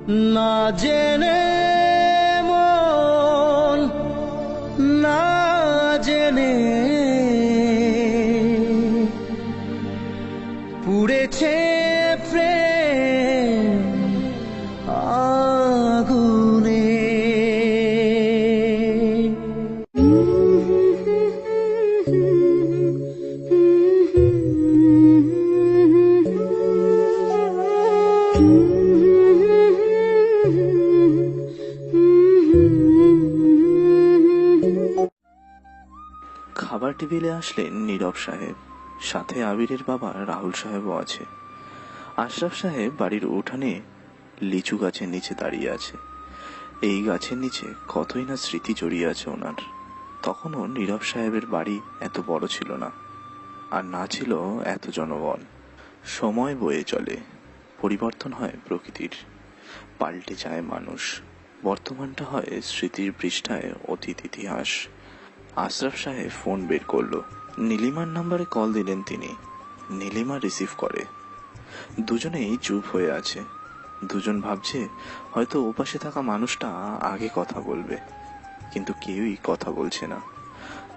না জেনে মন না জেনে পুড়েছে প্রেম আগুনে। খাবার টেবিলে আসলেন নীরব সাহেব, সাথে আবিরের বাবা রাহুল সাহেবও আছে। আশরাফ সাহেব বাড়ির উঠানে লিচু গাছের নিচে দাঁড়িয়ে আছে। এই গাছের নিচে কতই না স্মৃতি জড়িয়ে আছে ওনার। তখনও নীরব সাহেবের বাড়ি এত বড় ছিল না, আর না ছিল এত জনবল। সময় বয়ে চলে, পরিবর্তন হয় প্রকৃতির, পাল্টে যায় মানুষ। বর্তমানটা হয় স্মৃতির পৃষ্ঠায় অতীত ইতিহাস। আশরাফ সাহেব ফোন বের করলো। নীলিমার নাম্বারে কল দিলেন তিনি। নীলিমা রিসিভ করে। দুজনেই চুপ হয়ে আছে। দুজন ভাবছে হয়তো ওপাশে থাকা মানুষটা আগে কথা বলবে, কিন্তু কেউই কথা বলছে না।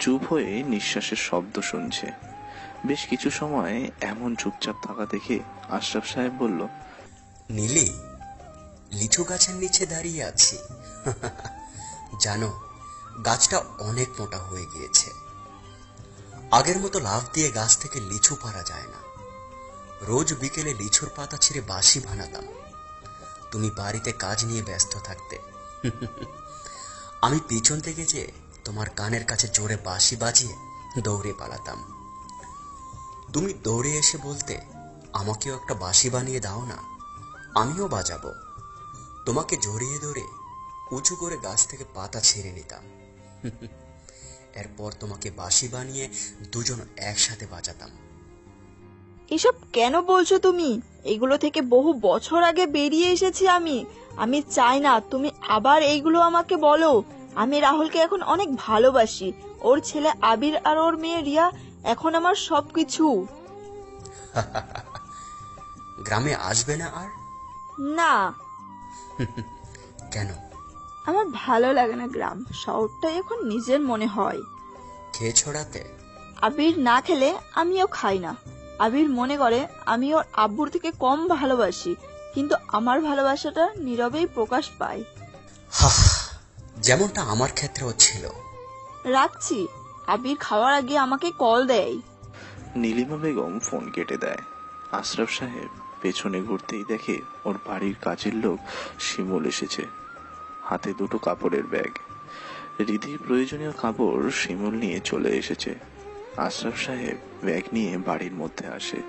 চুপ হয়ে নিঃশ্বাসের শব্দ শুনছে। বেশ কিছু সময় এমন চুপচাপ থাকা দেখে আশরাফ সাহেব বলল, নীলি, লিচু গাছের নিচে দাঁড়িয়ে আছি। জানো, গাছটা অনেক মোটা হয়ে গিয়েছে। আগের মতো লাফ দিয়ে গাছ থেকে লিচু পারা যায় না। রোজ বিকেলে লিচুর পাতা ছিঁড়ে বাঁশি বানাতাম। তুমি বাড়িতে কাজ নিয়ে ব্যস্ত থাকতে। আমি পিছন থেকে যে তোমার কানের কাছে জোরে বাঁশি বাজিয়ে দৌড়ে পালাতাম। তুমি দৌড়ে এসে বলতে, আমাকেও একটা বাঁশি বানিয়ে দাও না, আমিও বাজাবো। তোমাকে জড়িয়ে ধরে উঁচু করে গাছ থেকে পাতা ছিঁড়ে নিতাম। এরপর তোমাকে বাঁশি বানিয়ে দুজন একসাথে বাজাতাম। এসব কেন বলছো তুমি? এগুলো থেকে বহু বছর আগে বেরিয়ে এসেছি আমি। আমি চাই না তুমি আবার এইগুলো আমাকে বলো। আমি রাহুলকে এখন অনেক ভালোবাসি। ওর ছেলে আবির আর ওর মেয়ে রিয়া এখন আমার সবকিছু। গ্রামে আসবে না আর? না। কেন? আমার ভালো লাগে না গ্রাম, শহরটাই এখন নিজের মনে হয়। খেয়ে ছড়াতে? আবির না খেলে আমিও খাই না। আবির মনে করে আমি ওর আব্বুর থেকে কম ভালোবাসি, কিন্তু আমার ভালোবাসাটা নীরবেই প্রকাশ পায়। যেমনটা আমার ক্ষেত্রেও ছিল। রাখছি। আবির খাওয়ার আগে আমাকে কল দেয়। নীলিমা বেগম ফোন কেটে দেয়। আশরাফ সাহেব পেছনে ঘুরতেই দেখে ওর বাড়ির কাজের লোক শিমুল এসেছে, হাতে দুটো কাপড়ের ব্যাগ। রিধির প্রয়োজনীয় কাপড় শিমুল নিয়ে চলে এসেছে। আশরাফ সাহেব ব্যাগ নিয়ে বাড়ির মধ্যে আসে।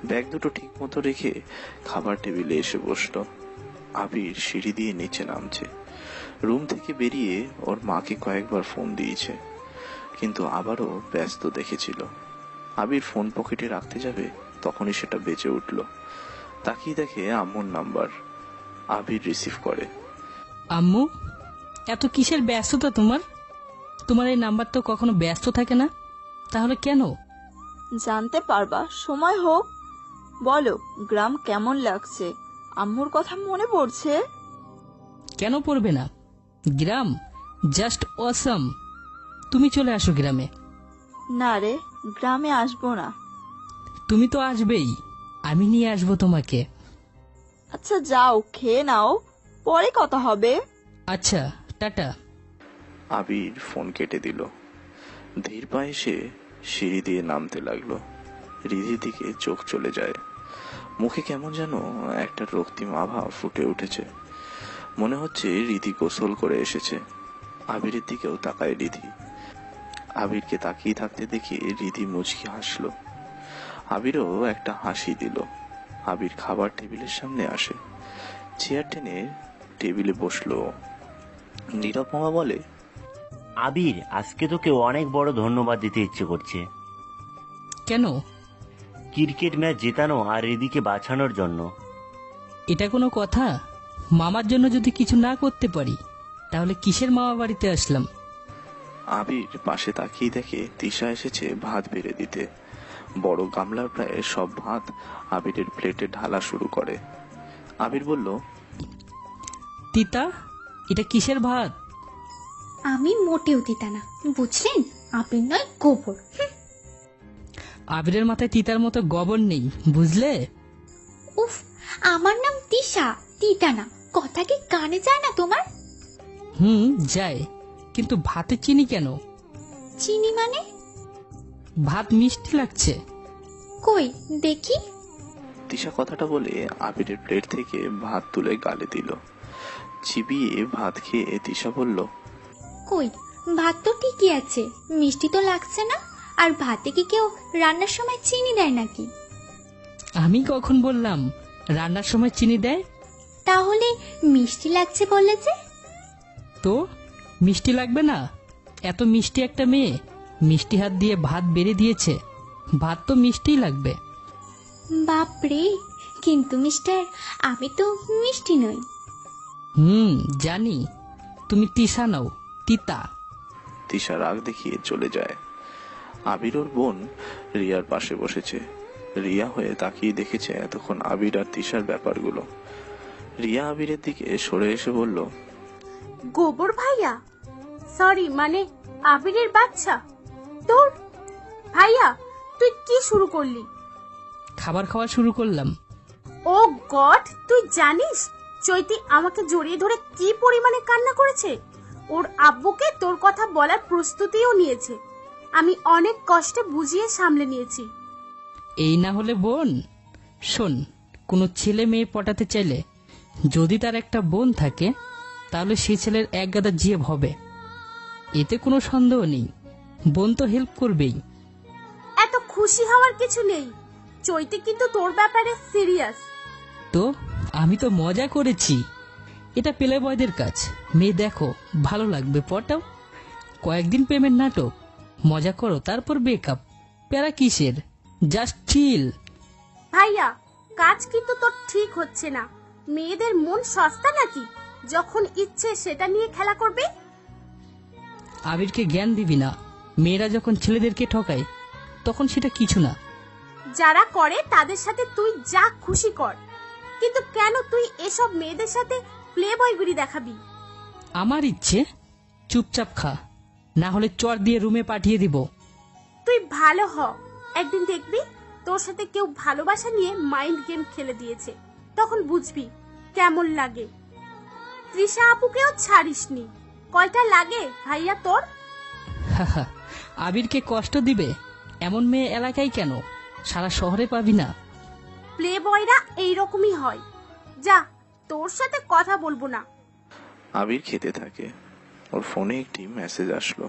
ব্যাগ দুটো ঠিক মতো রেখে খাবার টেবিলে এসে বসলো। আবির সিঁড়ি দিয়ে নিচে নামছে। রুম থেকে বেরিয়ে ওর মাকে কয়েকবার ফোন দিয়েছে, কিন্তু আবারও ব্যস্ত দেখেছিল। আবির ফোন পকেটে রাখতে যাবে, তখনই সেটা বেজে উঠল। তাকিয়ে দেখে আম্মুর নাম্বার। আবির রিসিভ করে। আম্মু, এত কিসের ব্যস্ততা তোমার? তোমার এই নাম্বার তো কখনো ব্যস্ত থাকে না, তাহলে কেন? জানতে পারবা সময় হোক। বলো, গ্রাম কেমন লাগছে? আম্মুর কথা মনে পড়ছে? কেন পড়বে না? গ্রাম জাস্ট অসাম। তুমি চলে আসো গ্রামে। না রে, গ্রামে আসবো না। তুমি তো আসবেই, আমি নিয়ে আসবো তোমাকে। আচ্ছা যাও, খেয়ে নাও, পরে কথা হবে। আচ্ছা, টাটা। আবির ফোন কেটে দিল। ধীর পায়ে সে সিঁড়ি দিয়ে নামতে লাগলো। রিধির দিকে চোখ চলে যায়। মুখে কেমন যেন একটা রক্তিম আভা ফুটে উঠেছে। মনে হচ্ছে রিধি গোসল করে এসেছে। আবিরের দিকেও তাকায় রিধি। আবিরকে তাকিয়ে থাকতে দেখে রিধি মুচকি হাসলো। আবিরও একটা হাসি দিল। আবির খাবার টেবিলের সামনে আসে, চেয়ার টেনে টেবিলে বসলো। নীরব মামা বলে, আবির, আজকে তোকে অনেক বড় ধন্যবাদ দিতে ইচ্ছে করছে। কেন? ক্রিকেট ম্যাচ জেতানো আর রিদিকে বাঁচানোর জন্য। এটা কোনো কথা? মামার জন্য যদি কিছু না করতে পারি, তাহলে কিসের মামা বাড়িতে আসলাম? আবির পাশে তাকিয়ে দেখে তিশা এসেছে ভাত বেড়ে দিতে। বড় গামলার প্রায় সব ভাত আবিরের প্লেটে ঢালা শুরু করে। আবির বলল, তিতা, এটা কিসের ভাত? আমি মোটেও তিতা না, বুঝলেন? আবির নয়, গোবর। আবিরের মাথায় তিতার মতো গোবর নেই, বুঝলে? উফ, আমার নাম তিশা, তিতা না। কথা কি কানে যায় না তোমার? যায়, কিন্তু ভাতে চিনি কেন? চিনি মানে? ভাত মিষ্টি লাগছে। কই দেখি। তিশা কথাটা বলে আবিরের প্লেট থেকে ভাত তুলে গালে দিল। চিবিয়ে ভাত খেয়ে তিশা বলল, কই, ভাত তো ঠিকই আছে, মিষ্টি তো লাগছে না। আর ভাতে কি কেউ রান্নার সময় চিনি দেয় নাকি? আমি কখন বললাম রান্নার সময় চিনি দেয়? তাহলে মিষ্টি লাগছে বললে যে? তো মিষ্টি লাগবে না? এত মিষ্টি একটা মেয়ে মিষ্টি হাত দিয়ে ভাত বেড়ে দিয়েছে, ভাত তো মিষ্টিই লাগবে। বাপরে, কিন্তু মিস্টার, আমি তো মিষ্টি নই। জানি, তুমি তিশা নাও, তিতা। তিশা রাগ দেখিয়ে চলে যায়। আবির ওর বোন রিয়ার পাশে বসেছে। রিয়া হয়ে তাকিয়ে দেখেছে এতক্ষণ আবির আর তিশার ব্যাপারগুলো। রিয়া আবিরের দিকে সরে এসে বলল, গোবর ভাইয়া, সরি মানে আবিরের বাচ্চা। তোর ভাইয়া, তুই কি শুরু করলি? খাবার খাওয়া শুরু করলাম। ও গড, তুই জানিস চৈতি আমাকে জড়িয়ে ধরে কি পরিমাণে কান্না করেছে? ওর আব্বুকে তোর কথা বলার প্রস্তুতিও নিয়েছে। আমি অনেক কষ্টে বুঝিয়ে সামলে নিয়েছি। এই না হলে বোন? শোন, কোনো ছেলে মেয়ে পটাতে চাইলে যদি তার একটা বোন থাকে, তাহলে সেই ছেলের এক গাদা জিয়েব হবে, এতে কোনো সন্দেহ নেই। বোন তো হেল্প করবেই। এত খুশি হওয়ার কিছু নেই, চৈতি কিন্তু তোর ব্যাপারে সিরিয়াস। তো আমি তো মজা করেছি, এটা পেলে বয়দের কাজ। মেয়ে দেখো, ভালো লাগবে, পটাও। কয়েকদিন প্রেমের নাটক, মজা করো, তারপর বেকআপ। প্যারা কিসের, জাস্ট চিল। ভাইয়া, কাজ কিন্তু তোর ঠিক হচ্ছে না। মেয়েদের মন সস্তা নাকি, যখন ইচ্ছে সেটা নিয়ে খেলা করবে? আবিরকে জ্ঞান দিবি না, মেয়েরা যখন ছেলেদেরকে ঠকায় তখন সেটা কিছু না। যারা করে তাদের সাথে তুই যা খুশি কর, কিন্তু কেন তুই এসব মেয়েদের সাথে প্লে বয়গিরি দেখাবি? আমার ইচ্ছে, চুপচাপ খা, না হলে চর দিয়ে রুমে পাঠিয়ে দিব। তুই ভালো হ, একদিন দেখবি তোর সাথে কেউ ভালোবাসা নিয়ে মাইন্ড গেম খেলে দিয়েছে, তখন বুঝবি কেমন লাগে। তৃষা আপুকেও ছাড়িসনি। কয়টা লাগে ভাইয়া তোর? আবিরকে কষ্ট দিবে এমন মেয়ে এলাকায় কেন, সারা শহরে পাবি না। প্লে বয়রা এইরকমই হয়। যা, তোর সাথে কথা বলবো না। আবির খেতে থাকে। ওর ফোনে একটি মেসেজ আসলো।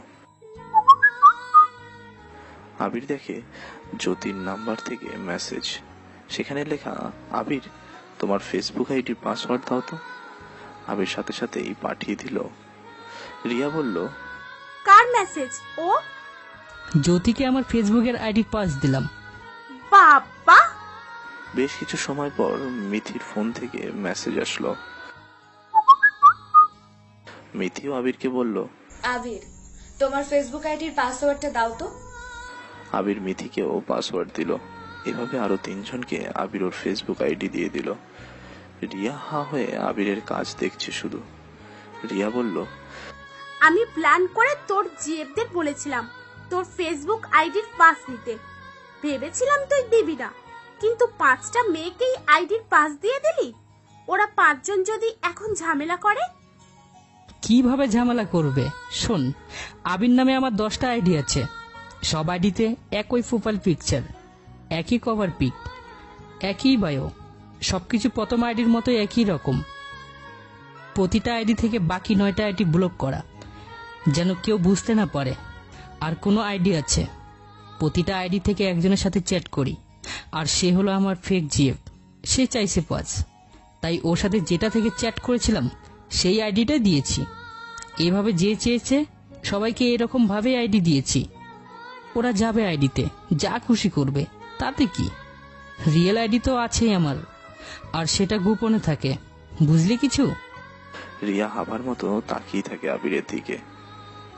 আবির দেখে জ্যোতির নাম্বার থেকে মেসেজ। সেখানে লেখা, আবির, তোমার ফেসবুক আইডির পাসওয়ার্ড দাও তো। আবির সাথে সাথেই পাঠিয়ে দিল। রিয়া বলল, কার মেসেজ ও? জ্যোতিকে আমার ফেসবুকের আইডি পাস দিলাম। বাবা! বেশ কিছু সময় পর মিথির ফোন থেকে মেসেজ আসলো। মিথিও আবিরকে বলল, আবির, তোমার ফেসবুক আইডির পাসওয়ার্ডটা দাও তো। আবির মিথিকেও পাসওয়ার্ড দিল। এভাবে আরো তিনজনকে আবির ওর ফেসবুক আইডি দিয়ে দিল। রিয়া হা হয়ে আবিরের কাজ দেখছে শুধু। রিয়া বলল, আমি প্ল্যান করে তোর জিএফদের বলেছিলাম তোর ফেসবুক আইডির পাস নিতে। ভেবেছিলাম তুই দিবি না, কিন্তু 5টা মেয়েকেই আইডির পাস দিয়ে দিলি। ওরা 5 জন যদি এখন ঝামেলা করে? কিভাবে ঝামেলা করবে? শোন, আবির নামে আমার 10টা আইডি আছে। সব আইডিতে একই প্রোফাইল পিকচার, একই কভার পিক, একই বায়ো, সবকিছু প্রথম আইডির মতো একই রকম। প্রতিটা আইডি থেকে বাকি 9টা আইডি ব্লক করা, যেন কেউ বুঝতে না পারে। আর কোনো আইডি আছে, প্রতিটা আইডি থেকে একজনের সাথে চ্যাট করি, আর সে হলো আমার ফেক জিএফ। সে চাইছে পাঁচ, তাই ওর সাথে যেটা থেকে চ্যাট করেছিলাম সেই আইডিটা দিয়েছি। এভাবে যে চেয়েছে সবাইকে এরকম ভাবে আইডি দিয়েছি। ওরা যাবে আইডিতে, যা খুশি করবে, তাতে কি। রিয়েল আইডি তো আছেই আমার, আর সেটা গোপনে থাকে, বুঝলি কিছু? রিয়া হাবার মতো তাকিয়ে থাকে আবিরের দিকে।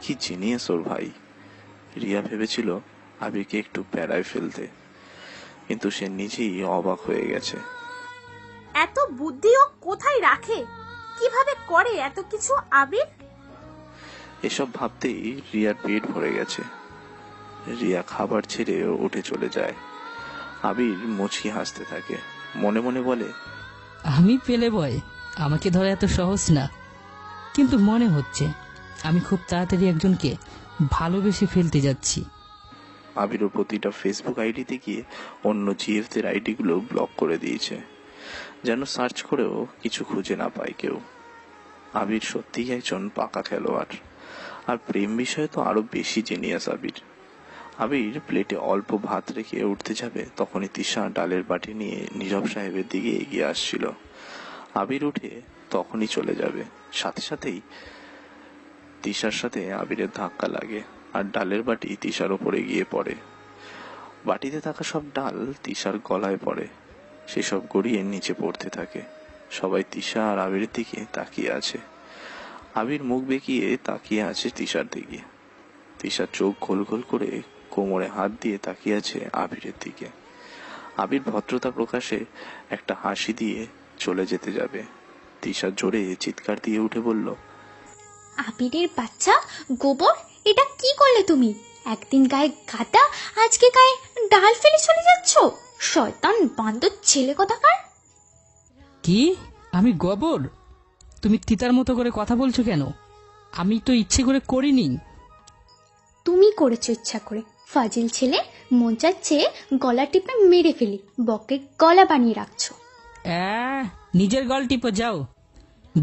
কি জিনিয়াস ওর ভাই। রিয়া ভেবেছিল আবিরকে একটু প্যারায় ফেলতে, কিন্তু সে নিজেই অবাক হয়ে গেছে। এত বুদ্ধি ও কোথায় রাখে, কিভাবে করে এত কিছু আবির? এসব ভাবতেই রিয়ার পেট ভরে গেছে। রিয়া খাবার ছেড়ে উঠে চলে যায়। আবির মুচকি হাসতে থাকে, মনে মনে বলে, আমি পেলে বয়, আমাকে ধরা এত সহজ না। কিন্তু মনে হচ্ছে আমি খুব তাড়াতাড়ি একজনকে ভালোবেসে ফেলতে যাচ্ছি। আবিরও প্রতিটা ফেসবুক আইডিতে গিয়ে অন্য জিএফদের আইডিগুলো ব্লক করে দিয়েছে, যেন সার্চ করেও কিছু খুঁজে না পায় কেউ। আবির সত্যিই একজন পাকা খেলোয়াড়, আর প্রেম বিষয়ে তো আরো বেশি জিনিয়াস আবির। আবির প্লেটে অল্প ভাত রেখে উঠতে যাবে, তখনই তিশা ডালের বাটি নিয়ে নীরব সাহেবের দিকে এগিয়ে আসছিল। আবির উঠে তখনই চলে যাবে, সাথে সাথেই তিশার সাথে আবিরের ধাক্কা লাগে, আর ডালের বাটি তিশার ওপরে গিয়ে পড়ে। বাটিতে থাকা সব ডাল তিশার গলায় পড়ে, সেসব গড়িয়ে নিচে পড়তে থাকে। সবাই তিশা আর আবিরের দিকে তাকিয়ে আছে। আবির মুখ বেঁকিয়ে তাকিয়ে আছে তিশার দিকে। তিশার চোখ গোল গোল করে কোমরে হাত দিয়ে তাকিয়ে আছে আবিরের দিকে। আবির ভদ্রতা প্রকাশে একটা হাসি দিয়ে চলে যেতে যাবে। তিশা জোরে চিৎকার দিয়ে উঠে বলল, আবিরের বাচ্চা, গোবর, এটা কি করলে তুমি? একদিন গায়ে গাদা, আজকে গায়ে ডাল ফেলে চলে যাচ্ছ? শয়তান বান্দর ছেলে কোথাকার! কি? আমি গোবর? তুমি তিতার মতো করে কথা বলছো কেন? আমি তো ইচ্ছে করে করিনি। তুমি করেছো ইচ্ছা করে। ফাজিল ছেলে, মন চাচ্ছে গলা টিপে মেরে ফেলি, বকে গলা বানিয়ে রাখছো। নিজের গল টিপে যাও,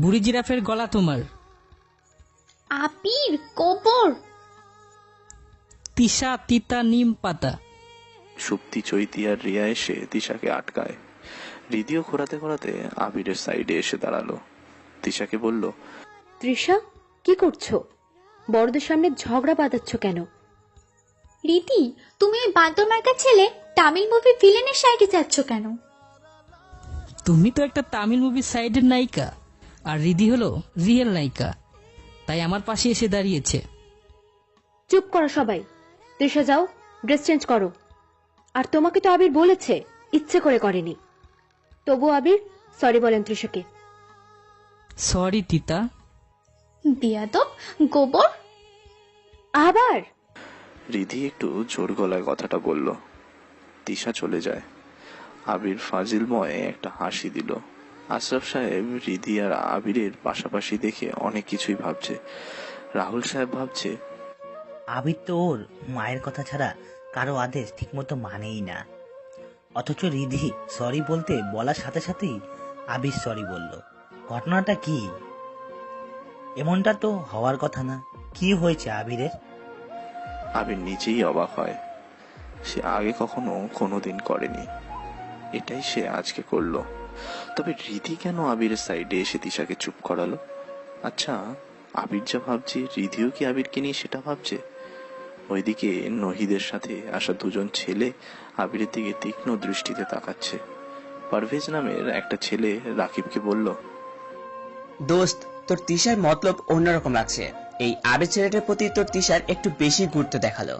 বুড়ি জিরাফের গলা তোমার। আবির, গোবর! তিশা, তিতা, নিম পাতা। সুপ্তি, চৈতি আর রিয়া এসে তিশাকে আটকায়। হৃদিও ঘোরাতে ঘোরাতে আবিরের সাইডে এসে দাঁড়ালো। তিশাকে বলল, তৃষা, কি করছো? বড়দের সামনে ঝগড়া বাঁধাচ্ছ কেন? রীতি, তুমি ওই বান্দর মার্কা ছেলে তামিল মুভি ভিলেনের সাইডে যাচ্ছ কেন? তুমি তো একটা তামিল মুভির সাইডের নায়িকা, আর রিদি হলো রিয়েল নায়িকা, তাই আমার পাশে এসে দাঁড়িয়েছে। চুপ করো সবাই। তৃষা, যাও ড্রেস চেঞ্জ করো। আর তোমাকে তো আবির বলেছে, ইচ্ছে করে করেনি। তবু আবির সরি বলেন তৃষাকে। সরি তিতা। বিয়াদব, গোবর! আবার রিধি একটু জোর গলায় কথাটা বলল। তিশা চলে যায়। আবির ফাজিলময় একটা হাসি দিল। আশরাফ সাহেব রিধি আর আবিরের পাশাপাশি দেখে অনেক কিছুই ভাবছে। রাহুল সাহেব ভাবছে, আবির তো ওর মায়ের কথা ছাড়া কারো আদেশ ঠিকমতো মানেই না, অথচ রিধি সরি বলতে বলার সাথে সাথেই আবির সরি বলল। ঘটনাটা কি? এমনটা তো হওয়ার কথা না। কি হয়েছে আবিরের? আবির নিজেই অবাক হয়। সে আগে কখনো কোনোদিন করেনি, এটাই সে আজকে করলো। তবে রিধি কেন আবিরের সাইডে এসে তিশাকে চুপ করালো? আচ্ছা, আবির যা ভাবছে রিধিও কি আবিরকে নিয়ে সেটা ভাবছে? ওইদিকে নহিদের সাথে আসা দুজন ছেলে আবিরের দিকে তীক্ষ্ণ দৃষ্টিতে তাকাচ্ছে। পারভেজ নামের একটা ছেলে রাকিবকে বলল, দোস্ত, তোর তিশার মতলব অন্যরকম লাগছে। এই আবির ছেলেটার প্রতি তোর তিশার একটু বেশি গুরুত্ব দেখালো।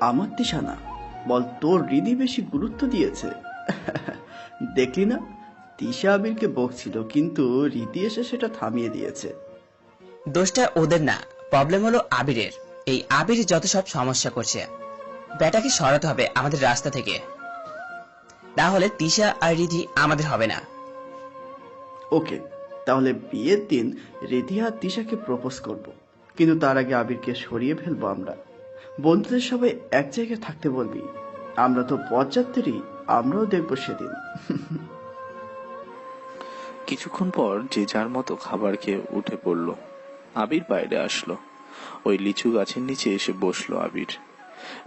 আমার তিশা না, বল তোর রিদি বেশি গুরুত্ব দিয়েছে। দেখলি না, তিশা আবিরকে বকছিল, কিন্তু রীতি এসে সেটা থামিয়ে দিয়েছে। দোষটা ওদের না, প্রবলেম হলো আবিরের। এই আবির যত সব সমস্যা করছে, ব্যাটাকে সরাতে হবে আমাদের রাস্তা থেকে, তাহলে তিশা আর রিধি আমাদের হবে না। ওকে, তাহলে বিয়ের দিন রিধি আর তিশাকে প্রপোজ করব, কিন্তু তার আগে আবিরকে সরিয়ে ফেলবো আমরা। বন্ধুদের সবাই এক জায়গায় থাকতে বলবি, আমরা তো পথযাত্রী, আমরাও দেখবো সেদিন। কিছুক্ষণ পর যে যার মতো খাবার খেয়ে উঠে পড়ল। আবির বাইরে আসলো। ওই লিচু গাছের নিচে এসে বসলো আবির।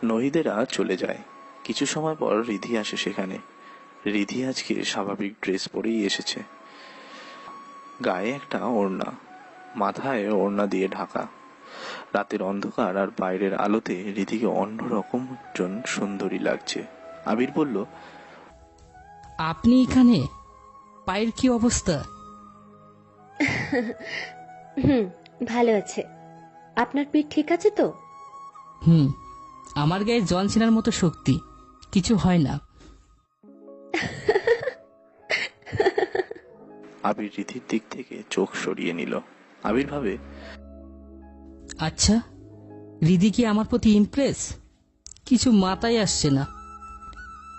নহিদেরা চলে যায়। কিছু সময় পর রিধি আসে সেখানে। রিধি আজকে স্বাভাবিক ড্রেস পরেই এসেছে। গায়ে একটা ওড়না, মাথায় ওড়না দিয়ে ঢাকা। রাতের অন্ধকার আর বাইরের আলোতে রিধিকে অন্যরকম একজন সুন্দরী লাগছে। আবির বলল, আপনি এখানে? পায়ের কি অবস্থা? ভালো আছে। আপনার পিঠ ঠিক আছে তো? আমার গায়ে জন সিনার মতো শক্তি, কিছু হয় না। আবির রীতির দিক থেকে চোখ সরিয়ে নিল। আবির ভাবে, আচ্ছা, রিধি কি আমার প্রতি ইমপ্রেস? কিছু মাথায় আসছে না।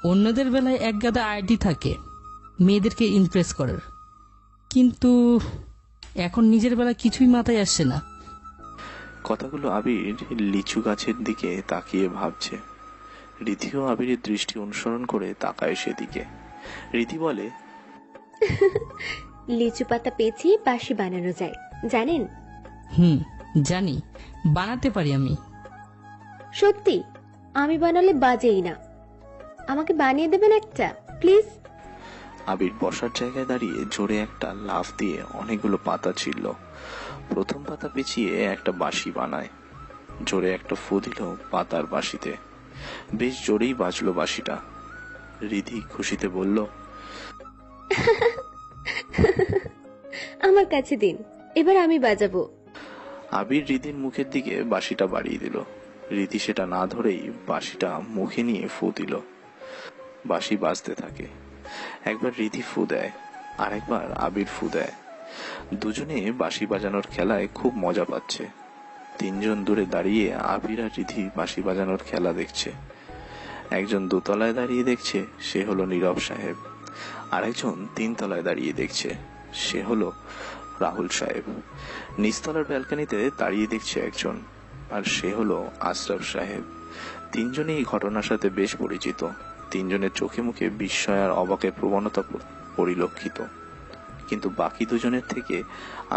অন্যদের বেলায় এক গাদা আইডি থাকে মেয়েদেরকে ইমপ্রেস করার, কিন্তু এখন নিজের বেলায় কিছুই মাথায় আসছে না। কথাগুলো আবির লিচু গাছের দিকে তাকিয়ে ভাবছে। রীতিও আবিরের দৃষ্টি অনুসরণ করে তাকায় সেদিকে। রীতি বলে, লিচু পাতা পেঁচিয়ে বাঁশি বানানো যায়, জানেন? জানি, বানাতে পারি আমি। সত্যি? আমি বানালে বাজেই না। আমাকে বানিয়ে দেবেন একটা, প্লিজ? আবির বসার জায়গায় দাঁড়িয়ে জোরে একটা লাফ দিয়ে অনেকগুলো পাতা ছিঁড়ল। প্রথম পাতা পেঁচিয়ে একটা বাঁশি বানায়। জোরে একটা ফু দিল পাতার বাঁশিতে। বেশ জোরেই বাজলো বাঁশিটা। রিধি খুশিতে বলল, আমার কাছে দিন, এবার আমি বাজাবো। আবির রিধির মুখের দিকে বাঁশিটা বাড়িয়ে দিল। রিধি সেটা না ধরেই বাঁশিটা মুখে নিয়ে ফু দিল। বাঁশি বাজতে থাকে। একবার রিধি ফু দেয়, আর একবার আবির ফু দেয়। দুজনে বাঁশি বাজানোর খেলায় খুব মজা পাচ্ছে। তিনজন দূরে দাঁড়িয়ে আবির আর রিধি বাঁশি বাজানোর খেলা দেখছে। একজন দোতলায় দাঁড়িয়ে দেখছে, সে হলো নীরব সাহেব। আরেকজন তিনতলায় দাঁড়িয়ে দেখছে, সে হলো রাহুল সাহেব। নিচতলার ব্যালকনিতে দাঁড়িয়ে দেখছে একজন, আর সে হলো আশরাফ সাহেব। তিনজনেই ঘটনার সাথে বেশ পরিচিত। তিনজনের চোখে মুখে বিস্ময় আর অবাকের প্রবণতা পরিলক্ষিত, কিন্তু বাকি দুজনের থেকে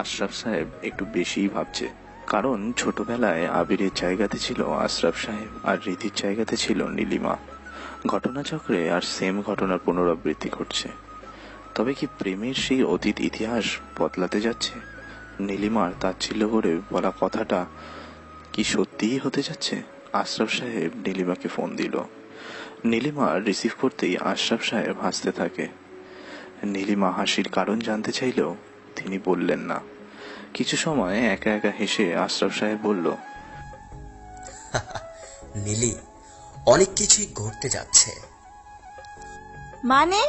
আশরাফ সাহেব একটু বেশিই ভাবছে। কারণ ছোটবেলায় আবিরের জায়গাতে ছিল আশরাফ সাহেব, আর রীতির জায়গাতে ছিল নীলিমা। ঘটনাচক্রে আর সেম ঘটনার পুনরাবৃত্তি ঘটছে। তবে কি প্রেমের সেই অতীত ইতিহাস বদলাতে যাচ্ছে? নীলিমার তাচ্ছিল্য করে বলা কথাটা কি সত্যিই হতে যাচ্ছে? আশরাফ সাহেব নীলিমাকে ফোন দিল। নীলিমা রিসিভ করতেই আশরাফ সাহেব হাসতে থাকে। নীলিমা হাসির কারণ জানতে চাইলেও তিনি বললেন না। কিছু সময় একা একা হেসে আশরাফ সাহেব বলল, নীলি, অনেক কিছুই ঘটতে যাচ্ছে। মানে?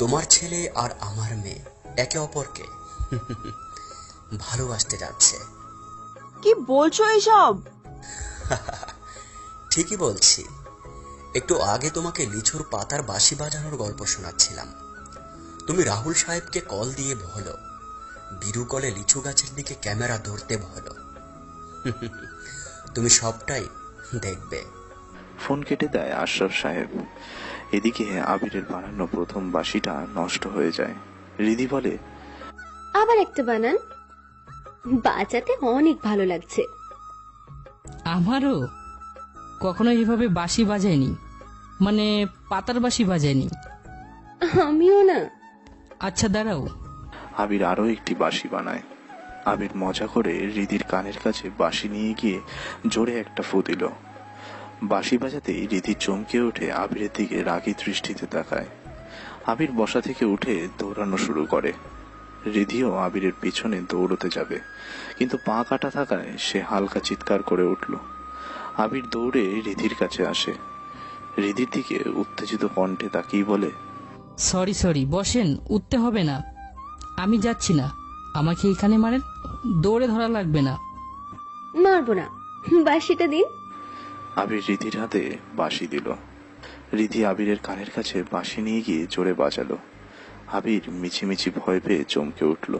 তোমার ছেলে আর আমার মেয়ে একে অপরকে ভালোবাসতে যাচ্ছে। কি বলছো এইসব? ঠিকই বলছি। একটু আগে তোমাকে লিচুর পাতার বাঁশি বাজানোর গল্প শোনাচ্ছিলাম। তুমি রাহুল সাহেবকে কল দিয়ে বলো বিরু কলে লিচু গাছের দিকে ক্যামেরা ধরতে বলো। তুমি সবটাই দেখবে। ফোন কেটে দেয় আশরাফ সাহেব। এদিকে আবিরের বানানো প্রথম বাঁশিটা নষ্ট হয়ে যায়। রিধি বলে, আবার একটা বানান, বাজাতে অনেক ভালো লাগছে। আমারও কখনো এভাবে বাঁশি বাজায়নি, মানে পাতার বাঁশি বাজায়নি। আমিও না। আচ্ছা দাঁড়াও। আবির আরো একটি বাঁশি বানায়। আবির মজা করে রিধির কানের কাছে বাঁশি নিয়ে গিয়ে জোরে একটা ফু দিল। বাঁশি বাজাতেই রিধি চমকে উঠে আবিরের দিকে রাগী দৃষ্টিতে তাকায়। আবির বসা থেকে উঠে দৌড়ানো শুরু করে। রিধিও আবিরের পিছনে দৌড়তে যাবে, কিন্তু পা কাটা থাকায় সে হালকা চিৎকার করে উঠল। আবির দৌড়ে রিধির কাছে আসে। রিধির দিকে উত্তেজিত কণ্ঠে তাকিয়ে বলে, সরি, বসেন, উঠতে হবে না, আমি যাচ্ছি না। আমাকে এখানে মারেন, দৌড়ে ধরা লাগবে না। মারবো না, বাঁশিটা দিন। আবির রিধির হাতে বাঁশি দিল। রিধি আবিরের কানের কাছে বাঁশি নিয়ে গিয়ে জোরে বাজালো। আবির মিছিমিছি ভয় পেয়ে চমকে উঠল।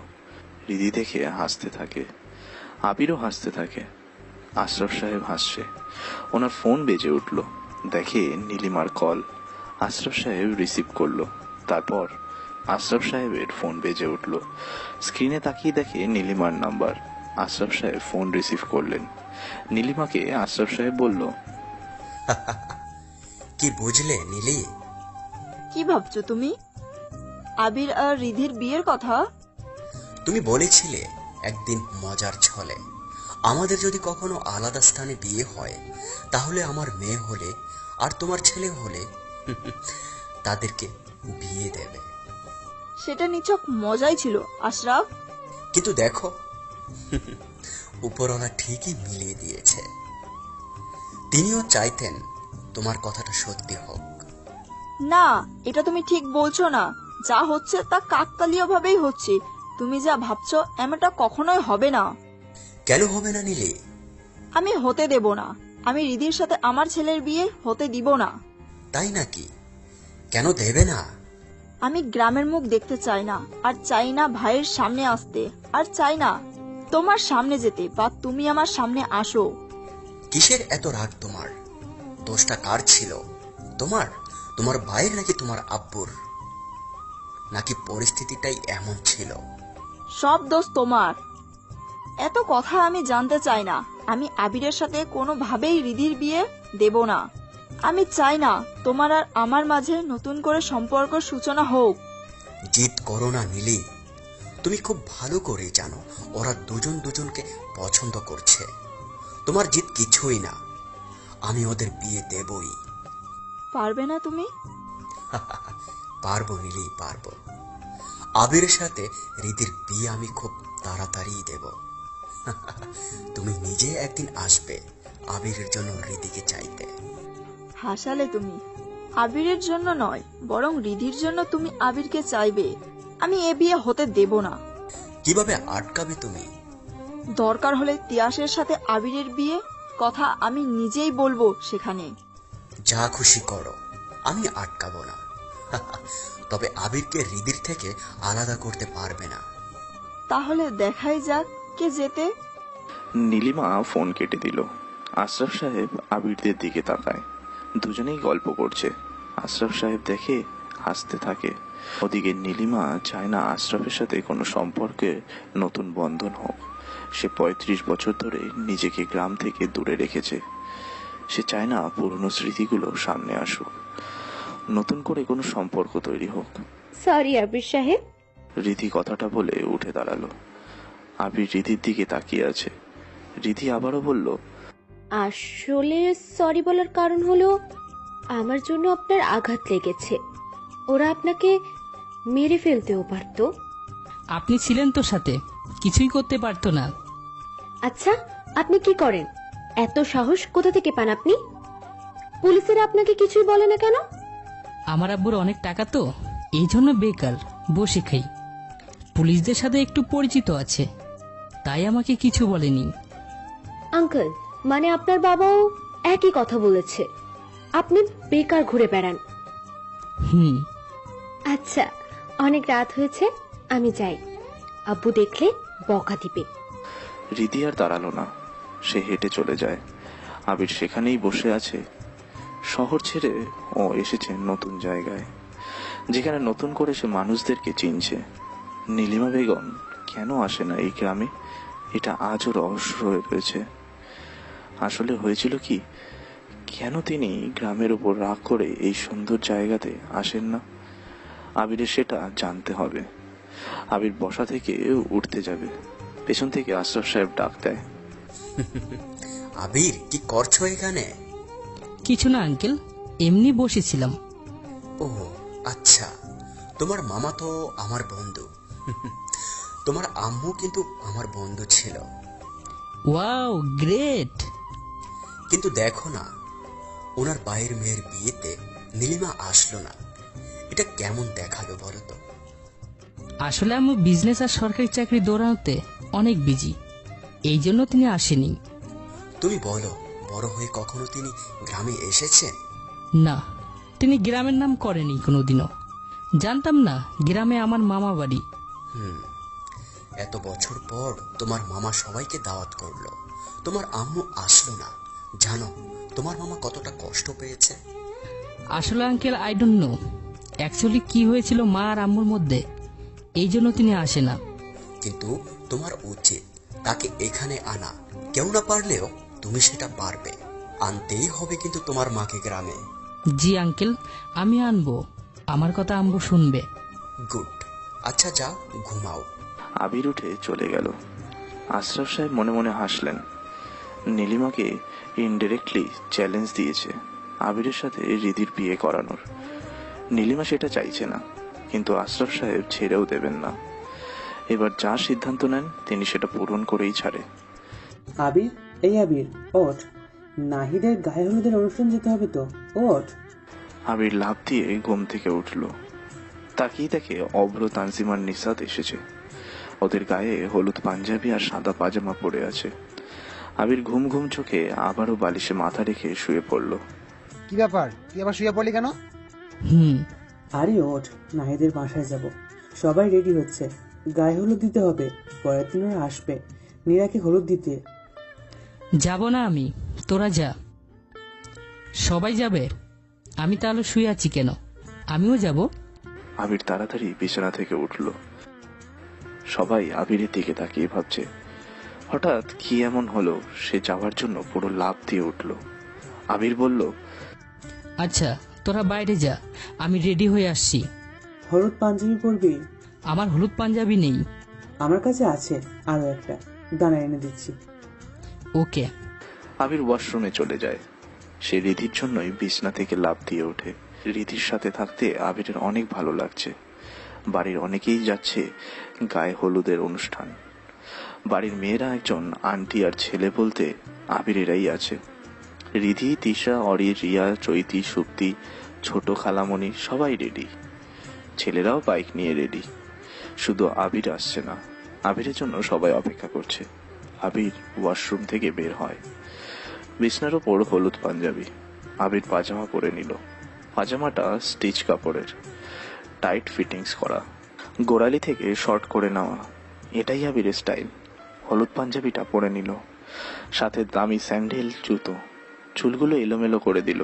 রিধি দেখে হাসতে থাকে। আবিরও হাসতে থাকে। আশরাফ সাহেব হাসছে। ওনার ফোন বেজে উঠল। দেখে নীলিমার কল। আশরাফ সাহেব রিসিভ করলো। তারপর আশরাফ সাহেবের ফোন বেজে উঠল। স্ক্রিনে তাকিয়ে দেখে নীলিমার নাম্বার। আশরাফ সাহেব ফোন রিসিভ করলেন। নীলিমাকে আশরাফ সাহেব বলল, কি বুঝলে নীলি? কি ভাবছো তুমি? আবির আর রিধির বিয়ের কথা? তুমি বলেছিলে একদিন মজার ছলে, আমাদের যদি কখনো আলাদা স্থানে বিয়ে হয় তাহলে আমার মেয়ে হলে আর তোমার ছেলে হলে তাদেরকে বিয়ে দেবে। সেটা নিছক মজাই ছিল আশরাফ। কিন্তু দেখো, উপরওয়ালা ঠিকই মিলিয়ে দিয়েছে। তিনিও চাইতেন তোমার কথাটা সত্যি হোক। না, এটা তুমি ঠিক বলছো না। যা হচ্ছে তা কাকতালীয় ভাবেই হচ্ছে। তুমি যা ভাবছো এমনটা কখনোই হবে না। কেন হবে না নীলি? আমি হতে দেব না। আমি রিধির সাথে আমার ছেলের বিয়ে হতে দিব না। তাই নাকি? কেন দেবে না? আমি গ্রামের মুখ দেখতে চাই না, আর চাই না ভাইয়ের সামনে আসতে, আর চাই না তোমার সামনে যেতে বা তুমি আমার সামনে আসো। কিসের এত রাগ তোমার? দোষটা কার ছিল? তোমার, তোমার ভাইয়ের নাকি তোমার আব্বুর? নাকি পরিস্থিতিটাই এমন ছিল? সব দোষ তোমার। এত কথা আমি জানতে চাই না। আমি আবিরের সাথে কোনোভাবেই রিধির বিয়ে দেব না। আমি চাই না তোমার আর আমার মাঝে নতুন করে সম্পর্ক সূচনা হোক। জিদ করো না নীলি। তুমি খুব ভালো করে জানো ওরা দুজন দুজনকে পছন্দ করছে। তোমার জিদ কিছুই না। আমি ওদের বিয়ে দেবই। পারবে না তুমি? পারবো নীলি, পারবো। আবিরের সাথে রিধির বিয়ে আমি খুব তাড়াতাড়ি দেব। তুমি নিজে একদিন আসবে আবিরের জন্য রিধিকে চাইতে। হাসালে তুমি। আবিরের জন্য নয়, বরং রিধির জন্য তুমি আবিরকে চাইবে। আমি এ বিয়ে হতে দেব না। কিভাবে আটকাবে তুমি? দরকার হলে তিয়াসের সাথে আবিরের বিয়ে কথা আমি নিজেই বলবো সেখানে। যা খুশি করো, আমি আটকাবো না। তবে আবিরকে রিধির থেকে আলাদা করতে পারবে না। তাহলে দেখাই যাক কে যেতে। নীলিমা ফোন কেটে দিল। আশরাফ সাহেব আবিরদের দিকে তাকায়। দুজনেই গল্প করছে। আশরাফ সাহেব দেখে হাসতে থাকে। ওদিকে নীলিমা চায় না আশরাফের সাথে কোনো সম্পর্কে নতুন বন্ধন হোক। সে ৩৫ বছর ধরে নিজেকে গ্রাম থেকে দূরে রেখেছে। সে চায় না পুরনো স্মৃতিগুলো সামনে আসুক, নতুন করে কোনো সম্পর্ক তৈরি হোক। সরি আবির সাহেব। রিধি কথাটা বলে উঠে দাঁড়ালো। আবির রিধির দিকে তাকিয়ে আছে। রিধি আবারও বলল, আসলে সরি বলার কারণ হলো আমার জন্য আপনার আঘাত লেগেছে। ওরা আপনাকে মেরে ফেলতেও পারতো। আপনি ছিলেন তো সাথে, কিছুই করতে পারতো না। আচ্ছা, আপনি কি করেন? এত সাহস কোথা থেকে পান আপনি? পুলিশের আপনাকে কিছুই বলে না কেন? আমার আব্বুর অনেক টাকা তো, এই জন্য বেকার বসে খাই। পুলিশদের সাথে একটু পরিচিত আছে, তাই আমাকে কিছু বলেনি। আঙ্কেল, মানে আপনার বাবাও একই কথা বলেছে, আপনি বেকার ঘুরে বেড়ান। হুম। আচ্ছা, অনেক রাত হয়েছে, আমি যাই। আব্বু দেখলে বকা দিবে। রিধি আর দাঁড়ালো না, সে হেঁটে চলে যায়। আবির সেখানেই বসে আছে। শহর ছেড়ে ও এসেছে নতুন জায়গায়, যেখানে নতুন করে সে মানুষদেরকে চিনছে। নীলিমা বেগম কেন আসে না এই গ্রামে, এটা আজও রহস্য হয়ে রয়েছে। আসলে হয়েছিল কি, কেন তিনি গ্রামের উপর রাগ করে এই সুন্দর জায়গাতে আসেন না? আবিরের সেটা জানতে হবে। আবির বসা থেকে উঠতে যাবে, পেছন থেকে আশরাফ সাহেব ডাক দেয়, আবির কি করছো এখানে? কিছু না আঙ্কেল, এমনি বসেছিলাম। ও আচ্ছা, তোমার মামা তো আমার বন্ধু। তোমার আম্মু কিন্তু আমার বন্ধু ছিল। Wow, great. কিন্তু দেখো না, ওনার বাইরের মেয়ের বিয়েতে নীলিমা আসলো না। এটা কেমন দেখালো বলো তো? আসলে আমি বিজনেস আর সরকারি চাকরি দৌড়ানোতে অনেক বিজি, এই জন্য তিনি আসেনি। তুমি বলো, বড় হয়ে কখনো তিনি গ্রামে এসেছেন? না, তিনি গ্রামের নাম করেনি কোনোদিনও। জানতাম না গ্রামে আমার মামা বাড়ি। এত বছর পর তোমার মামা সবাইকে দাওয়াত করলো, তোমার আম্মু আসলো না। জানো তোমার মামা কতটা কষ্ট পেয়েছে? আসলে uncle, I don't know actually কি হয়েছিল মা আর আম্মুর মধ্যে, এই জন্য তিনি আসে না। কিন্তু তোমার উচিত তাকে এখানে আনা। কেউ না পারলেও তুমি সেটা পারবে। আনতেই হবে কিন্তু তোমার মাকে গ্রামে। জি আঙ্কেল, আমি আনবো। আমার কথা আম্মু শুনবে। গুড। আচ্ছা যাও, ঘুমাও। আবির উঠে চলে গেল। আশরাফ সাহেব মনে মনে হাসলেন। নীলিমাকে ইনডিরেক্টলি চ্যালেঞ্জ দিয়েছে আবিরের সাথে রিধির বিয়ে করানোর। নীলিমা সেটা চাইছে না, কিন্তু আশরাফ সাহেব ছেড়েও দেবেন না। এবার যা সিদ্ধান্ত নেন তিনি সেটা পূরণ করেই ছাড়ে। আবির, এই আবির, ওঠ। নাহিদের গায়ে হলুদের অনুষ্ঠান যেতে হবে তো, ওঠ। আবির লাফ দিয়ে ঘুম থেকে উঠল। তাকিয়ে দেখে অভ্র, তানজিমার নিসাত এসেছে। ওদের গায়ে হলুদ পাঞ্জাবি আর সাদা পাজামা পরে আছে। আবির ঘুম ঘুম চোখে আবারও বালিশে মাথা রেখে শুয়ে পড়ল। কি ব্যাপার, তুই আবার শুয়ে পড়লি কেন? আরে ওঠ, নাহিদের বাসায় যাব। সবাই রেডি হচ্ছে, গায়ে হলুদ দিতে হবে, পরের দিন ওরা আসবে নীরাকে হলুদ দিতে। যাব না আমি, তোরা যা। সবাই যাবে? আমি তাহলে শুয়ে আছি কেন? আমিও যাব। আবির তাড়াতাড়ি বিছানা থেকে উঠল। সবাই আবিরের দিকে তাকিয়ে ভাবছে হঠাৎ কি এমন হলো সে যাওয়ার জন্য পুরো লাফ দিয়ে উঠল। আবির বলল, আচ্ছা তোরা বাইরে যা, আমি রেডি হয়ে আসছি। হলুদ পাঞ্জাবি পরবি? আমার হলুদ পাঞ্জাবি নেই। আমার কাছে আছে আরো একটা, দানা এনে দিচ্ছি। ওকে। আবির ওয়াশরুমে চলে যায়। সে রিধির জন্যই বিছনা থেকে লাফ দিয়ে ওঠে। রিধির সাথে থাকতে আবিরের অনেক ভালো লাগছে। বাড়ির অনেকেই যাচ্ছে গায়ে হলুদের অনুষ্ঠান। বাড়ির মেয়েরা একজন আন্টি আর ছেলে বলতে আবিরেরাই আছে। রিধি, তিশা, অরির, রিয়া, চৈতি, সুপ্তি, ছোট খালামণি সবাই রেডি। ছেলেরাও বাইক নিয়ে রেডি। শুধু আবির আসছে না। আবিরের জন্য সবাই অপেক্ষা করছে। আবির ওয়াশরুম থেকে বের হয়। বিছনার ওপর হলুদ পাঞ্জাবি। আবির পাজামা পরে নিল। পাজামাটা স্টিচ কাপড়ের, টাইট ফিটিংস করা, গোড়ালি থেকে শর্ট করে নেওয়া। এটাই আবিরের স্টাইল। হলুদ পাঞ্জাবিটা পরে নিল, সাথে দামি স্যান্ডেল, জুতো। চুলগুলো এলোমেলো করে দিল,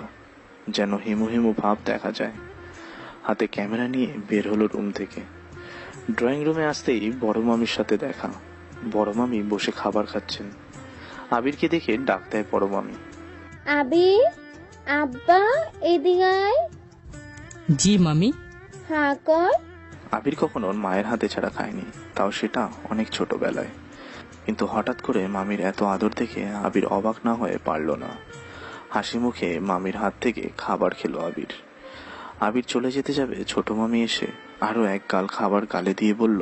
যেন হিমু হিমু ভাব দেখা যায়। হাতে ক্যামেরা নিয়ে বের হলো রুম থেকে। ড্রয়িং রুমে আসতেই বড় মামির সাথে দেখা। বড় মামি বসে খাবার খাচ্ছেন। আবিরকে দেখে ডাক দেয় বড় মামি। আবির, আব্বা এদিকে আয়। জি মামি। হ্যাঁ কর। আবির কখনো মায়ের হাতে ছাড়া খায়নি, তাও সেটা অনেক ছোটবেলায়। কিন্তু হঠাৎ করে মামির এত আদর দেখে আবির অবাক না হয়ে পারল না। হাসি মুখে মামির হাত থেকে খাবার খেলো আবির। আবির চলে যেতে যাবে, ছোট মামি এসে আরো এক গাল খাবার গালে দিয়ে বলল,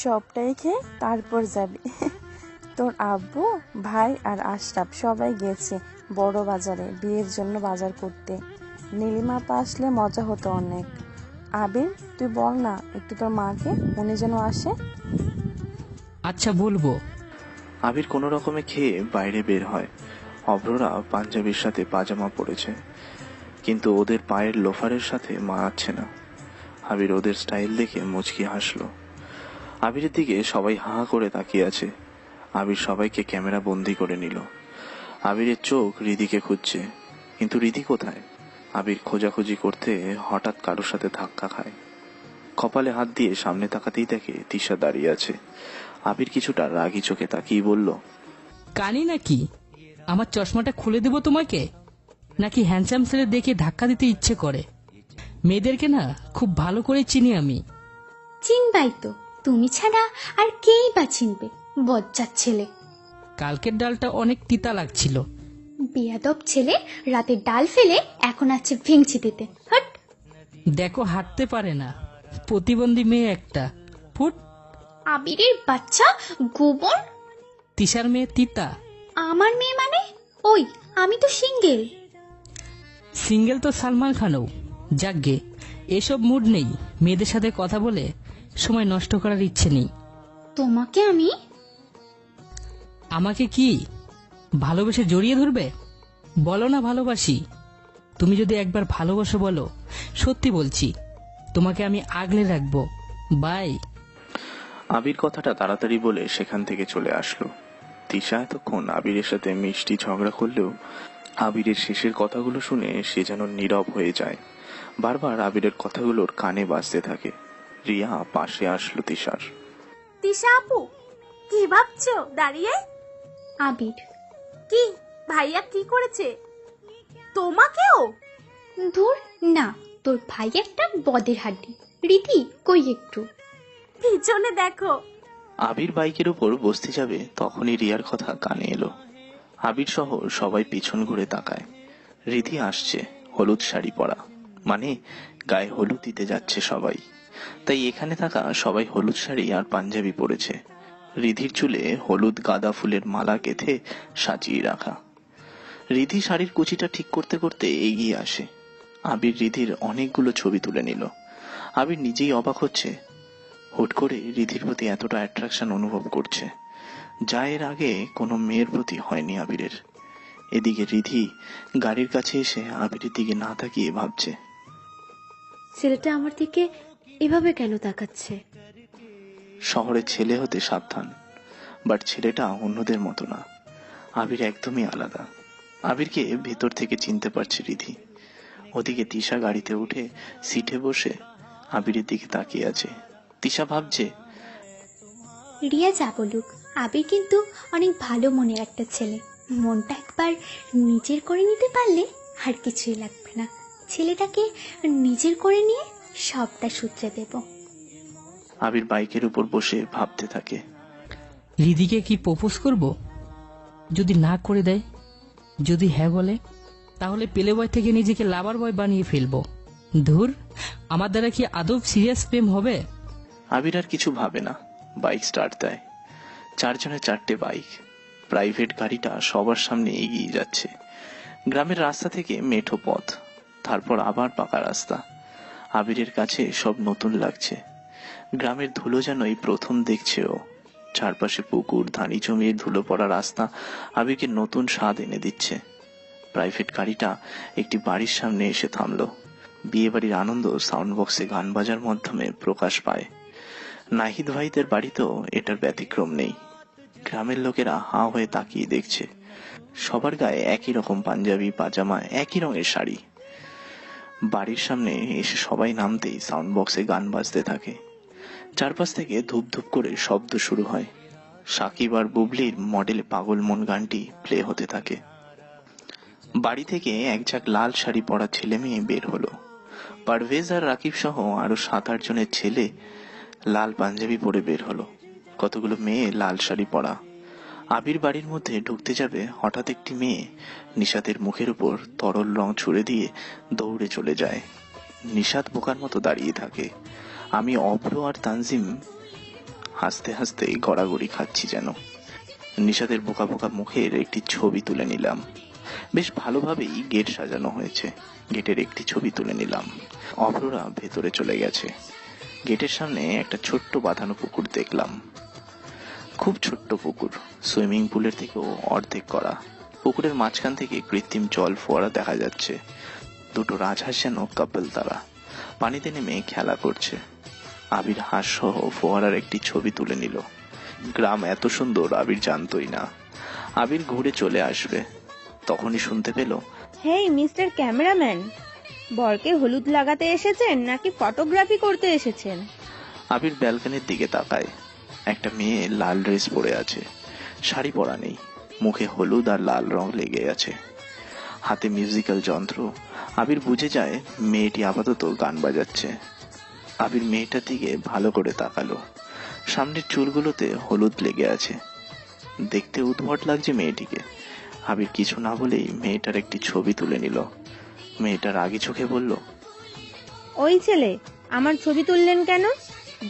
সবটাই খেয়ে তারপর যাবি। তোর আব্বু, ভাই আর আশরাফ সবাই গেছে বড় বাজারে বিয়ের জন্য বাজার করতে। নীলিমা আপা আসলে মজা হতো অনেক। আবির, তুই বল না একটু তোর মাকে, উনি যেন আসে। আচ্ছা বলবো। আবির কোনো রকমে খেয়ে বাইরে বের হয়। অভ্ররা পাঞ্জাবির সাথে পাজামা পরেছে, কিন্তু ওদের পায়ের লোফারের সাথে মানাচ্ছে না। আবির ওদের স্টাইল দেখে মুচকি হাসলো। আবিরের দিকে সবাই হা করে তাকিয়ে আছে। আবির সবাইকে ক্যামেরা বন্দি করে নিল। আবিরের চোখ রিধিকে খুঁজছে, কিন্তু রিধি কোথায়? আবির খোঁজাখুঁজি করতে হঠাৎ কারোর সাথে ধাক্কা খায়। কপালে হাত দিয়ে সামনে তাকাতেই দেখে তিশা দাঁড়িয়ে আছে। আবির কিছুটা রাগি চোখে তাকিয়ে বলল, কানি নাকি? আমার চশমাটা খুলে দেব তোমাকে? নাকি হ্যান্ডসাম ছেলে দেখে ধাক্কা দিতে ইচ্ছে করে? মেয়েদেরকে না খুব ভালো করে চিনি আমি। চিনবাই তো, তুমি ছাড়া আর কেই বা চিনবে, বজ্জাত ছেলে। কালকের ডালটা অনেক তিতা লাগছিল। বেয়াদব ছেলে, রাতে ডাল ফেলে এখন আছে ভেঙচি দিতে। হট। দেখো হাঁটতে পারে না, প্রতিবন্ধী মেয়ে একটা। ফুট। আবিরের বাচ্চা, গোবর। তিশার মেয়ে তিতা। আমার মেয়ে মানে? ওই আমি তো সিঙ্গেল। সিঙ্গেল তো সালমান খানও। যাকগে, এসব মুড নেই। মেয়েদের সাথে কথা বলে সময় নষ্ট করার ইচ্ছে নেই। তোমাকে আমি? আমাকে কি ভালোবেসে জড়িয়ে ধরবে? বলো না ভালোবাসি। তুমি যদি একবার ভালোবাসো বলো, সত্যি বলছি, তোমাকে আমি আগলে রাখবো। বাই। আবির কথাটা তাড়াতাড়ি বলে সেখান থেকে চলে আসলো। তিশা এতক্ষণ আবিরের সাথে মিষ্টি ঝগড়া করলেও আবিরের শেষের কথাগুলো শুনে সে যেন নীরব হয়ে যায়। বারবার আবিরের কথাগুলোর কানে বাজতে থাকে। রিয়া পাশে আসলো তিশার। তিশা আপু, কি ভাবছো দাঁড়িয়ে? আবির। কি ভাইয়া কি করেছে? তোমাকেও? ধুর না, তোর ভাই একটা বদের হাড্ডি। রীতি কই একটু পিছনে দেখো। আবির বাইকের উপর বসতে যাবে, তখনই রিয়ার কথা কানে এলো। আবির সহ সবাই পিছন ঘুরে তাকায়। রিধি আসছে, হলুদ শাড়ি পরা, মানে গায়ে হলুদ দিতে যাচ্ছে সবাই। তাই এখানে থাকা সবাই হলুদ শাড়ি আর পাঞ্জাবি পরেছে। রিধির চুলে হলুদ গাঁদা ফুলের মালা গেঁথে সাজিয়ে রাখা। রিধি শাড়ির কুচিটা ঠিক করতে করতে এগিয়ে আসে। আবির রিধির অনেকগুলো ছবি তুলে নিল। আবির নিজেই অবাক হচ্ছে হুট করে রিধির প্রতি এতটা অ্যাট্রাকশন অনুভব করছে, যা এর আগে কোনো মেয়ের প্রতি হয়নি আবিরের। এদিকে রিধি গাড়ির কাছে এসে আবিরের দিকে না তাকিয়ে ভাবছে, ছেলেটা আমার দিকে এভাবে কেন তাকাচ্ছে? শহরে ছেলে হতে সাবধান, বাট ছেলেটা অন্যদের মতো না। আবির একদমই আলাদা। আবিরকে ভেতর থেকে চিনতে পারছে রিধি। ওদিকে তিশা গাড়িতে উঠে সিটে বসে আবিরের দিকে তাকিয়ে আছে। তিশা ভাবছে, রিয়া যা বলুক, আবির কিন্তু অনেক ভালো মনের একটা ছেলে। মনটা একবার নিজের করে নিতে পারলে আর কিছুই লাগবে না। ছেলেটাকে নিজের করে নিয়ে সবটা সূত্রে দেব। আবির বাইকের উপর বসে ভাবতে থাকে, রিধিকে কি প্রপোজ করব? যদি না করে দেয়, যদি হ্যাঁ বলে, তাহলে পেলে বয় থেকে নিজেকে লাভার বয় বানিয়ে ফেলবো। ধুর, আমার দ্বারা কি আদৌ সিরিয়াস প্রেম হবে? আবির আর কিছু ভাবে না, বাইক স্টার্ট দেয়। 4 জনের 4টে বাইক। প্রাইভেট গাড়িটা সবার সামনে এগিয়ে যাচ্ছে। গ্রামের রাস্তা থেকে মেঠো পথ, তারপর আবার পাকা রাস্তা। আবিরের কাছে সব নতুন লাগছে। গ্রামের ধুলো যেন এই প্রথম দেখছে ও। চারপাশে পুকুর, ধানি জমির ধুলো পড়া রাস্তা আবিরকে নতুন স্বাদ এনে দিচ্ছে। প্রাইভেট গাড়িটা একটি বাড়ির সামনে এসে থামলো। বিয়ে বাড়ির আনন্দ সাউন্ড বক্সে গান বাজার মাধ্যমে প্রকাশ পায়। নাহিদ ভাইদের বাড়িতেও এটার ব্যতিক্রম নেই। গ্রামের লোকেরা হাঁ হয়ে তাকিয়ে দেখছে। সবার গায়ে একই রকম পাঞ্জাবি, পাজামা, একই রঙের শাড়ি। বাড়ির সামনে এসে সবাই নামতেই সাউন্ড বক্সে গান বাজতে থাকে। চারপাশ থেকে ধূপ ধূপ করে শব্দ শুরু হয়। সাকিব আর বুবলির মডেলে পাগল মন গানটি প্লে হতে থাকে। বাড়ি থেকে এক ঝাঁক লাল শাড়ি পরা ছেলে মেয়ে বের হলো। পারভেজ আর রাকিব সহ আরো 7-8 জনের ছেলে লাল পাঞ্জাবি পরে বের হলো। কতগুলো মেয়ে লাল শাড়ি পরা। আবির বাড়ির মধ্যে ঢুকতে যাবে, হঠাৎ একটি মেয়ে নিশাতের মুখের উপর তরল রং ছুড়ে দিয়ে দৌড়ে চলে যায়। নিশাত বোকার মতো দাঁড়িয়ে থাকে। আমি, অভ্র আর তানজিম হাসতে হাসতে গড়াগড়ি খাচ্ছি যেন। নিশাতের বোকা বোকা মুখের একটি ছবি তুলে নিলাম। বেশ ভালোভাবেই গেট সাজানো হয়েছে। গেটের একটি ছবি তুলে নিলাম। অভ্ররা ভেতরে চলে গেছে। গেটের সামনে একটা ছোট্ট বাঁধানো পুকুর দেখলাম। খুব ছোট্ট পুকুর, সুইমিং পুলের থেকেও অর্ধেক করা। পুকুরের মাঝখান থেকে কৃত্রিম জল ফোয়ারা দেখা যাচ্ছে। দুটো রাজহাঁস যেন কাপল, তারা পানিতে নেমে খেলা করছে। আবির হাঁস সহ ফোয়ারার একটি ছবি তুলে নিল। গ্রাম এত সুন্দর আবির জানতই না। আবির ঘুরে চলে আসবে, তখনই শুনতে পেল, হেই মিস্টার ক্যামেরাম্যান, বরকে হলুদ লাগাতে এসেছেন নাকি ফটোগ্রাফি করতে এসেছেন? আবির ব্যালকনির দিকে তাকায়। একটা মেয়ে লাল ড্রেস পরে আছে, শাড়ি পরা নেই, মুখে হলুদ আর লাল রং লেগে আছে, হাতে মিউজিক্যাল যন্ত্র। আবির বুঝে যায় মেয়েটি আপাতত গান বাজাচ্ছে। আবির মেয়েটার দিকে ভালো করে তাকালো। সামনের চুলগুলোতে হলুদ লেগে আছে। দেখতে উদ্ভট লাগছে মেয়েটিকে। আবির কিছু না বলেই মেয়েটার একটি ছবি তুলে নিল। মেয়েটার আগে চোখে বলল, ওই ছেলে, আমার ছবি তুললেন কেন?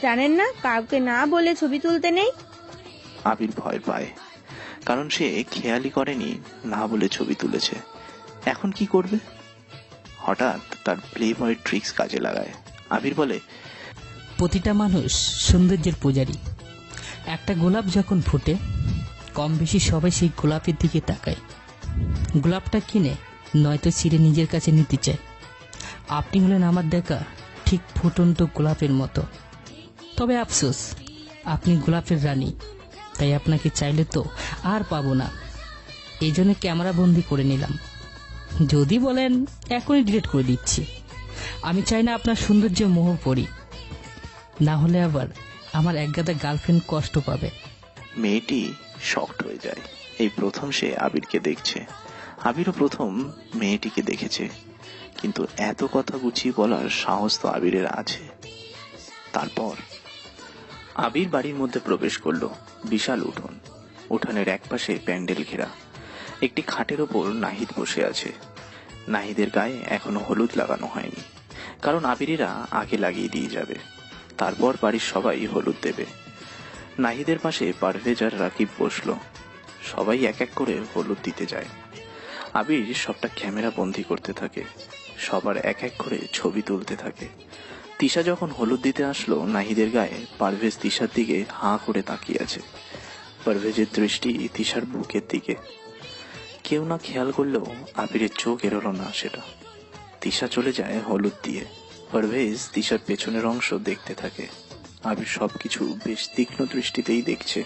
জানেন না কাউকে না বলে ছবি তুলতে নেই? আবির ভয় পায়, কারণ সে খেয়ালই করেনি না বলে ছবি তুলেছে। এখন কি করবে? হঠাৎ তার প্লে বয় ট্রিক্স কাজে লাগায়। আবির বলে, প্রতিটা মানুষ সৌন্দর্যের পূজারী। একটা গোলাপ যখন ফুটে, কম বেশি সবাই সেই গোলাপের দিকে তাকায়। গোলাপটা কিনে নয়তো ছিঁড়ে নিজের কাছে নিতে চায়। আপনি হলেন আমার দেখা ঠিক ফুটন্ত গোলাপের মতো। তবে আফসোস, আপনি গোলাপের রানী, তাই আপনাকে চাইলে তো আর পাবো না। এই জন্য ক্যামেরা বন্দি করে নিলাম। যদি বলেন এখনই ডিলিট করে দিচ্ছি। আমি চাই না আপনার সৌন্দর্যে মোহ পড়ি, না হলে আবার আমার একগাদা গার্লফ্রেন্ড কষ্ট পাবে। মেয়েটি শকড হয়ে যায়। এই প্রথম সে আবিরকে দেখছে। আবিরও প্রথম মেয়েটিকে দেখেছে, কিন্তু এত কথা গুছিয়ে বলার সাহস তো আবিরের আছে। তারপর আবির বাড়ির মধ্যে প্রবেশ করলো। বিশাল উঠোন, উঠানের একপাশে প্যান্ডেল ঘেরা। একটি খাটের ওপর নাহিদ বসে আছে। নাহিদের গায়ে এখনো হলুদ লাগানো হয়নি, কারণ আবিরেরা আগে লাগিয়ে দিয়ে যাবে, তারপর বাড়ির সবাই হলুদ দেবে। নাহিদের পাশে পারভেজ আর রাকিব বসলো। সবাই এক এক করে হলুদ দিতে যায়। আবির সবটা ক্যামেরা বন্দি করতে থাকে। সবার এক এক করে ছবি তুলতে থাকে। তিশা যখন হলুদ দিতে আসলো নাহিদের গায়ে, পারভেজ তিশার দিকে হাঁ করে তাকিয়ে আছে। পারভেজের দৃষ্টি তিশার বুকের দিকে। কেউ না খেয়াল করলেও আবিরের চোখ এড়োলো না সেটা। তিশা চলে যায় হলুদ দিয়ে। পারভেজ তিশার পেছনের অংশ দেখতে থাকে। আবির সবকিছু বেশ তীক্ষ্ণ দৃষ্টিতেই দেখছে।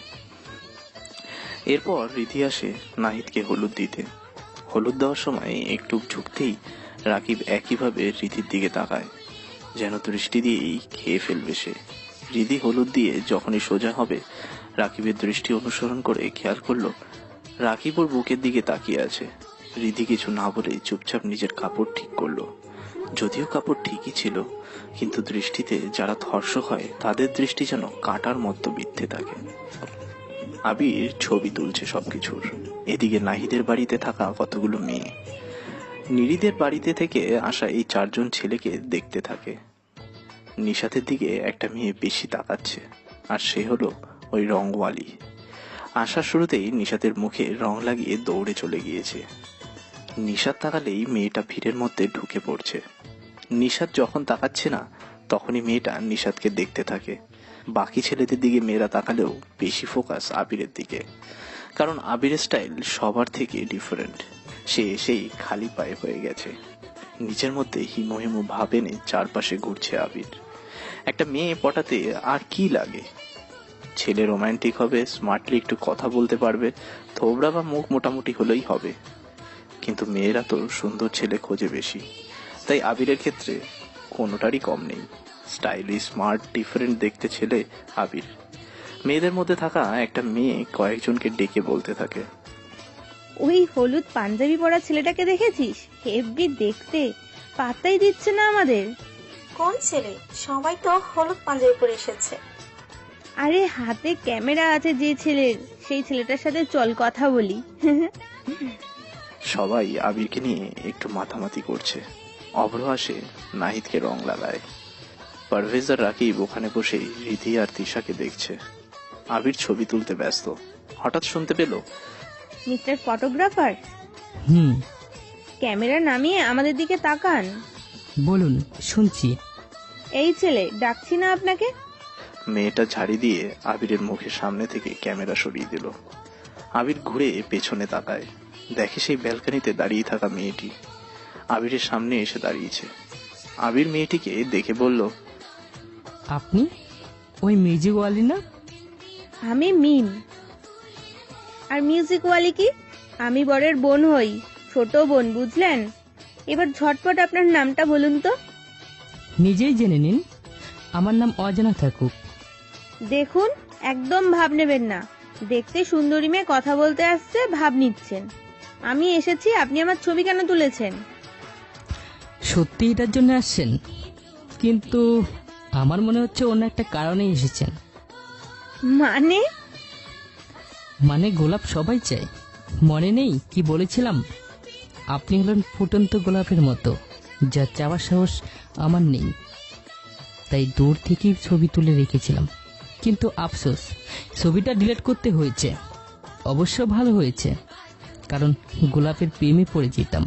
এরপর রিধি আসে নাহিদকে হলুদ দিতে। হলুদ দেওয়ার সময় একটু ঝুঁকতেই রাকিব একইভাবে রিধির দিকে তাকায়, যেন দৃষ্টি দিয়েই খেয়ে ফেলবে সে। রিধি হলুদ দিয়ে যখনই সোজা হবে, রাকিবের দৃষ্টি অনুসরণ করে খেয়াল করলো রাকিব ওর বুকের দিকে তাকিয়ে আছে। রিধি কিছু না বলে চুপচাপ নিজের কাপড় ঠিক করলো। যদিও কাপড় ঠিকই ছিল, কিন্তু দৃষ্টিতে যারা ধর্ষক হয় তাদের দৃষ্টি যেন কাঁটার মতো বিদ্ধে থাকে। আবির ছবি তুলছে সবকিছুর। এদিকে নাহিদের বাড়িতে থাকা কতগুলো মেয়ে নিরিদের বাড়িতে থেকে আসা এই 4 জন ছেলেকে দেখতে থাকে। নিশাতের দিকে একটা মেয়ে বেশি তাকাচ্ছে, আর সে হলো ওই রংওয়ালি। আসার শুরুতেই নিশাতের মুখে রং লাগিয়ে দৌড়ে চলে গিয়েছে। নিশাত তাকালেই মেয়েটা ভিড়ের মধ্যে ঢুকে পড়ছে। নিশাত যখন তাকাচ্ছে না, তখনই মেয়েটা নিশাতকে দেখতে থাকে। বাকি ছেলেদের দিকে মেয়েরা তাকালেও বেশি ফোকাস আবিরের দিকে, কারণ আবিরের স্টাইল সবার থেকে ডিফারেন্ট। সে এসেই খালি পায়ে হয়ে গেছে। নিজের মধ্যে হিমো হিমো ভাব এনে চারপাশে ঘুরছে আবির। একটা মেয়ে পটাতে আর কি লাগে? ছেলে রোমান্টিক হবে, স্মার্টলি একটু কথা বলতে পারবে, থোবড়া বা মুখ মোটামুটি হলেই হবে। কিন্তু মেয়েরা তো সুন্দর ছেলে খোঁজে বেশি। তাই আবিরের ক্ষেত্রে কোনোটারই কম নেই। স্টাইলিশ, স্মার্ট, ডিফারেন্ট দেখতে ছেলে আবির। মেয়েদের মধ্যে থাকা একটা মেয়ে কয়েকজনকে ডেকে বলতে থাকে, ওই হলুদ পাঞ্জাবি পরা ছেলেটাকে দেখেছিস? হেভি দেখতে, পাত্তাই দিচ্ছে না আমাদের। কোন ছেলে? সবাই তো হলুদ পাঞ্জাবি পরে এসেছে। আরে হাতে ক্যামেরা আছে যে ছেলের, সেই ছেলেটার সাথে চল কথা বলি। সবাই আবিরকে নিয়ে একটু মাতামাতি করছে। অভ্র আসে, নাহিদকে রং লাগায়। পারভেজ আর রাকিব ওখানে বসেই রিধি আর তিশাকে দেখছে। আবির ছবি তুলতে ব্যস্ত। হঠাৎ শুনতে পেল, মিস্টার ফটোগ্রাফার, ক্যামেরা নামিয়ে আমাদের দিকে তাকান। বলুন, শুনছি। এই ছেলে, ডাকছি না আপনাকে? মেয়েটা ঝাড়ি দিয়ে আবিরের মুখের সামনে থেকে ক্যামেরা সরিয়ে দিল। আবির ঘুরে পেছনে তাকায়, দেখে সেই ব্যালকনিতে দাঁড়িয়ে থাকা মেয়েটি আবিরের সামনে এসে দাঁড়িয়েছে। আবির মেয়েটিকে দেখে বলল, আপনি ওই মিউজিক ওয়ালি না? আমি মিম। আর মিউজিক ওয়ালি কি? আমি বরের বোন হই, ছোট বোন, বুঝলেন? এবার ঝটপট আপনার নামটা বলুন তো। নিজেই জেনে নিন, আমার নাম অজানা থাকুক। দেখুন, একদম ভাব নেবেন না। দেখতে সুন্দরী মেয়ে কথা বলতে আসছে, ভাব নিচ্ছেন। আমি এসেছি, আপনি আমার ছবি কেন তুলেছেন? সত্যি এটার জন্য আসছেন? কিন্তু আমার মনে হচ্ছে অন্য একটা কারণে এসেছেন। মানে গোলাপ সবাই চায়, মনে নেই কি বলেছিলাম? আপনি হলেন ফুটন্ত গোলাপের মতো, যা চাওয়ার সাহস আমার নেই। তাই দূর থেকেই ছবি তুলে রেখেছিলাম, কিন্তু আফসোস ছবিটা ডিলিট করতে হয়েছে। অবশ্য ভালো হয়েছে, কারণ গোলাপের প্রেমে পড়ে যেতাম।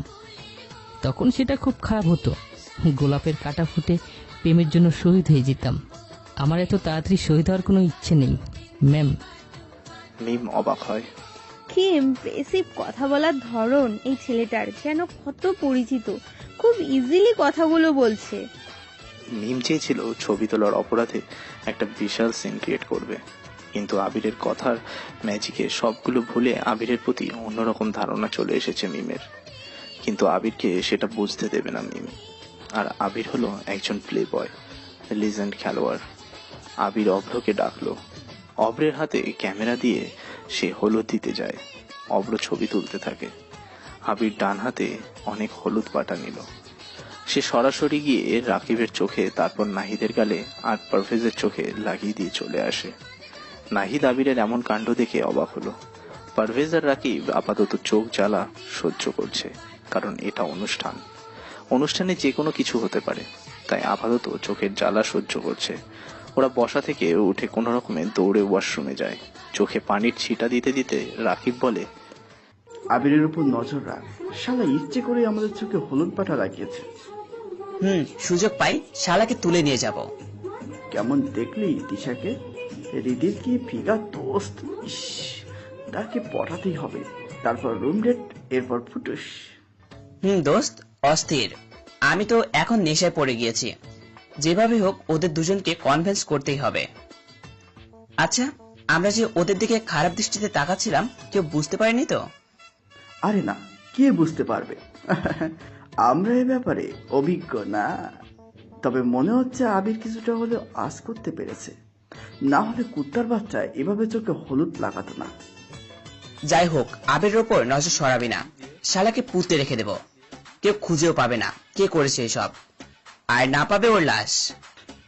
তখন সেটা খুব খারাপ হতো। গোলাপের কাঁটা ফুটে প্রেমের জন্য শহীদ হয়ে যেতাম। আমার এত তাড়াতাড়ি শহীদ হওয়ার কোনো ইচ্ছে নেই, ম্যাম। মিম অবাক হয়। কি ইমপ্রেসিভ কথা বলার ধরন এই ছেলেটার, যেন কত পরিচিত। খুব ইজিলি কথাগুলো বলছে। মিম চেয়েছিল ছবি তোলার অপরাধে একটা বিশাল সিন ক্রিয়েট করবে, কিন্তু আবিরের কথার ম্যাজিকে সবগুলো ভুলে আবিরের প্রতি অন্যরকম ধারণা চলে এসেছে মিমের। কিন্তু আবিরকে সেটা বুঝতে দেবে না মিম। আর আবির হলো একজন প্লে বয়, লিজেন্ড খেলোয়াড়। আবির অভ্রকে ডাকলো। অভ্রের হাতে ক্যামেরা দিয়ে সে হলুদ দিতে যায়। অভ্র ছবি তুলতে থাকে। আবির ডান হাতে অনেক হলুদ পাটা নিল। সে সরাসরি গিয়ে রাকিবের চোখে, তারপর নাহিদের গালে আর পারভেজের চোখে লাগিয়ে দিয়ে চলে আসে। নাহিদ আবিরের এমন কাণ্ড দেখে অবাক হলো। পারভেজ আর রাকিব আপাতত চোখ জ্বালা সহ্য করছে, কারণ এটা অনুষ্ঠানে যে কোনো কিছু হতে পারে, তাই আপাতত চোখের জ্বালা সহ্য করছে। ওরা বসা থেকে উঠে কোনো রকমে দৌড়ে ওয়াশরুমে যায়। চোখে পানির ছিটা দিতে দিতে রাকিব বলে, আবিরের উপর নজর রাখ, শালা ইচ্ছে করে আমাদের চোখে হলুদ পাটা লাগিয়েছে। সুযোগ পাই শালাকে তুলে নিয়ে যাব। কেমন দেখলি তিশাকে? রিদির কি ফিগার দোস্ত! ইস, তাকে পটাতেই হবে, তারপর রুম ডেট, এরপর ফুটুস। দোস্ত অস্থির। আমি তো এখন নেশায় পড়ে গিয়েছি, যেভাবে হোক ওদের দুজনকে কনভিন্স করতেই হবে। আচ্ছা, আমরা যে ওদের দিকে খারাপ দৃষ্টিতে তাকাচ্ছিলাম কেউ বুঝতে পারেনি তো? আরে না, কে বুঝতে পারবে? আমরা এ ব্যাপারে অভিজ্ঞ না। তবে মনে হচ্ছে আবির কিছুটা হলেও আশ করতে পেরেছে, না হলে কুত্তার বাচ্চা এভাবে চোখে হলুদ লাগাতো না। যাই হোক, আবিরের ওপর নজর সরাবি না, শালাকে পুঁতে রেখে দেব। কেউ খুঁজেও পাবে না কে করেছে এসব, আর না পাবে ওর লাশ।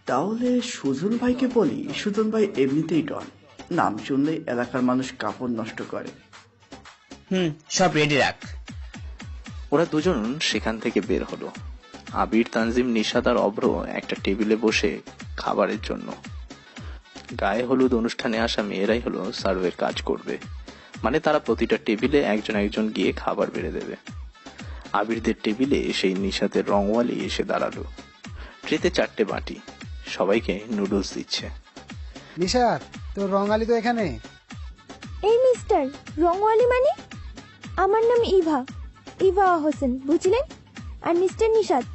তাহলে সুজন ভাইকে বলি। সুজন ভাই এমনিতেই ডন, নাম শুনলেই এলাকার মানুষ কাপড় নষ্ট করে। সব রেডি রাখ। ওরা দুজন সেখান থেকে বের হলো। আবির, তানজিম, নিশাত আর অভ্র একটা টেবিলে বসে খাবারের জন্য। গায়ে হলুদ অনুষ্ঠানে আসা মেয়েরাই হলো সার্ভের কাজ করবে, মানে তারা প্রতিটা টেবিলে একজন একজন গিয়ে খাবার বেড়ে দেবে। আবিরদের টেবিলে সেই নিশাতের রংওয়ালি এসে দাঁড়ালো। ট্রেতে 4টে বাটি, সবাইকে নুডলস দিচ্ছে। নিশাত, তোর রঙালি তো এখানে। এই মিস্টার রংওয়ালি মানে? আমার নাম ইভা হোসেন, বুঝলেন? আর মিস্টার নিশাত,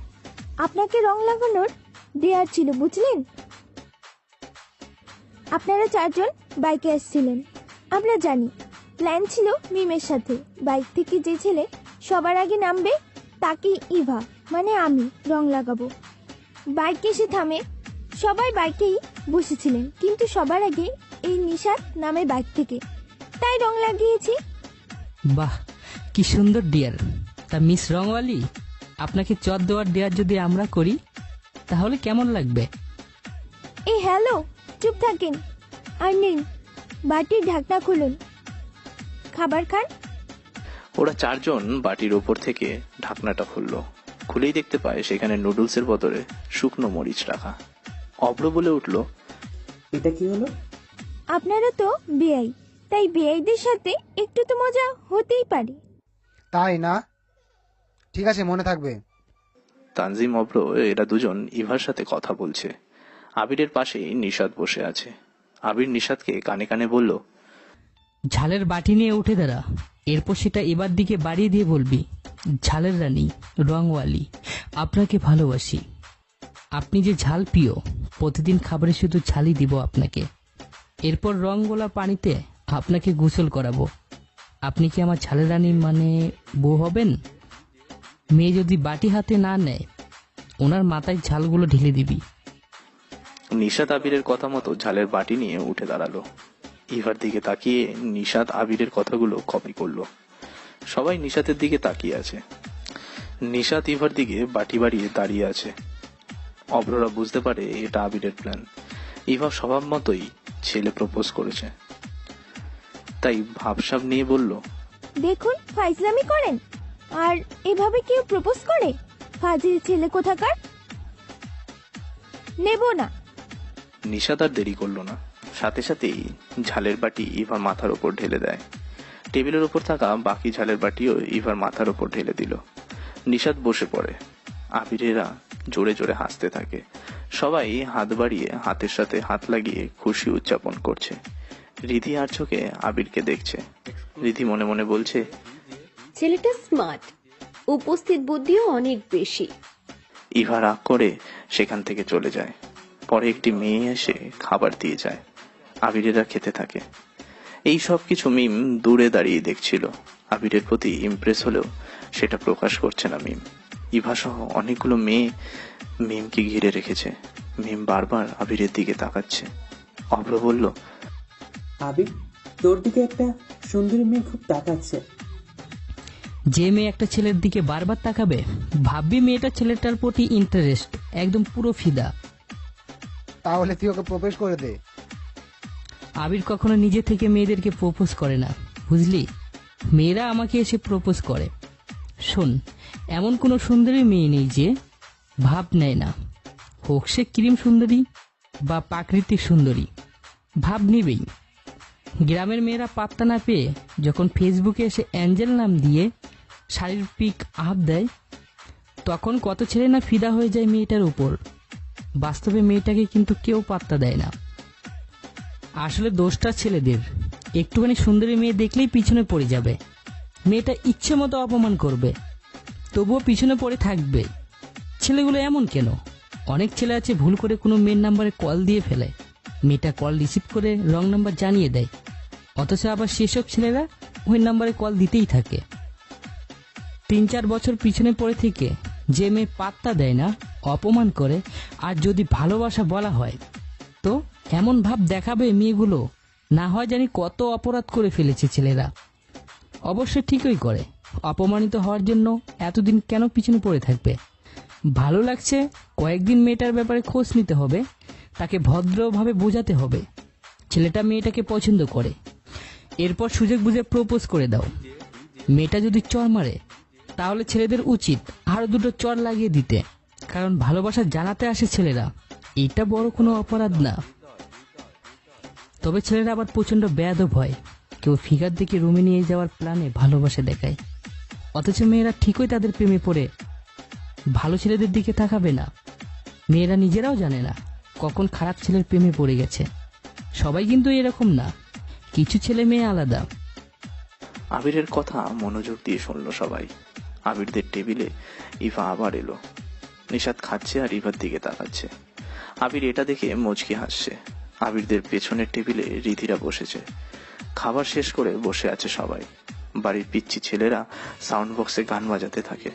আপনাকে রং লাগানোর দেয়ার ছিল, বুঝলেন? আপনারা 4 জন বাইকে আসছিলেন, আমরা জানি। প্ল্যান ছিল মিমের সাথে। বাইক থেকে যে ছেলে সবার আগে নামবে তাকেই ইভা মানে আমি রং লাগাবো। বাইক এসে থামে, সবাই বাইকেই বসেছিলেন, কিন্তু সবার আগে এই নিশাত নামে বাইক থেকে, তাই রং লাগিয়েছি। বাহ, কি সুন্দর ডিয়ার। তা মিস রংওয়ালি, আপনাকে চট দেওয়ার ডিয়ার যদি আমরা করি তাহলে কেমন লাগবে? এই হ্যালো, চুপ থাকেন আর নিন বাটির ঢাকনা খুলুন, খাবার খান। ওরা 4 জন বাটির ওপর থেকে ঢাকনাটা খুললো। খুলেই দেখতে পায় সেখানে নুডলসের বদলে শুকনো মরিচ রাখা। অভ্র বলে উঠল, এটা কি হলো? আপনারা তো বেআই, তাই বেআইদের সাথে একটু তো মজা হতেই পারে। তাই না? ঠিক আছে, মনে থাকবে। তানজিম, অভ্র এরা দুজন ইভার সাথে কথা বলছে। আবিরের পাশেই নিশাত বসে আছে। আবির নিশাতকে কানে কানে বলল, ঝালের বাটি নিয়ে উঠে দাঁড়া, এরপর সেটা এবার দিকে বাড়িয়ে দিয়ে বলবি, ঝালের রানী রংওয়ালি, আপনাকে ভালোবাসি। আপনি যে ঝাল প্রিয়, প্রতিদিন খাবারে শুধু ঝালই দিব আপনাকে। এরপর রং গোলা পানিতে আপনাকে গোসল করাবো। আপনি কি আমার ঝালের রানী মানে বউ হবেন? মেয়ে যদি বাটি হাতে না নেয়, ওনার মাথায় ঝালগুলো ঢেলে দিবি। নিশাত আবিরের কথা মতো ঝালের বাটি নিয়ে উঠে দাঁড়ালো। ইভার দিকে তাকিয়ে নিশাত আবিরের কথাগুলো কপি করলো। সবাই নিশাতের দিকে তাকিয়ে আছে। নিশাত ইভার দিকে বাটি বাড়িয়ে দাঁড়িয়ে আছে। অভ্ররা বুঝতে পারে এটা আবিরের প্ল্যান। ইভা স্বভাব মতোই ছেলে প্রপোজ করেছে, তাই ভাবসাব নিয়ে বলল, দেখুন ফাইজলামি করেন, আর এভাবে কেউ প্রপোজ করে? ফাজিল ছেলে কোথাকার, নেব না। নিশাত আর দেরি করলো না, সাথে সাথেই ঝালের বাটি ইভার মাথার ওপর ঢেলে দেয়। টেবিলের ওপর থাকা বাকি ঝালের বাটিও ইভার মাথার ওপর ঢেলে দিল। নিশাত বসে পড়ে। আবিরেরা জোরে জোরে হাসতে থাকে। সবাই হাত বাড়িয়ে হাতের সাথে হাত লাগিয়ে খুশি উদযাপন করছে। রিধি আর চোখে আবিরকে দেখছে। রিধি মনে মনে বলছে, ছেলেটা স্মার্ট, উপস্থিত বুদ্ধিও অনেক বেশি। ইভা রাগ করে সেখান থেকে চলে যায়। পরে একটি মেয়ে এসে খাবার দিয়ে যায়। আবিরেরা খেতে থাকে। এই সব কিছু মিম দূরে দাঁড়িয়ে দেখছিল। আবিরের প্রতি ইমপ্রেস হলেও সেটা প্রকাশ করছে না মিম। ইভা সহ অনেকগুলো মেয়ে মিমকে ঘিরে রেখেছে। মিম বারবার আবিরের দিকে তাকাচ্ছে। অভ্র বলল, আবির, তোর দিকে একটা সুন্দরী মেয়ে খুব তাকাচ্ছে। যে মেয়ে একটা ছেলের দিকে বারবার তাকাবে, ভাববি মেয়েটা ছেলেটার প্রতি ইন্টারেস্ট, একদম পুরো ফিদা। তাহলে তুই ওকে প্রপোজ করে দে। আবির কখনো নিজে থেকে মেয়েদেরকে প্রপোজ করে না, বুঝলি? মেয়েরা আমাকে এসে প্রপোজ করে। শোন, এমন কোনো সুন্দরী মেয়ে নেই যে ভাব নেয় না, হোক সে ক্রিম সুন্দরী বা প্রাকৃতিক সুন্দরী, ভাব নিবেই। গ্রামের মেয়েরা পাত্তা না পেয়ে যখন ফেসবুকে এসে অ্যাঞ্জেল নাম দিয়ে শাড়ির পিক আপ দেয়, তখন কত ছেলে না ফিদা হয়ে যায় মেয়েটার উপর। বাস্তবে মেয়েটাকে কিন্তু কেউ পাত্তা দেয় না। আসলে দোষটা ছেলেদের। একটুখানি সুন্দরী মেয়ে দেখলেই পিছনে পড়ে যাবে, মেয়েটা ইচ্ছে মতো অপমান করবে, তবুও পিছনে পড়ে থাকবে। ছেলেগুলো এমন কেন? অনেক ছেলে আছে ভুল করে কোনো মেয়ের নাম্বারে কল দিয়ে ফেলে, মেয়েটা কল রিসিভ করে রং নাম্বার জানিয়ে দেয়, অথচ আবার সেসব ছেলেরা ওই নাম্বারে কল দিতেই থাকে। 3-4 বছর পিছনে পড়ে থেকে যে মেয়ে পাত্তা দেয় না, অপমান করে, আর যদি ভালোবাসা বলা হয় তো এমন ভাব দেখাবে মেয়েগুলো, না হয় জানি কত অপরাধ করে ফেলেছে ছেলেরা। অবশ্য ঠিকই করে, অপমানিত হওয়ার জন্য এতদিন কেন পিছনে পড়ে থাকবে? ভালো লাগছে কয়েকদিন মেয়েটার ব্যাপারে খোঁজ নিতে হবে, তাকে ভদ্রভাবে বোঝাতে হবে ছেলেটা মেয়েটাকে পছন্দ করে, এরপর সুযোগ বুঝে প্রপোজ করে দাও। মেয়েটা যদি চর মারে তাহলে ছেলেদের উচিত আরো 2টো চর লাগিয়ে দিতে, কারণ ভালোবাসা জানাতে আসে ছেলেরা, এটা বড় কোনো অপরাধ না। তবে ছেলেরা আবার প্রচন্ড বেয়াদব হয়, কেউ ফিগার দেখে রুমে নিয়ে যাওয়ার প্ল্যানে ভালোবাসা দেখায়, অথচ মেয়েরা ঠিকই তাদের প্রেমে পড়ে ভালো ছেলেদের দিকে তাকাবে না। মেয়েরা নিজেরাও জানে না কখন খারাপ ছেলের প্রেমে পড়ে গেছে। সবাই কিন্তু এরকম না, কিছু ছেলে মেয়ে আলাদা। আবিরের কথা মনোযোগ দিয়ে শুনল সবাই। আবিরদের টেবিলে ইভা আবার এলো। নিশাত খাচ্ছে আর ইভার দিকে তাকাচ্ছে। আবির এটা দেখে মুচকি হাসছে। আবিরদের পেছনের টেবিলে রিধিরা বসেছে। খাবার শেষ করে বসে আছে সবাই। বাড়ির পিচ্ছি ছেলেরা সাউন্ড বক্সে গান বাজাতে থাকে।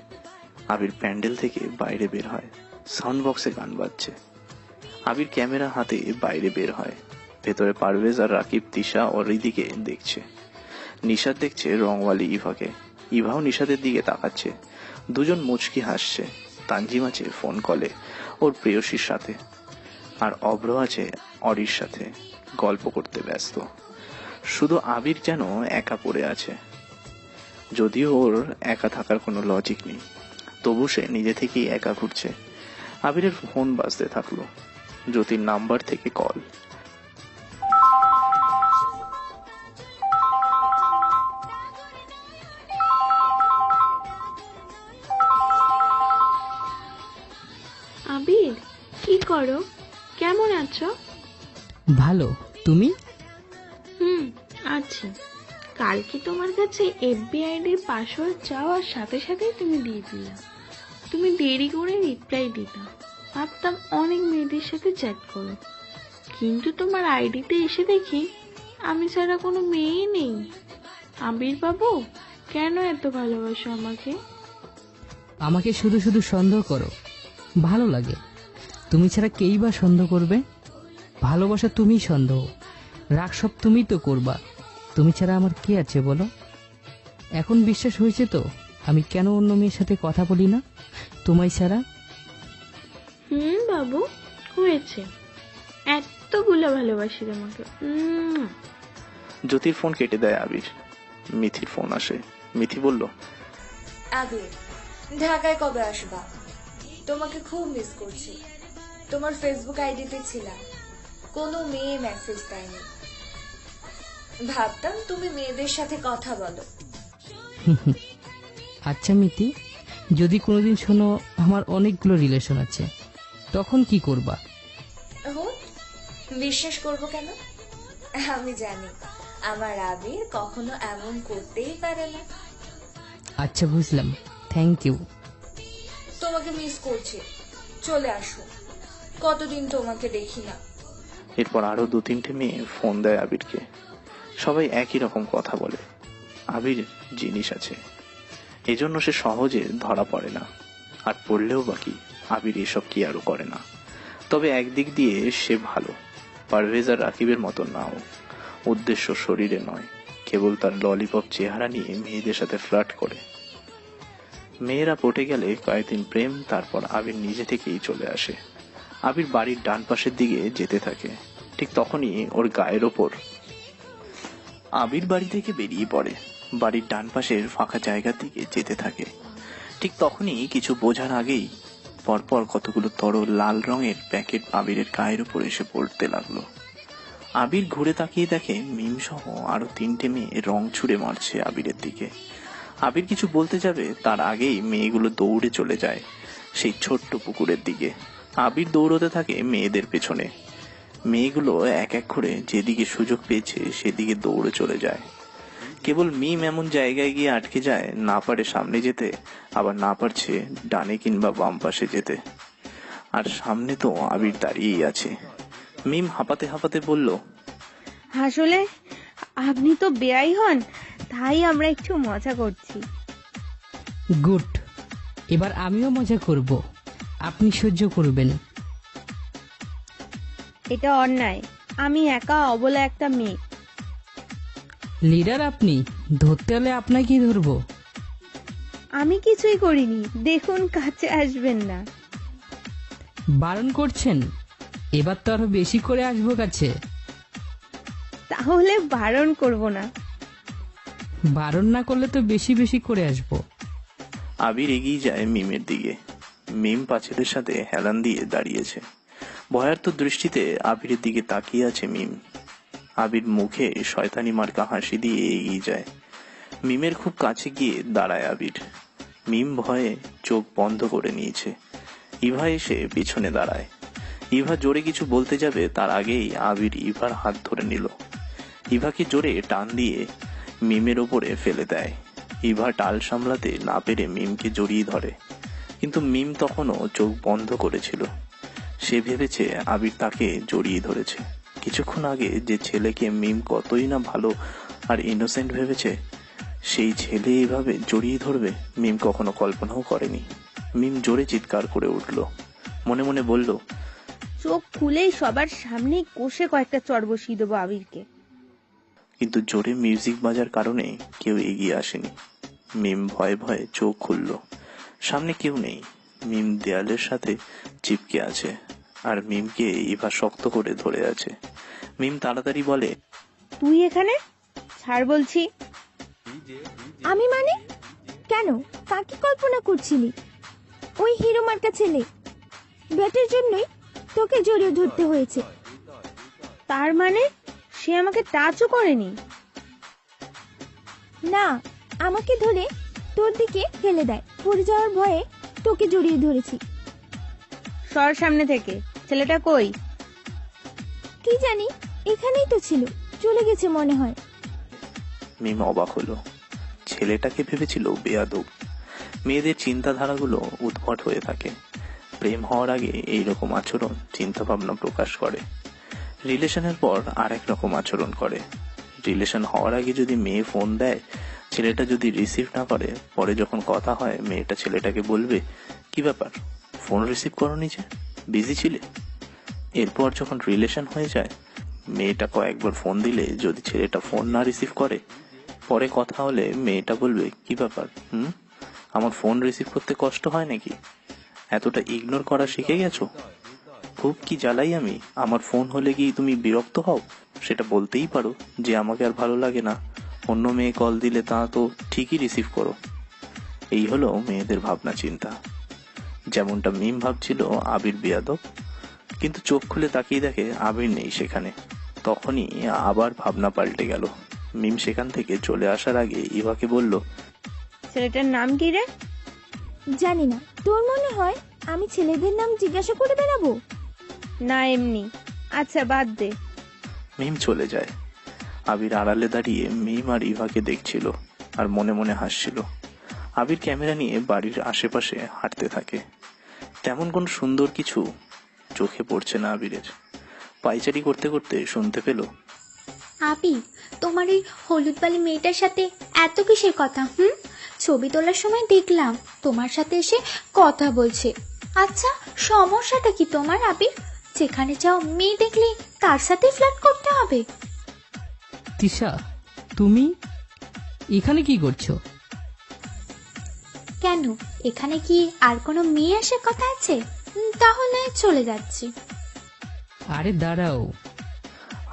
আবির প্যান্ডেল থেকে বাইরে বের হয়, সাউন্ড বক্সে গান বাজছে। আবির ক্যামেরা হাতে বাইরে বের হয়। ভেতরে পারভেজ আর রাকিব তিশা ও রিধিকে দেখছে। নিশাত দেখছে রংওয়ালি ইভাকে। ইভাও নিশাতের দিকে তাকাচ্ছে। দুজন মুচকি হাসছে। তানজিম আছে ফোন কলে ওর প্রেয়সীর সাথে, আর অভ্র আছে অরির সাথে গল্প করতে ব্যস্ত। শুধু আবির যেন একা পড়ে আছে। যদিও ওর একা থাকার কোনো লজিক নেই, তবু সে নিজে থেকেই একা ঘুরছে। আবিরের ফোন বাজতে থাকলো। জ্যোতির নাম্বার থেকে কল। আবির, কি করো? কেমন আছো? ভালো, তুমি? আছি। কালকে তোমার কাছে এফবিআইডির পাসওয়ার্ড চাওয়ার সাথে সাথেই তুমি দিয়ে দিলা। তুমি দেরি করে রিপ্লাই দিতা। ভাবতাম অনেক মেয়েদের সাথে চ্যাট করো, কিন্তু তোমার আইডিতে এসে দেখি আমি ছাড়া কোনো মেয়ে নেই। আবির বাবু, কেন এত ভালোবাসো আমাকে? আমাকে শুধু শুধু সন্দেহ করো, ভালো লাগে। তুমি ছাড়া কেই বা সন্দেহ করবে? ভালোবাসা তুমিই সন্দেহ, রাগ সব তুমিই তো করবা। তুমি ছাড়া আমার কে আছে বলো? এখন বিশ্বাস হয়েছে তো আমি কেন অন্য মেয়ের সাথে কথা বলি না তোমায় ছাড়া? বাবু, হয়েছে। এতগুলো ভালোবাসি তোমাকে। জ্যোতির ফোন কেটে দেয় আবির। মিথির ফোন আসে। মিথি বলল, আবির, ঢাকায় কবে আসবা? তোমাকে খুব মিস করছি। তোমার ফেসবুক আইডিতে ছিলাম, কোনো মেয়ে মেসেজ দেয়নি। ভাবতাম তুমি মেয়েদের সাথে কথা বলো। আচ্ছা মিতি, যদি কোনোদিন শোনো আমার অনেকগুলো রিলেশন আছে, তখন কি করবা? বিশ্বাস করবো কেন? আমি জানি আমার আবির কখনো এমন করতেই পারে না। আচ্ছা বুঝলাম, থ্যাংক ইউ। তোমাকে মিস করছি, চলে আসো। কতদিন তোমাকে দেখি না। এরপর আরো 2-3টে মেয়ে ফোন দেয় আবিরকে। সবাই একই রকম কথা বলে। আবির জিনিস আছে, এজন্য সে সহজে ধরা পড়ে না। আর পড়লেও বাকি, আবির এসব কি আরো করে না। তবে একদিক দিয়ে সে ভালো। পারভেজ আর রাকিবের মতো নাও। উদ্দেশ্য শরীরে নয়, কেবল তার ললিপপ চেহারা নিয়ে মেয়েদের সাথে ফ্লার্ট করে। মেয়েরা পটে গেলে কয়েকদিন প্রেম, তারপর আবির নিজে থেকেই চলে আসে। আবির বাড়ির ডান পাশের দিকে যেতে থাকে। ঠিক তখনই ওর গায়ের ওপর আবির বাড়ি থেকে বেরিয়ে পড়ে। বাড়ির ডান পাশের ফাঁকা জায়গার দিকে যেতে থাকে। ঠিক তখনই কিছু বোঝার আগেই পরপর কতগুলো তরল লাল রঙের প্যাকেট আবিরের গায়ের উপর এসে পড়তে লাগলো। আবির ঘুরে তাকিয়ে দেখে মিম সহ আরো 3টে মেয়ে রং ছুড়ে মারছে আবিরের দিকে। আবির কিছু বলতে যাবে তার আগেই মেয়েগুলো দৌড়ে চলে যায় সেই ছোট্ট পুকুরের দিকে। আবির দৌড়তে থাকে মেয়েদের পেছনে। মেয়েগুলো এক এক করে যেদিকে সুযোগ পেয়েছে সেদিকে দৌড়ে চলে যায়। কেবল মিম এমন জায়গায় গিয়ে আটকে যায়, না পারে সামনে যেতে, আবার না পারছে ডানে কিংবা বাম পাশে যেতে। আর সামনে তো আবির দাঁড়িয়েই আছে। মিম হাঁপাতে হাঁপাতে বলল, আসলে আপনি তো বেয়াই হন, তাই আমরা একটু মজা করছি। গুড, এবার আমিও মজা করব, আপনি সহ্য করবেন। এটা অন্যায়, আমি একা অবলা একটা মেয়ে। লিডার আপনি, ধরতে হলে আপনাকেই ধরবো। আমি কিছুই করিনি, দেখুন কাছে আসবেন না। বারণ করছেন? এবার তো আরো বেশি করে আসবো কাছে। তাহলে বারণ করব না। বারণ না করলে তো বেশি বেশি করে আসবো। আবির এগিয়ে যায় মিমের দিকে। মিম পাছেদের সাথে হেলান দিয়ে দাঁড়িয়েছে। ভয়ার্ত দৃষ্টিতে আবিরের দিকে তাকিয়ে আছে মিম। আবির মুখে শয়তানি মার্কা হাসি দিয়ে এগিয়ে যায়। মিমের খুব কাছে গিয়ে দাঁড়ায় আবির। মিম ভয়ে চোখ বন্ধ করে নিয়েছে। ইভা এসে পিছনে দাঁড়ায়। ইভা জোরে কিছু বলতে যাবে তার আগেই আবির ইভার হাত ধরে নিল। ইভাকে জোরে টান দিয়ে মিমের ওপরে ফেলে দেয়। ইভা টাল সামলাতে না পেরে মিমকে জড়িয়ে ধরে, কিন্তু মিম তখনও চোখ বন্ধ করেছিল। সে ভেবেছে আবির তাকে জড়িয়ে ধরেছে। কিছুক্ষণ আগে যে ছেলেকে মিম কতই না ভালো আর ইনোসেন্ট ভেবেছে, সেই ছেলে এভাবে জড়িয়ে ধরবে মিম কখনো কল্পনাও করেনি। মিম জোরে চিৎকার করে উঠল, মনে মনে বলল, চোখ খুলেই সবার সামনেই কষে কয়েকটা চড় বসিয়ে দেবো আবিরকে। কিন্তু জোরে মিউজিক বাজার কারণে কেউ এগিয়ে আসেনি। মিম ভয়ে ভয়ে চোখ খুলল। সামনে কেউ নেই। মিম দেয়ালের সাথে চিপকে আছে, আর মিমকে ইভা শক্ত করে ধরে আছে। মিম তাড়াতাড়ি বলে, তুই এখানে? ছাড় বলছি। আমি মানে? কেন, কাকে কল্পনা করছিলি? ওই হিরো মার্কা ছেলে, ব্যাটের জন্যই তোকে জড়িয়ে ধরতে হয়েছে। তার মানে সে আমাকে টাচও করেনি? না, আমাকে ধরে তোর দিকে ফেলে দেয়, পড়ে যাওয়ার ভয়ে তোকে জড়িয়ে ধরেছি। সর সামনে থেকে। ছেলেটা কই? কি জানি, এখানেই তো ছিল, চলে গেছে মনে হয়। মিম অবাক হলো। ছেলেটাকে ভেবেছিল বেয়াদব। মেয়েদের চিন্তাধারাগুলো উদ্ভট হয়ে থাকে। প্রেম হওয়ার আগে এইরকম আচরণ, চিন্তা ভাবনা প্রকাশ করে। রিলেশনের পর আরেক রকম আচরণ করে। রিলেশন হওয়ার আগে যদি মেয়ে ফোন দেয়, ছেলেটা যদি রিসিভ না করে, পরে যখন কথা হয় মেয়েটা ছেলেটাকে বলবে, কি ব্যাপার, ফোন রিসিভ করনি যে, বিজি ছিলে? এরপর যখন রিলেশন হয়ে যায়, মেয়েটা কয়েকবার ফোন দিলে যদি ছেলেটা ফোন না রিসিভ করে, পরে কথা হলে মেয়েটা বলবে, কি ব্যাপার, আমার ফোন রিসিভ করতে কষ্ট হয় নাকি? এতটা ইগনোর করা শিখে গেছো? খুব কি জ্বালাই আমি? আমার ফোন হলে কি তুমি বিরক্ত হও? সেটা বলতেই পারো যে আমাকে আর ভালো লাগে না। অন্য মেয়ে কল দিলে তা তো ঠিকই রিসিভ করো। এই হলো মেয়েদের ভাবনা চিন্তা। যেমনটা মিম ভাবছিল আবির বেয়াদব, কিন্তু চোখ খুলে তাকিয়ে দেখে আবির নেই সেখানে। তখনই আবার ভাবনা পাল্টে গেল। মিম সেখান থেকে চলে আসার আগে ইভাকে বলল, ছেলেটার নাম কি রে? জানি না, তোর মনে হয় আমি ছেলেদের নাম জিজ্ঞাসা করে বেড়াবো? না, এমনি। আচ্ছা, বাদ দে। মিম চলে যায়। আবির আড়ালে দাঁড়িয়ে মিম আর ইভাকে দেখছিল আর মনে মনে হাসছিল। আবির ক্যামেরা নিয়ে বাড়ির আশেপাশে হাঁটতে থাকে। তেমন কোন সুন্দর কিছু চোখে পড়ছে না আবিরের। পাইচারি করতে করতে শুনতে পেল, আবির, তোমার এই হলুদ বালি মেয়েটার সাথে এত কিসের কথা? ছবি তোলার সময় দেখলাম তোমার সাথে এসে কথা বলছে। আচ্ছা, সমস্যাটা কি তোমার আবির? যেখানে যাও মেয়ে দেখলে তার সাথে ফ্লার্ট করতে হবে? তিশা, তুমি এখানে কি করছো? কেন, এখানে কি আর কোনো মেয়ে আসার কথা আছে? তাহলে চলে যাচ্ছি। আরে দাঁড়াও।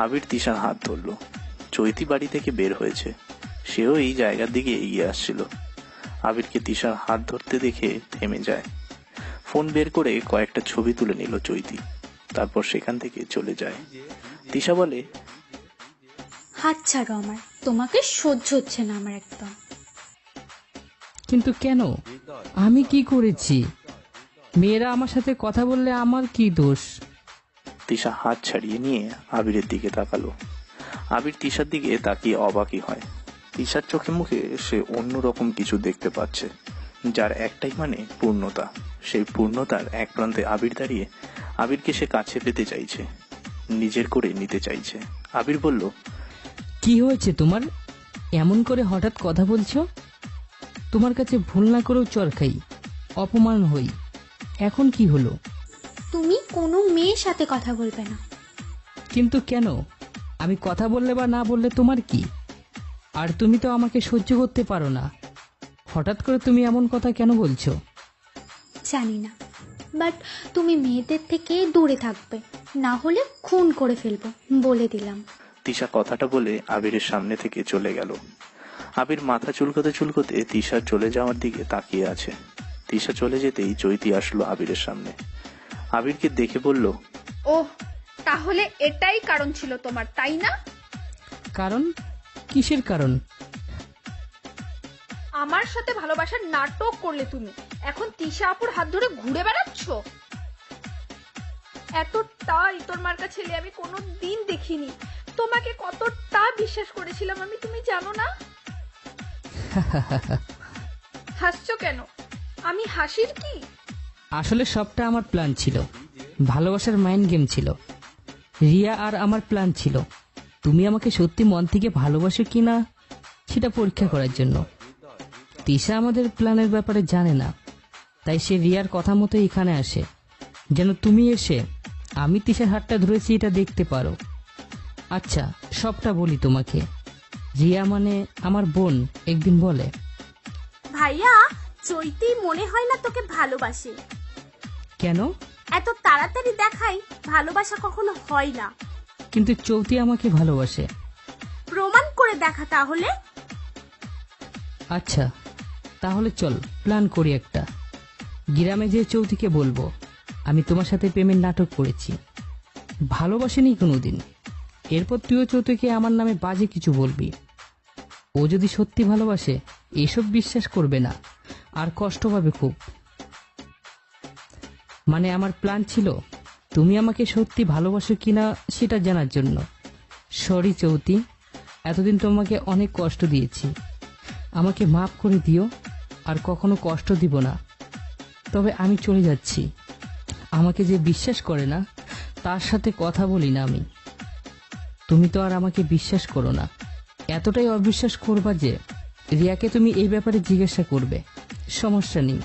আবির তিশার হাত ধরল। চৈতি বাড়ি থেকে বের হয়েছে। সেও এই জায়গার দিকে এগিয়ে আসছিল। আবিরকে তিশার হাত ধরতে দেখে থেমে যায়। ফোন বের করে কয়েকটা ছবি তুলে নিল চৈতি। তারপর সেখান থেকে চলে যায়। তিশা বলে, হাত ছাড়ো আমার, তোমাকে সহ্য হচ্ছে না আমার একদম। কিন্তু কেন? আমি কি করেছি? মেয়েরা আমার সাথে কথা বললে আমার কি দোষ? তিশা হাত ছাড়িয়ে নিয়ে আবিরের দিকে তাকালো। আবির তিশার দিকে তাকিয়ে অবাকই হয়। তিশার চোখে মুখে সে অন্যরকম কিছু দেখতে পাচ্ছে, যার একটাই মানে পূর্ণতা। সেই পূর্ণতার এক প্রান্তে আবির দাঁড়িয়ে আবিরকে সে কাছে পেতে চাইছে, নিজের করে নিতে চাইছে। আবির বলল, কি হয়েছে তোমার? এমন করে হঠাৎ কথা বলছো? তোমার কাছে ভুল না করেও চর খাই, অপমান হই, এখন কি হলো? তুমি কোনো মেয়ের সাথে কথা বলবে না। কিন্তু কেন? আমি কথা বললে বা না বললে তোমার কি? আর তুমি তো আমাকে সহ্য করতে পারো না, হঠাৎ করে তুমি এমন কথা কেন বলছো? জানি না, বাট তুমি মেয়েদের থেকে দূরে থাকবে, না হলে খুন করে ফেলবো, বলে দিলাম। তিশা কথাটা বলে আবিরের সামনে থেকে চলে গেল। আবির মাথা চুলকোতে চুলকোতে তিশার চলে যাওয়ার দিকে তাকিয়ে আছে। তিশা চলে যেতেই চৈতি আসলো আবিরের সামনে। আবিরকে দেখে বলল, ওহ, তাহলে এটাই কারণ ছিল তোমার, তাই না? কারণ? কিসের কারণ? আমার সাথে ভালোবাসার নাটক করলে তুমি, এখন তিশা আপুর হাত ধরে ঘুরে বেড়াচ্ছ। এতটাই তোর মার্কা ছেলে আমি কোনো দিন দেখিনি। তোমাকে কতটা বিশ্বাস করেছিলাম আমি, তুমি জানো না? হাসছো কেন? আমি হাসির কি? আসলে সবটা আমার প্ল্যান ছিল, ভালোবাসার মাইন্ড গেম ছিল। রিয়া আর আমার প্ল্যান ছিল তুমি আমাকে সত্যি মন থেকে ভালোবাসো কিনা সেটা পরীক্ষা করার জন্য। তিশা আমাদের প্ল্যানের ব্যাপারে জানে না, তাই সে রিয়ার কথা মতো এখানে আসে, যেন তুমি এসে আমি তিশার হাতটা ধরেছি এটা দেখতে পারো। আচ্ছা, সবটা বলি তোমাকে। রিয়া মানে আমার বোন একদিন বলে, ভাইয়া, চৈতি মনে হয় না তোকে ভালোবাসে। কেন? এত তাড়াতাড়ি দেখাই ভালোবাসা কখনো হয় না। কিন্তু চৌতি আমাকে ভালোবাসে। প্রমাণ করে দেখা তাহলে। আচ্ছা, তাহলে চল প্ল্যান করি একটা। গ্রামে যে চৌতিকে বলবো আমি তোমার সাথে প্রেমের নাটক করেছি, ভালোবাসিনি কোনোদিন। এরপর তুইও চৌতিকে আমার নামে বাজে কিছু বলবি। ও যদি সত্যি ভালোবাসে এসব বিশ্বাস করবে না, আর কষ্ট পাবে খুব। মানে আমার প্ল্যান ছিল তুমি আমাকে সত্যি ভালোবাসো কিনা সেটা জানার জন্য। সরি চৌতি, এতদিন তোমাকে অনেক কষ্ট দিয়েছি, আমাকে মাফ করে দিও, আর কখনো কষ্ট দিব না। তবে আমি চলে যাচ্ছি। আমাকে যে বিশ্বাস করে না তার সাথে কথা বলি না আমি। তুমি তো আর আমাকে বিশ্বাস করো না, এতটাই অবিশ্বাস করবা যে রিয়াকে তুমি এই ব্যাপারে জিজ্ঞাসা করবে। সমস্যা নেই,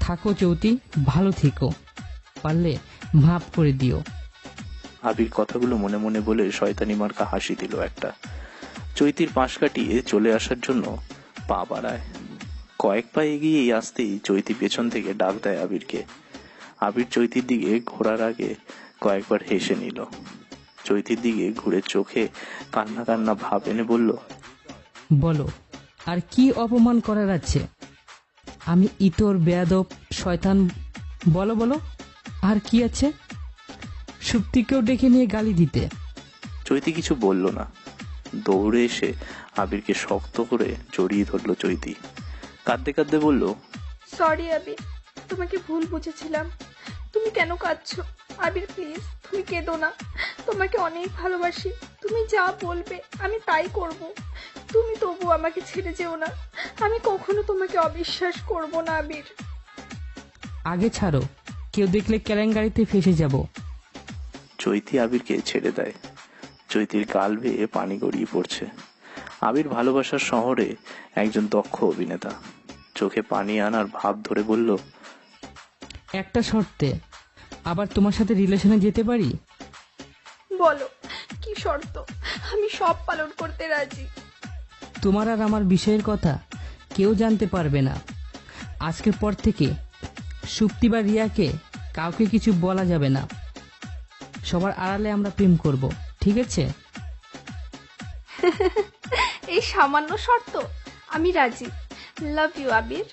থাকো চৌতি, ভালো থেকো, পারলে মাফ করে দিও। আবির কথাগুলো মনে মনে বলে শয়তানি মার্কা হাসি দিল একটা। চৈতির পাশ কাটিয়ে চলে আসার জন্য পা বাড়ায়। কয়েক পা এগিয়ে আসতেই চৈতি পেছন থেকে ডাক দেয় আবিরকে। আবির চৈতির দিকে ঘোরার আগে কয়েকবার হেসে নিল। চৈতির দিকে ঘুরে চোখে কান্না কান্না ভাব এনে বলল, বলো, আর কি অপমান করার আছে? আমি ইতর, বেয়াদব, শয়তান, বলো বলো, আর কি আছে? সুপ্তিকেও ডেকে নিয়ে গালি দিতে। চৈতি কিছু বলল না। দৌড়ে এসে আবিরকে শক্ত করে জড়িয়ে ধরল চৈতি। কাঁদতে কাঁদতে বলল, সরি আবির, তোমাকে ভুল বুঝেছিলাম। তুমি কেন কাঁদছো? আবির প্লিজ, তুমি কেঁদো না। তোমাকে অনেক ভালোবাসি, তুমি যা বলবে আমি তাই করব। তুমি তবু আমাকে ছেড়ে যেও না, আমি কখনো তোমাকে অবিশ্বাস করব না আবির। আগে ছাড়ো, কেউ দেখলে কেলেঙ্কারিতে ফেসে যাব। চৈতি আবিরকে ছেড়ে দেয়। চৈতির গাল বেয়ে পানি গড়িয়ে পড়ছে। আবির ভালোবাসার শহরে একজন দক্ষ অভিনেতা। চোখে পানি আনার ভাব ধরে বলল, একটা শর্তে, আবার তোমার সাথে রিলেশনে যেতে পারি? বলো কি শর্ত? আমি সব পালন করতে রাজি। তোমার আর আমার বিষয়ের কথা কেউ জানতে পারবে না। আজকের পর থেকে সুপ্তি বা রিয়াকে কাউকে কিছু বলা যাবে না। সবার আড়ালে আমরা প্রেম করব, ঠিক আছে? এই সামান্য শর্ত? আমি রাজি। Love you Abir.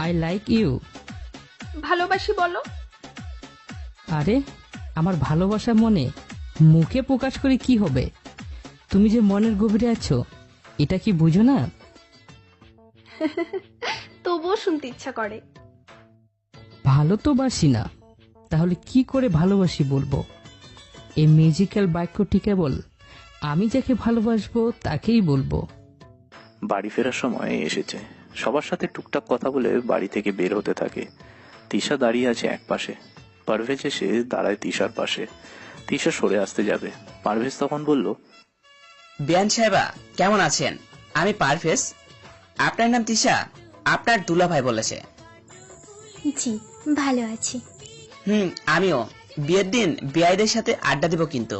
I like you. ভালোবাসি বলো। আরে, আমার ভালোবাসা মনে মুখে প্রকাশ করে কি হবে? তুমি যে মনের গভীরে আছো এটা কি বুঝো না? তবুও শুনতে ইচ্ছা করে। ভালো তো বাসি না, তাহলে কি করে ভালোবাসি বলবো? এই ম্যাজিক্যাল বাক্যটি কেবল আমি যাকে ভালোবাসবো তাকেই বলবো। বাড়ি ফেরার সময় এসেছে। সবার সাথে টুকটাক কথা বলে বাড়ি থেকে বের হতে থাকে। তিশা দাঁড়িয়ে আছে এক পাশে, পারভেজ এসে দাঁড়ায় তিশার পাশে। তিশা সরে আসতে যাবে, পারভেজ তখন বলল, বিয়ান সাহেবা কেমন আছেন? আমি পারভেজ। আপনার নাম তিশা? আপনার দুলাভাই বলেছে। জি ভালো আছি। আমিও। বিয়ের দিন বিয়াইদের সাথে আড্ডা দেব কিন্তু।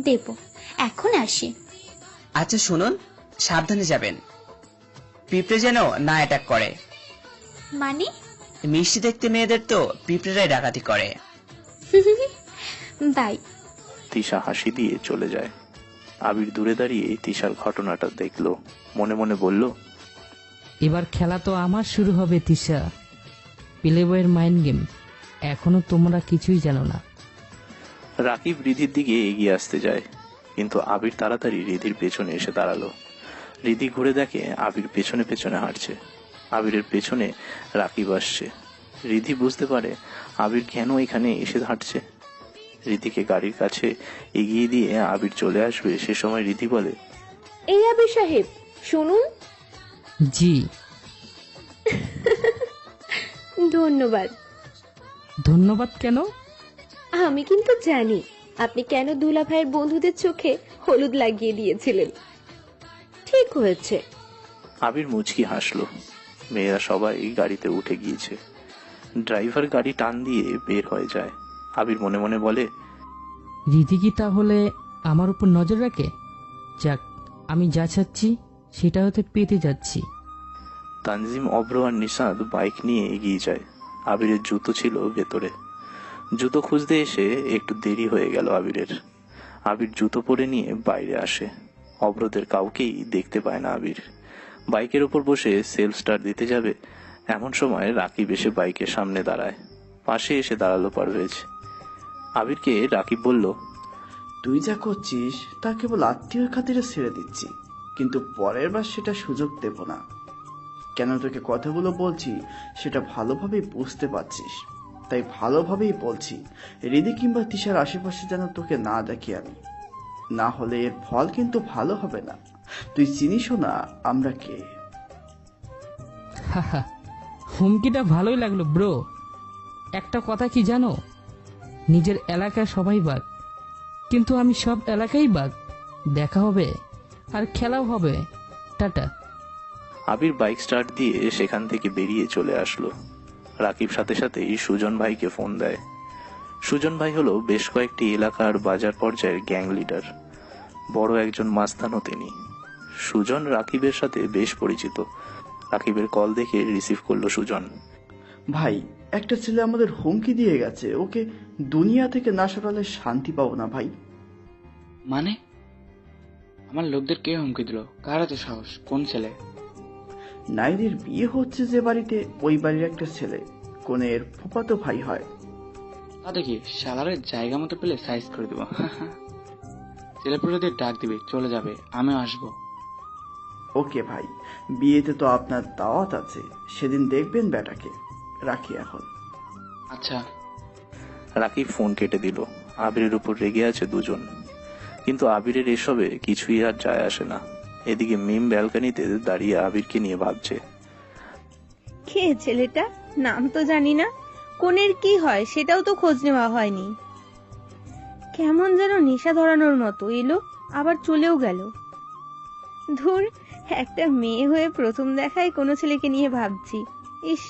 দেব, এখন আসি। আচ্ছা শুনুন, সাবধানে যাবেন, পিঁপড়ে যেন না অ্যাটাক করে। মানে? মিষ্টি দেখতে মেয়েদের তো পিঁপড়েরাই ডাকাতি করে। বাই। তিশা হাসি দিয়ে চলে যায়। আবির দূরে দাঁড়িয়ে তিশার ঘটনাটা দেখলো, মনে মনে বলল, এবার খেলা তো আমার শুরু হবে তিশা। প্লেবয়ের মাইন্ড গেম এখনো তোমরা কিছুই জানো না। রাকিব রিধির দিকে এগিয়ে আসতে যায়, কিন্তু আবির তাড়াতাড়ি রিধির পেছনে এসে দাঁড়ালো। রিধি ঘুরে দেখে আবির পেছনে পেছনে হাঁটছে। আবিরের পেছনে রাকিব আসছে। রিধি বুঝতে পারে আবির কেন এখানে এসে হাঁটছে। রিধিকে গাড়ির কাছে এগিয়ে দিয়ে আবির চলে আসবে, সে সময় রিধি বলে, এই আবির সাহেব শুনুন। জি। ধন্যবাদ। ধন্যবাদ কেন? আমি কিন্তু জানি আপনি কেন দুলা ভাইয়ের বন্ধুদের চোখে হলুদ লাগিয়ে দিয়েছিলেন। ঠিক হয়েছে। আবির মুচকি হাসলো। মেয়েরা সবাই গাড়িতে উঠে গিয়েছে। ড্রাইভার গাড়ি টান দিয়ে বের হয়ে যায়। আবির মনে মনে বলে, রিধি কি তাহলে আমার উপর নজর রাখে? যাক, আমি যা চাচ্ছি সেটা হতে পেতে যাচ্ছি। তানজিম, অব্র আর নিশাদ বাইক নিয়ে এগিয়ে যায়। আবিরের জুতো ছিল ভেতরে। জুতো খুঁজতে এসে একটু দেরি হয়ে গেল আবিরের। আবির জুতো পরে নিয়ে বাইরে আসে। অব্রদের কাউকেই দেখতে পায় না আবির। বাইকের উপর বসে সেলফ স্টার্ট দিতে যাবে, এমন সময় রাকিব এসে বাইকের সামনে দাঁড়ায়। পাশে এসে দাঁড়ালো পারভেজ। আবিরকে রাকিব বলল, তুই যা করছিস তা কেবল আত্মীয় খাতিরে ছেড়ে দিচ্ছি, কিন্তু পরের বার সেটা সুযোগ দেব না। কেন তোকে কথাগুলো বলছি সেটা ভালোভাবেই বুঝতে পারছিস, তাই ভালোভাবেই বলছি, রিদি কিংবা তিশার আশেপাশে যেন তোকে না দেখি আমি, না হলে এর ফল কিন্তু ভালো হবে না। তুই চিনিসও না আমরা কে। হুমকিটা ভালোই লাগলো ব্রো। একটা কথা কি জানো, নিজের এলাকায় সবাই বাঘ, কিন্তু আমি সব এলাকায় বাঘ। দেখা হবে আর খেলাও হবে। টাটা। আবির বাইক স্টার্ট দিয়ে সেখান থেকে বেরিয়ে চলে আসলো। রাকিব সাথে সাথেই সুজন ভাইকে ফোন দেয়। সুজন ভাই হলো বেশ কয়েকটি এলাকার বাজার পর্যায়ের গ্যাং লিডার, বড় একজন মাস্তানও তিনি। সুজন রাকিবের সাথে বেশ পরিচিত। রাকিবের কল দেখে রিসিভ করলো সুজন। ভাই, একটা ছেলে আমাদের হুমকি দিয়ে গেছে, ওকে দুনিয়া থেকে না সরালে শান্তি পাবো না ভাই। মানে আমার লোকদের কে হুমকি দিল? কার এত সাহস? কোন ছেলে? নাইদের বিয়ে হচ্ছে যে বাড়িতে, ওই বাড়ির একটা ছেলে, কোনের ফুফাতো ভাই হয়। তা দেখি শালারের জায়গা মতো পেলে সাইজ করে দেবো। ছেলেপুলেদের ডাক দিবে, চলে যাবে, আমিও আসবো। ওকে ভাই, বিয়েতে তো আপনার দাওয়াত আছে, সেদিন দেখবেন বেটাকে। রাখি এখন। আচ্ছা। রাকিব ফোন কেটে দিল। আবিরের উপর রেগে আছে দুজন, কিন্তু আবিরের এসবে কিছুই আর যায় আসে না। এদিকে মিম ব্যালকানিতে দাঁড়িয়ে আবিরকে নিয়ে ভাবছে, কে ছেলেটা? নাম তো জানি না, কোনের কি হয় সেটাও তো খোঁজ নেওয়া হয়নি। কেমন যেন নেশা ধরানোর মতো এলো, আবার চলেও গেল। ধুর, একটা মেয়ে হয়ে প্রথম দেখায় কোনো ছেলেকে নিয়ে ভাবছি। ইস,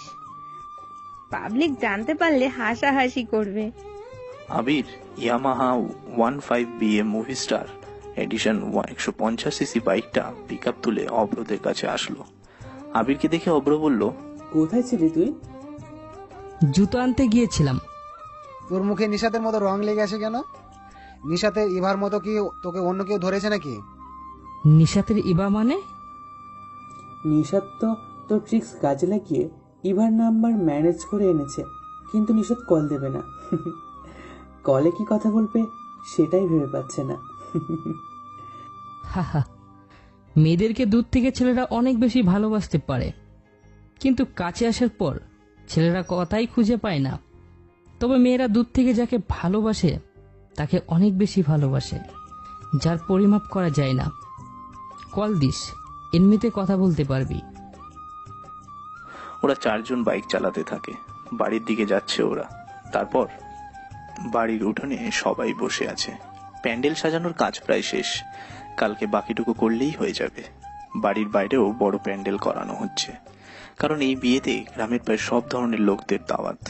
পাবলিক জানতে পারলে হাসাহাসি করবে। Abir Yamaha 15BM movie star edition 150cc বাইকটা পিক আপ তুলে অব্রদের কাছে আসলো। আবিরকে দেখে অব্র বলল, কোথায় ছিলি তুই? জুতো আনতে গিয়েছিলাম। তোর মুখে নিশাতের মতো রং লেগে আছে কেন? নিশাতের ইভার মতো কি তোকে অন্য কেউ ধরেছে নাকি? নিশাতের ইবা মানে? নিশাত তো তোর ট্রিক্স কাজে লাগিয়ে ইভার নাম্বার ম্যানেজ করে এনেছে, কিন্তু নিশাত কল দেবে না। কলে কি কথা বলবে সেটাই ভেবে পাচ্ছে না। মেয়েদেরকে দূর থেকে ছেলেরা অনেক বেশি ভালোবাসতে পারে, কিন্তু কাছে আসার পর ছেলেরা কথাই খুঁজে পায় না। তবে মেয়েরা দূর থেকে যাকে ভালোবাসে তাকে অনেক বেশি ভালোবাসে, যার পরিমাপ করা যায় না। কল দিস, এমনিতে কথা বলতে পারবি। ওরা 4 জন বাইক চালাতে থাকে। বাড়ির দিকে যাচ্ছে ওরা। তারপর বাড়ির উঠোনে সবাই বসে আছে। প্যান্ডেল সাজানোর কাজ প্রায় শেষ, কালকে বাকিটুকু করলেই হয়ে যাবে। বাড়ির বাইরেও বড় প্যান্ডেল করানো হচ্ছে, কারণ এই বিয়েতে গ্রামের প্রায় সব ধরনের লোকদের দাওয়াত।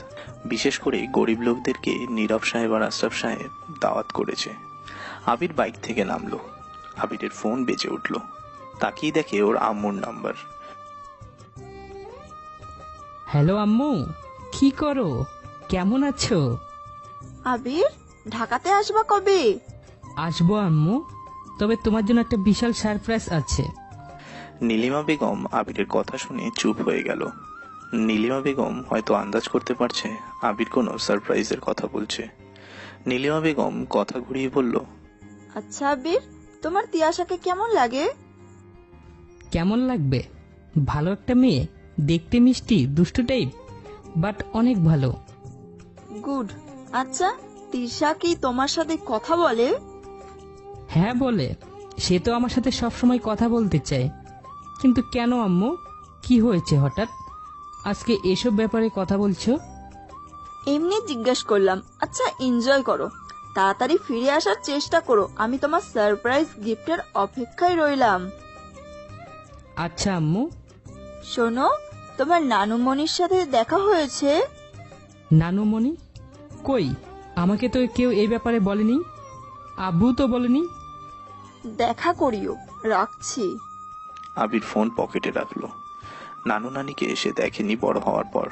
বিশেষ করে গরিব লোকদেরকে নীরব সাহেব আর আশরাফ সাহেব দাওয়াত করেছে। আবির বাইক থেকে নামলো। আবিরের ফোন বেজে উঠল। তাকিয়ে দেখে ওর আম্মুর নাম্বার। হ্যালো আম্মু, কি করো, কেমন আছো? আবির, ঢাকাতে আসবা কবে? আসবো আম্মু, তবে তোমার জন্য একটা বিশাল সারপ্রাইজ আছে। নীলিমা বেগম আবিরের কথা শুনে চুপ হয়ে গেল। নীলিমা বেগম হয়তো আন্দাজ করতে পারছে আবির কোনো সারপ্রাইজের কথা বলছে। নীলিমা বেগম কথা ঘুরিয়ে বলল, আচ্ছা আবির, তোমার তিয়াশাকে কেমন লাগে? কেমন লাগবে? ভালো একটা মেয়ে, দেখতে মিষ্টি, দুষ্টু টাইপ, বাট অনেক ভালো। গুড। আচ্ছা, তিশা কি তোমার সাথে কথা বলে? হ্যাঁ বলে, সে তো আমার সাথে সবসময় কথা বলতে চায়। কিন্তু কেন আম্মু, কি হয়েছে হঠাৎ আজকে এসব ব্যাপারে কথা বলছো? এমনি জিজ্ঞেস করলাম। আচ্ছা, এনজয় করো, তাড়াতাড়ি ফিরে আসার চেষ্টা করো। আমি তোমার সারপ্রাইজ গিফটের অপেক্ষায় রইলাম। আচ্ছা আম্মু। শোনো, তোমার নানুমণির সাথে দেখা হয়েছে? নানুমণি? কই, আমাকে তো কেউ এই ব্যাপারে বলেনি, আব্বু তো বলেনি। দেখা করিও, রাখছি। আবির ফোন পকেটে রাখলো। নানু নানিকে এসে দেখেনি বড় হওয়ার পর।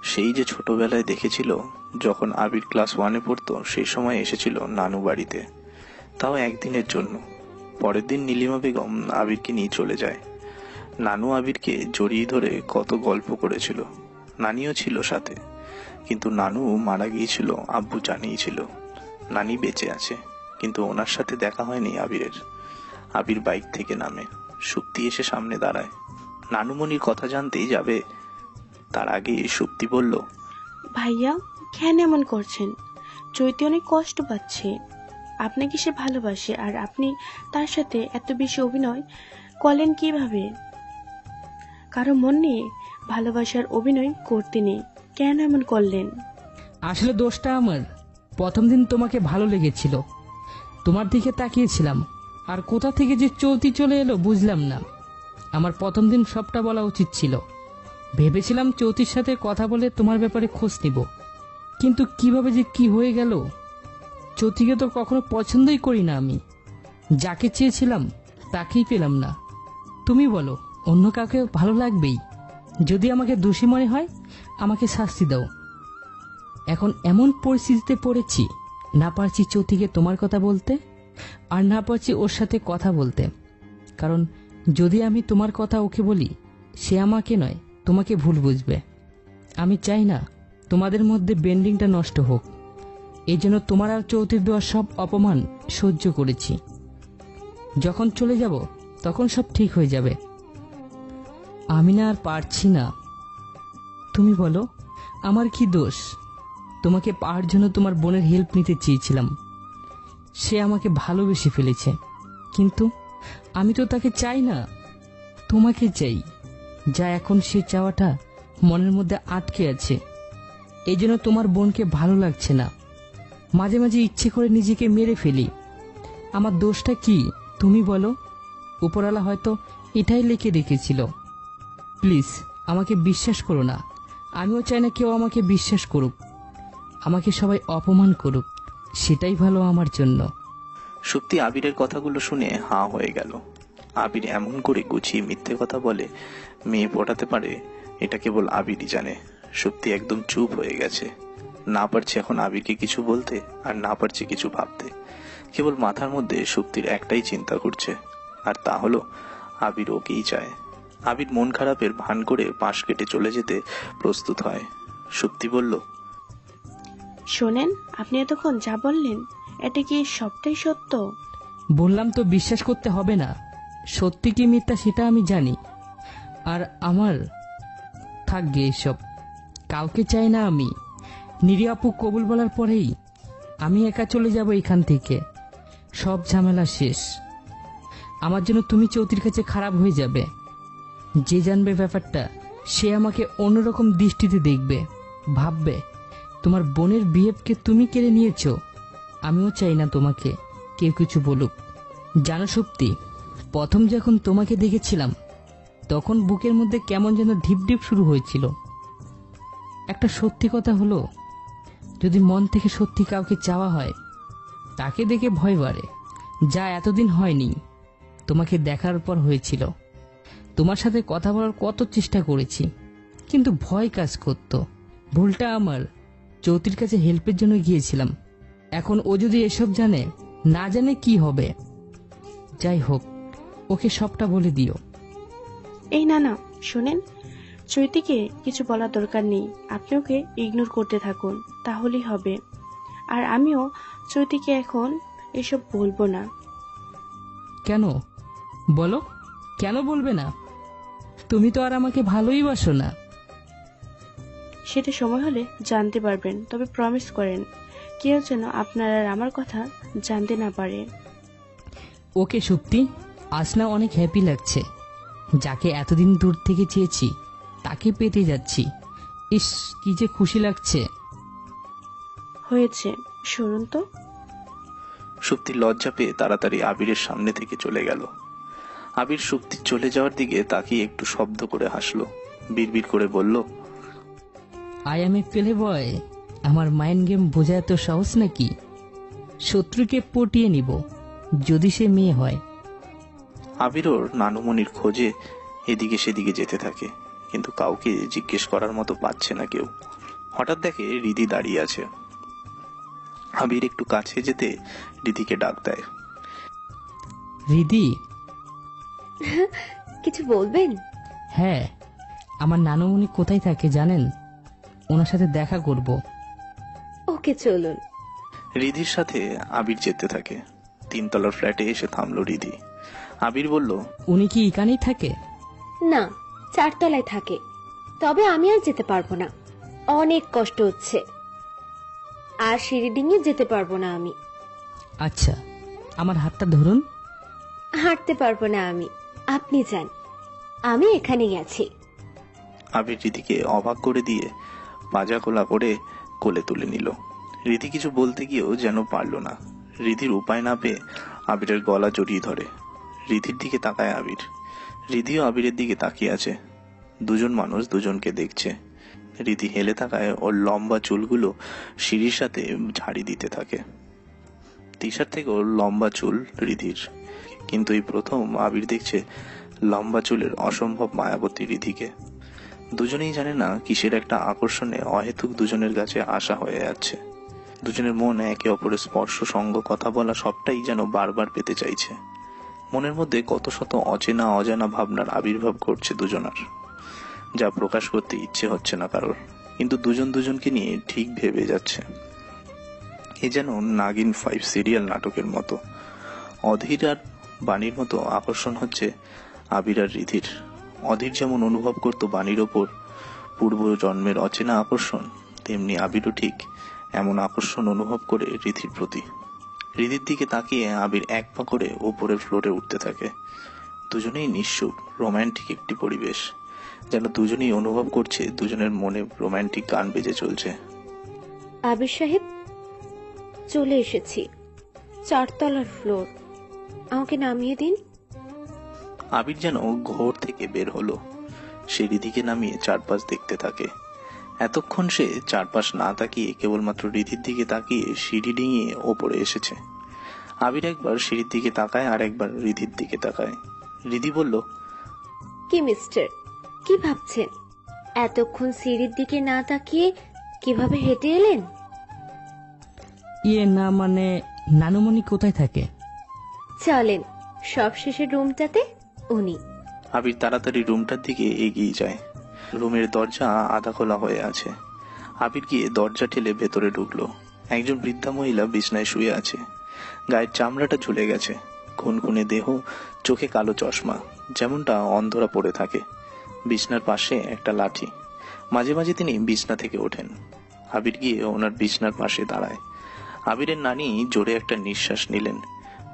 সেই যে ছোটবেলায় দেখেছিল, যখন আবির ক্লাস 1-এ পড়তো, সেই সময় এসেছিল নানু বাড়িতে, তাও একদিনের জন্য। পরের দিন নীলিমা বেগম আবিরকে নিয়ে চলে যায়। নানু আবিরকে জড়িয়ে ধরে কত গল্প করেছিল। নানিও ছিল সাথে, কিন্তু নানু মারা গিয়েছিল, আব্বু জানিয়েছিল। নানি বেঁচে আছে, কিন্তু ওনার সাথে দেখা হয়নি আবিরের। আবির বাইক থেকে নামে। সুপ্তি এসে সামনে দাঁড়ায়। নানুমণির কথা জানতেই যাবে, তার আগে সুপ্তি বলল, ভাইয়া কেন এমন করছেন? চৈতি অনেক কষ্ট পাচ্ছে। আপনাকে সে ভালোবাসে, আর আপনি তার সাথে এত বেশি অভিনয় করলেন কিভাবে? কারো মন নিয়ে ভালোবাসার অভিনয় করতে নেই, কেন এমন করলেন? আসলে দোষটা আমার। প্রথম দিন তোমাকে ভালো লেগেছিল, তোমার দিকে তাকিয়েছিলাম, আর কোথা থেকে যে চৌতি চলে এলো বুঝলাম না। আমার প্রথম দিন সবটা বলা উচিত ছিল। ভেবেছিলাম চৌতির সাথে কথা বলে তোমার ব্যাপারে খোঁজ নিব, কিন্তু কিভাবে যে কি হয়ে গেল। চৌতিকে তো কখনো পছন্দই করি না আমি। যাকে চেয়েছিলাম তাকেই পেলাম না। তুমি বলো, অন্য কাউকে ভালো লাগবেই? যদি আমাকে দোষী মনে হয়, আমাকে শাস্তি দাও। এখন এমন পরিস্থিতিতে পড়েছি, না পারছি চৌতিকে তোমার কথা বলতে, আর না পারছি ওর সাথে কথা বলতে। কারণ যদি আমি তোমার কথা ওকে বলি, সে আমাকে নয় তোমাকে ভুল বুঝবে। আমি চাই না তোমাদের মধ্যে বেন্ডিংটা নষ্ট হোক। এই জন্য তোমার আর চৌতির দেওয়া সব অপমান সহ্য করেছি। যখন চলে যাব তখন সব ঠিক হয়ে যাবে। আমি না আর পারছি না। তুমি বলো, আমার কি দোষ? তোমাকে পাওয়ার জন্য তোমার বোনের হেল্প নিতে চেয়েছিলাম। সে আমাকে ভালোবেসে ফেলেছে, কিন্তু আমি তো তাকে চাই না, তোমাকে চাই। যা এখন সে চাওয়াটা মনের মধ্যে আটকে আছে। এই জন্য তোমার বোনকে ভালো লাগছে না। মাঝে মাঝে ইচ্ছে করে নিজেকে মেরে ফেলি। আমার দোষটা কি তুমি বলো? উপরওয়ালা হয়তো এটাই লিখে রেখেছিল। প্লিজ আমাকে বিশ্বাস করো না। আমিও চাই না কেউ আমাকে বিশ্বাস করুক, আমাকে সবাই অপমান করুক, সেটাই ভালো আমার জন্য। সুপ্তি আবিরের কথাগুলো শুনে হাঁ হয়ে গেল। আবির এমন করে গুছিয়ে মিথ্যে কথা বলে মেয়ে পটাতে পারে, এটা কেবল আবিরই জানে। সুপ্তি একদম চুপ হয়ে গেছে। না পারছে এখন আবিরকে কিছু বলতে, আর না পারছে কিছু ভাবতে। কেবল মাথার মধ্যে সুপ্তির একটাই চিন্তা করছে, আর তা হলো আবির ওকেই চায়। আবির মন খারাপের ভান করে পাশ কেটে চলে যেতে প্রস্তুত হয়। সুপ্তি বলল, শোনেন, আপনি এতক্ষণ যা বললেন, এটা কি সবটাই সত্য? বললাম তো বিশ্বাস করতে হবে না। সত্যি কি মিথ্যা সেটা আমি জানি। আর আমার থাকবে এসব, কাউকে চাই না আমি। নিরি আপু কবুল বলার পরেই আমি একা চলে যাব এখান থেকে, সব ঝামেলা শেষ। আমার জন্য তুমি চৌতির কাছে খারাপ হয়ে যাবে। যে জানবে ব্যাপারটা সে আমাকে অন্যরকম দৃষ্টিতে দেখবে, ভাববে তোমার বোনের বিহেভকে তুমি কেড়ে নিয়েছো। আমিও চাই না তোমাকে কেউ কিছু বলুক। জানো সত্যি, প্রথম যখন তোমাকে দেখেছিলাম তখন বুকের মধ্যে কেমন যেন ঢিপ ঢিপ শুরু হয়েছিল। একটা সত্যি কথা হলো, যদি মন থেকে সত্যি কাউকে চাওয়া হয় তাকে দেখে ভয় বাড়ে, যা এতদিন হয়নি। তোমাকে দেখার পর হয়েছিল। তোমার সাথে কথা বলার কত চেষ্টা করেছি, কিন্তু ভয় কাজ করত। ভুলটা আমার, চৌতির কাছে হেল্পের জন্য গিয়েছিলাম। এখন ও যদি এসব জানে, না জানে কি হবে। যাই হোক, ওকে সবটা বলে দিও। এই না না, শোনেন, চৈতিকে কিছু বলার দরকার নেই। আপনি ওকে ইগনোর করতে থাকুন, তাহলেই হবে। আর আমিও চৈতিকে এখন এসব বলবো না। কেন বলো, কেন বলবে না? তুমি তো আর আমাকে ভালোই বাসো না। সেটা সময় হলে জানতে পারবেন, তবে প্রমিস করেন কেউ যেন আপনার আর আমার কথা জানতে না পারে। ওকে সত্যি, আজ না অনেক হ্যাপি লাগছে। যাকে এতদিন দূর থেকে চেয়েছি তাকে পেতে যাচ্ছি। ইস, কি যে খুশি লাগছে। হয়েছে, শুনুন তো। সুপ্তি লজ্জা পেয়ে তাড়াতাড়ি আবিরের সামনে থেকে চলে গেল। আবির সুপ্তি চলে যাওয়ার দিকে তাকিয়ে একটু শব্দ করে হাসলো, বিড়বিড় করে বলল, আই এম এ প্লে বয়। আমার মাইন্ড গেম বোঝা এত সহজ নাকি? শত্রুকে পটিয়ে নিব যদি সে মেয়ে হয়। আবির ওর নানুমণির খোঁজে এদিকে সেদিকে যেতে থাকে, কিন্তু কাউকে জিজ্ঞেস করার মতো পাচ্ছে না কেউ। হঠাৎ দেখে রিধি দাঁড়িয়ে আছে। আবির একটু কাছে যেতে রিধিকে ডাক দেয়। রিধি, কিছু বলবেন? হ্যাঁ, আমার নানুমণি কোথায় থাকে জানেন? ওনার সাথে দেখা করব। ওকে, চলুন। রিধির সাথে আবির যেতে থাকে। 3 তলার ফ্ল্যাটে এসে থামলো রিধি। আবির বলল, উনি কি এখানেই থাকে? না, 4 তলায় থাকে। তবে আমি আর যেতে পারবো না, অনেক কষ্ট হচ্ছে। আর সিঁড়ি ডিঙিয়ে যেতে পারবো না আমি। আচ্ছা, আমার হাতটা ধরুন। হাঁটতে পারবো না আমি, আপনি যান, আমি এখানেই আছি। আবির রিধিকে অবাক করে দিয়ে পাজা কোলা করে কোলে তুলে নিল। রিধি কিছু বলতে গিয়েও যেন পারল না। রিধির উপায় না পেয়ে আবিরের গলা জড়িয়ে ধরে। রিধির দিকে তাকায় আবির, রিধিও আবিরের দিকে তাকিয়ে আছে। দুজন মানুষ দুজনকে দেখছে। রিধি হেলে তাকায়, ওর লম্বা চুলগুলো সিঁড়ির সাথে ঝাড়ি দিতে থাকে। তিশার থেকে ওর লম্বা চুল রিধির, কিন্তু এই প্রথম আবির দেখছে লম্বা চুলের অসম্ভব মায়াবতী রিধিকে। দুজনেই জানে না কিসের একটা আকর্ষণে অহেতুক দুজনের কাছে আশা হয়ে যাচ্ছে। দুজনের মন একে অপরের স্পর্শ, সঙ্গ, কথা বলা সবটাই যেন বারবার পেতে চাইছে। মনের মধ্যে কত শত অচেনা অজানা ভাবনার আবির্ভাব ঘটছে দুজনার, যা প্রকাশ করতে ইচ্ছে হচ্ছে না কারোর, কিন্তু দুজন দুজনকে নিয়ে ঠিক ভেবে যাচ্ছে। এ যেন নাগিন 5 সিরিয়াল নাটকের মতো। অধীর আর বাণীর মতো আকর্ষণ হচ্ছে আবির আর রিধির। অধীর যেমন অনুভব করত বাণীর ওপর পূর্ব জন্মের অচেনা আকর্ষণ, তেমনি আবিরও ঠিক এমন আকর্ষণ অনুভব করে রিধির প্রতি। রিধির দিকে তাকিয়ে আবির এক পা করে ওপরের ফ্লোরে উঠতে থাকে। দুজনেই নিঃসুপ, রোমান্টিক একটি পরিবেশ, যেন দুজনেই অনুভব করছে দুজনের মনে রোমান্টিক গান বেজে চলছে। আবির সাহেব, চলে এসেছি, 4 তলার ফ্লোর, আমাকে নামিয়ে দিন। আবির যেন ঘোর থেকে বের হলো। সে রিধিকে নামিয়ে চারপাশ দেখতে থাকে। এতক্ষণ সে চারপাশ না তাকিয়ে কেবলমাত্র রিধির দিকে তাকিয়ে সিঁড়ি ডিঙিয়ে ওপরে এসেছে। আবির একবার সিঁড়ির দিকে তাকায় আর একবার রিধির দিকে তাকায়। রিধি বলল, কি মিস্টার, কি ভাবছেন? এতক্ষণ সিঁড়ির দিকে না তাকিয়ে কিভাবে হেঁটে এলেন? না, মানে নানুমণি কোথায় থাকে? চলেন, সব শেষের রুমটাতে উনি। আবির তাড়াতাড়ি রুমটার দিকে এগিয়ে যায়। রুমের দরজা আধা খোলা হয়ে আছে। আবির গিয়ে দরজা ঠেলে ভেতরে ঢুকলো। একজন বৃদ্ধা মহিলা বিছনায় শুয়ে আছে। গায়ের চামড়াটা ঝুলে গেছে। খুনখুনে দেহ, চোখে কালো চশমা, যেমনটা অন্ধরা পড়ে থাকে। বিছনার পাশে একটা লাঠি। মাঝে মাঝে তিনি বিছনা থেকে ওঠেন। আবির গিয়ে ওনার বিছনার পাশে দাঁড়ায়। আবিরের নানি জোরে একটা নিঃশ্বাস নিলেন।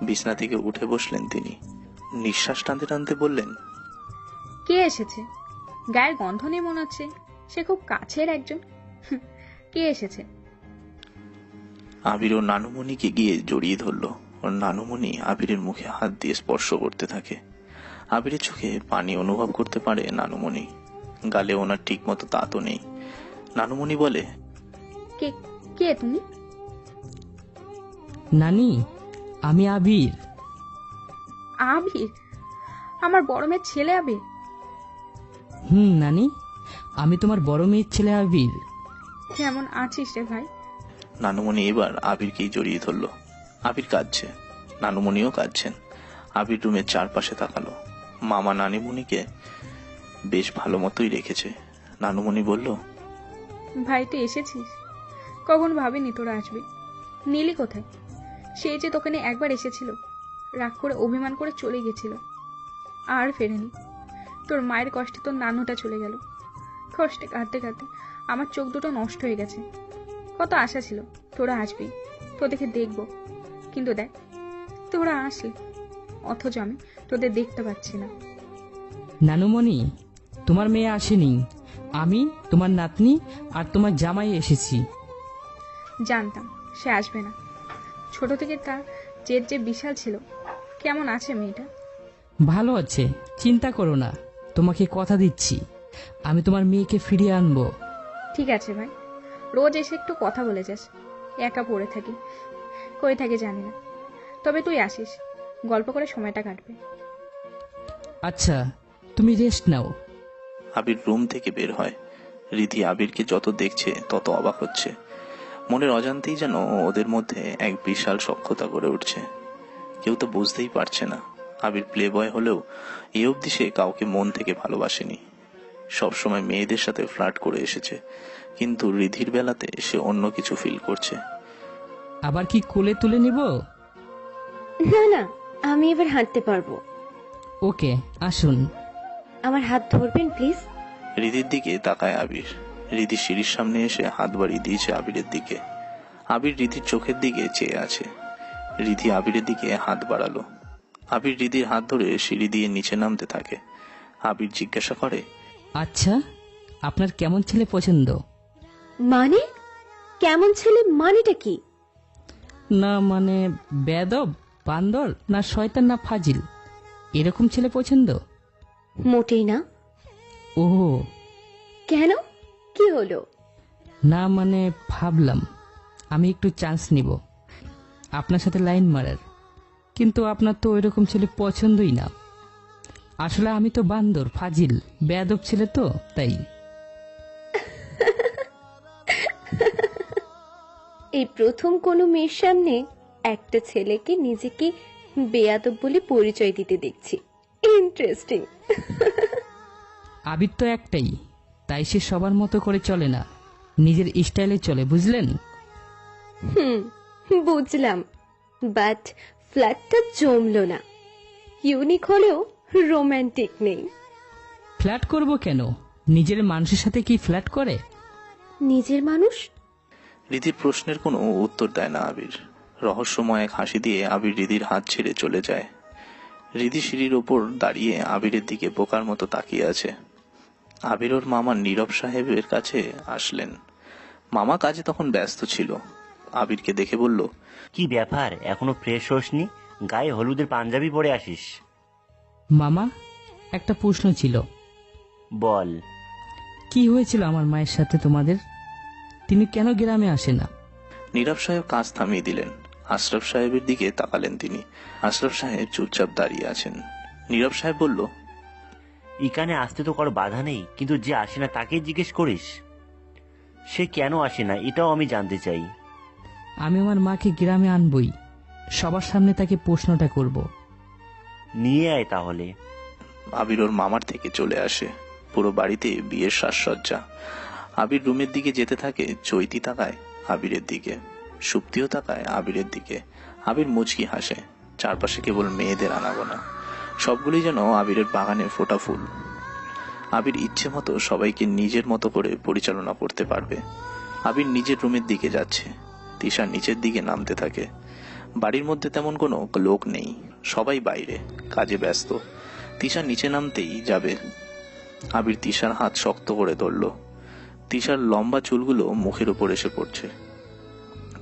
বিছনা থেকে উঠে বসলেন তিনি। নিঃশ্বাস টানতে টানতে বললেন, কে এসেছে? গায়ের গন্ধ নেই মনে হচ্ছে, সে খুব কাছের একজন। কে এসেছে? আবির ও নানুমণিকে গিয়ে জড়িয়ে ধরল। ওর নানুমণি আবিরের মুখে হাত দিয়ে স্পর্শ করতে থাকে। আবিরের চোখে পানি অনুভব করতে পারে নানুমণি। গালে ওনার ঠিক মতো দাঁতও নেই। নানুমণি বলে, কে কে তুমি? নানি, আমি আবির। আবির? আমার বড় মেয়ের ছেলে আবির? নানি, আমি তোমার বড় মেয়ের ছেলে আবির। কেমন আছিস রে ভাই? নানুমণি এবার আবিরকেই জড়িয়ে ধরল। আবির কাঁদছে, নানুমণিও কাঁদছেন। আবির রুমের চারপাশে তাকালো। মামা নানিমণিকে বেশ ভালো মতোই রেখেছে। নানুমণি বলল, ভাই তুই এসেছিস? কখন ভাবিনি তোরা আসবি। নীলি কোথায়? সে যে তোকে নিয়ে একবার এসেছিল, রাগ করে অভিমান করে চলে গেছিল, আর ফেরেনি। তোর মায়ের কষ্টে তোর নানুটা চলে গেল। কষ্টে কাঁদতে কাঁদতে আমার চোখ দুটো নষ্ট হয়ে গেছে। কত আশা ছিল তোরা আসবি, তোদেরকে দেখবো, কিন্তু দেখ তোরা আসলি, অথচ আমি তোদের দেখতে পাচ্ছি না। নানুমণি, তোমার মেয়ে আসেনি, আমি, তোমার নাতনি আর তোমার জামাই এসেছি। জানতাম সে আসবে না। ছোট থেকে তার জেদ যে বিশাল ছিল। কেমন আছে মেয়েটা? ভালো আছে, চিন্তা করো না। তোমাকে কথা দিচ্ছি, আমি তোমার মেয়েকে ফিরিয়ে আনবো। ঠিক আছে ভাই, রোজ এসে একটু কথা বলে যাস। একা পড়ে থাকি, কই থাকে জানি না। তবে তুই আসিস, গল্প করে সময়টা কাটবে। আচ্ছা, তুমি রেস্ট নাও। আবির রুম থেকে বের হয়। রিধি আবিরকে যত দেখছে তত অবাক হচ্ছে। মনের অজান্তেই যেন ওদের মধ্যে এক বিশাল সখ্যতা গড়ে উঠছে। কেউ তো বুঝতেই পারছে না। আবির প্লে বয় হলেও এ অবধি সে কাউকে মন থেকে ভালোবাসেনি। সবসময় মেয়েদের সাথে ফ্লার্ট করে এসেছে, কিন্তু রিধির বেলাতে সে অন্য কিছু ফিল করছে। আবার কি কোলে তুলে নিব? না না, আমি এবার হাঁটতে পারবো। ওকে, আসুন। আমার হাত ধরবেন প্লিজ? রিধির দিকে তাকায় আবির। রিধি সিঁড়ির সামনে এসে হাত বাড়িয়ে দিয়েছে আবিরের দিকে। আবির রিধির চোখের দিকে চেয়ে আছে। রিধি আবিরের দিকে হাত বাড়ালো। আবির রিধির হাত ধরে সিঁড়ি দিয়ে নিচে নামতে থাকে। আবির জিজ্ঞাসা করে, আচ্ছা, আপনার কেমন ছেলে পছন্দ? মানে কেমন ছেলে মানেটা কি? না মানে বেদব, বান্দর, না শয়তান, না ফাজিল, এরকম ছেলে পছন্দ? মোটেই না। ও কেন, কি হলো? না মানে ভাবলাম আমি একটু চান্স নিব আপনার সাথে লাইন মারার, কিন্তু আপনার তো ওইরকম ছেলে পছন্দই না। আসলে আমি তো বান্দর, ফাজিল, বেয়াদব ছেলে, তো তাই। এই প্রথম কোনো মেয়ের সামনে একটা ছেলেকে নিজেকে বেয়াদব বলে পরিচয় দিতে দেখছি। ইন্টারেস্টিং। আবির তো একটাই, তাই সে সবার মতো করে চলে না, নিজের স্টাইলে চলে, বুঝলেন? বুঝলাম, বাট ফ্ল্যাটটা জমলো না। ইউনিক হলেও রোমান্টিক নেই। ফ্ল্যাট করব কেন? নিজের মানুষের সাথে কি ফ্ল্যাট করে? নিজের মানুষ? রিধির প্রশ্নের কোনো উত্তর দেয় না আবির। রহস্যময় এক হাসি দিয়ে আবির রিধির হাত ছেড়ে চলে যায়। রিধি সিঁড়ির ওপর দাঁড়িয়ে আবিরের দিকে বোকার মতো তাকিয়ে আছে। আবির ওর মামা নীরব সাহেবের কাছে আসলেন। মামা কাজে তখন ব্যস্ত ছিল। আবিরকে দেখে বলল, কি ব্যাপার, এখনো ফ্রেশ হসনি? গায়ে হলুদের পাঞ্জাবি পরে আসিস। মামা, একটা প্রশ্ন ছিল। বল। কি হয়েছিল আমার মায়ের সাথে তোমাদের? তিনি কেন গ্রামে আসে না? নীরব সাহেব কাজ থামিয়ে দিলেন। আশরাফ সাহেবের দিকে তাকালেন তিনি। আশরাফ সাহেব চুপচাপ দাঁড়িয়ে আছেন। নীরব সাহেব বলল, এখানে আসতে তো কারো বাধা নেই, কিন্তু যে আসে না তাকে জিজ্ঞেস করিস সে কেন আসে না, এটাও আমি জানতে চাই। আমি আমার মাকে গ্রামে আনবই, সবার সামনে তাকে প্রশ্নটা করব। নিয়ে আয় তাহলে। আবির ওর মামার থেকে চলে আসে। পুরো বাড়িতে বিয়ের সাজসজ্জা। আবির রুমের দিকে যেতে থাকে। চৈতি তাকায় আবিরের দিকে, সুপ্তিও তাকায় আবিরের দিকে। আবির মুচকি হাসে। চারপাশে কেবল মেয়েদের আনাগোনা, সবগুলোই যেন আবিরের বাগানে ফোটা ফুল। আবির ইচ্ছে মতো সবাইকে নিজের মতো করে পরিচালনা করতে পারবে। আবির নিজের রুমের দিকে যাচ্ছে, তিশা নিচের দিকে নামতে থাকে। বাড়ির মধ্যে তেমন কোনো লোক নেই, সবাই বাইরে কাজে ব্যস্ত। তিশা নিচে নামতেই যাবে, আবির তিশার হাত শক্ত করে ধরল। তিশার লম্বা চুলগুলো মুখের উপর এসে পড়ছে।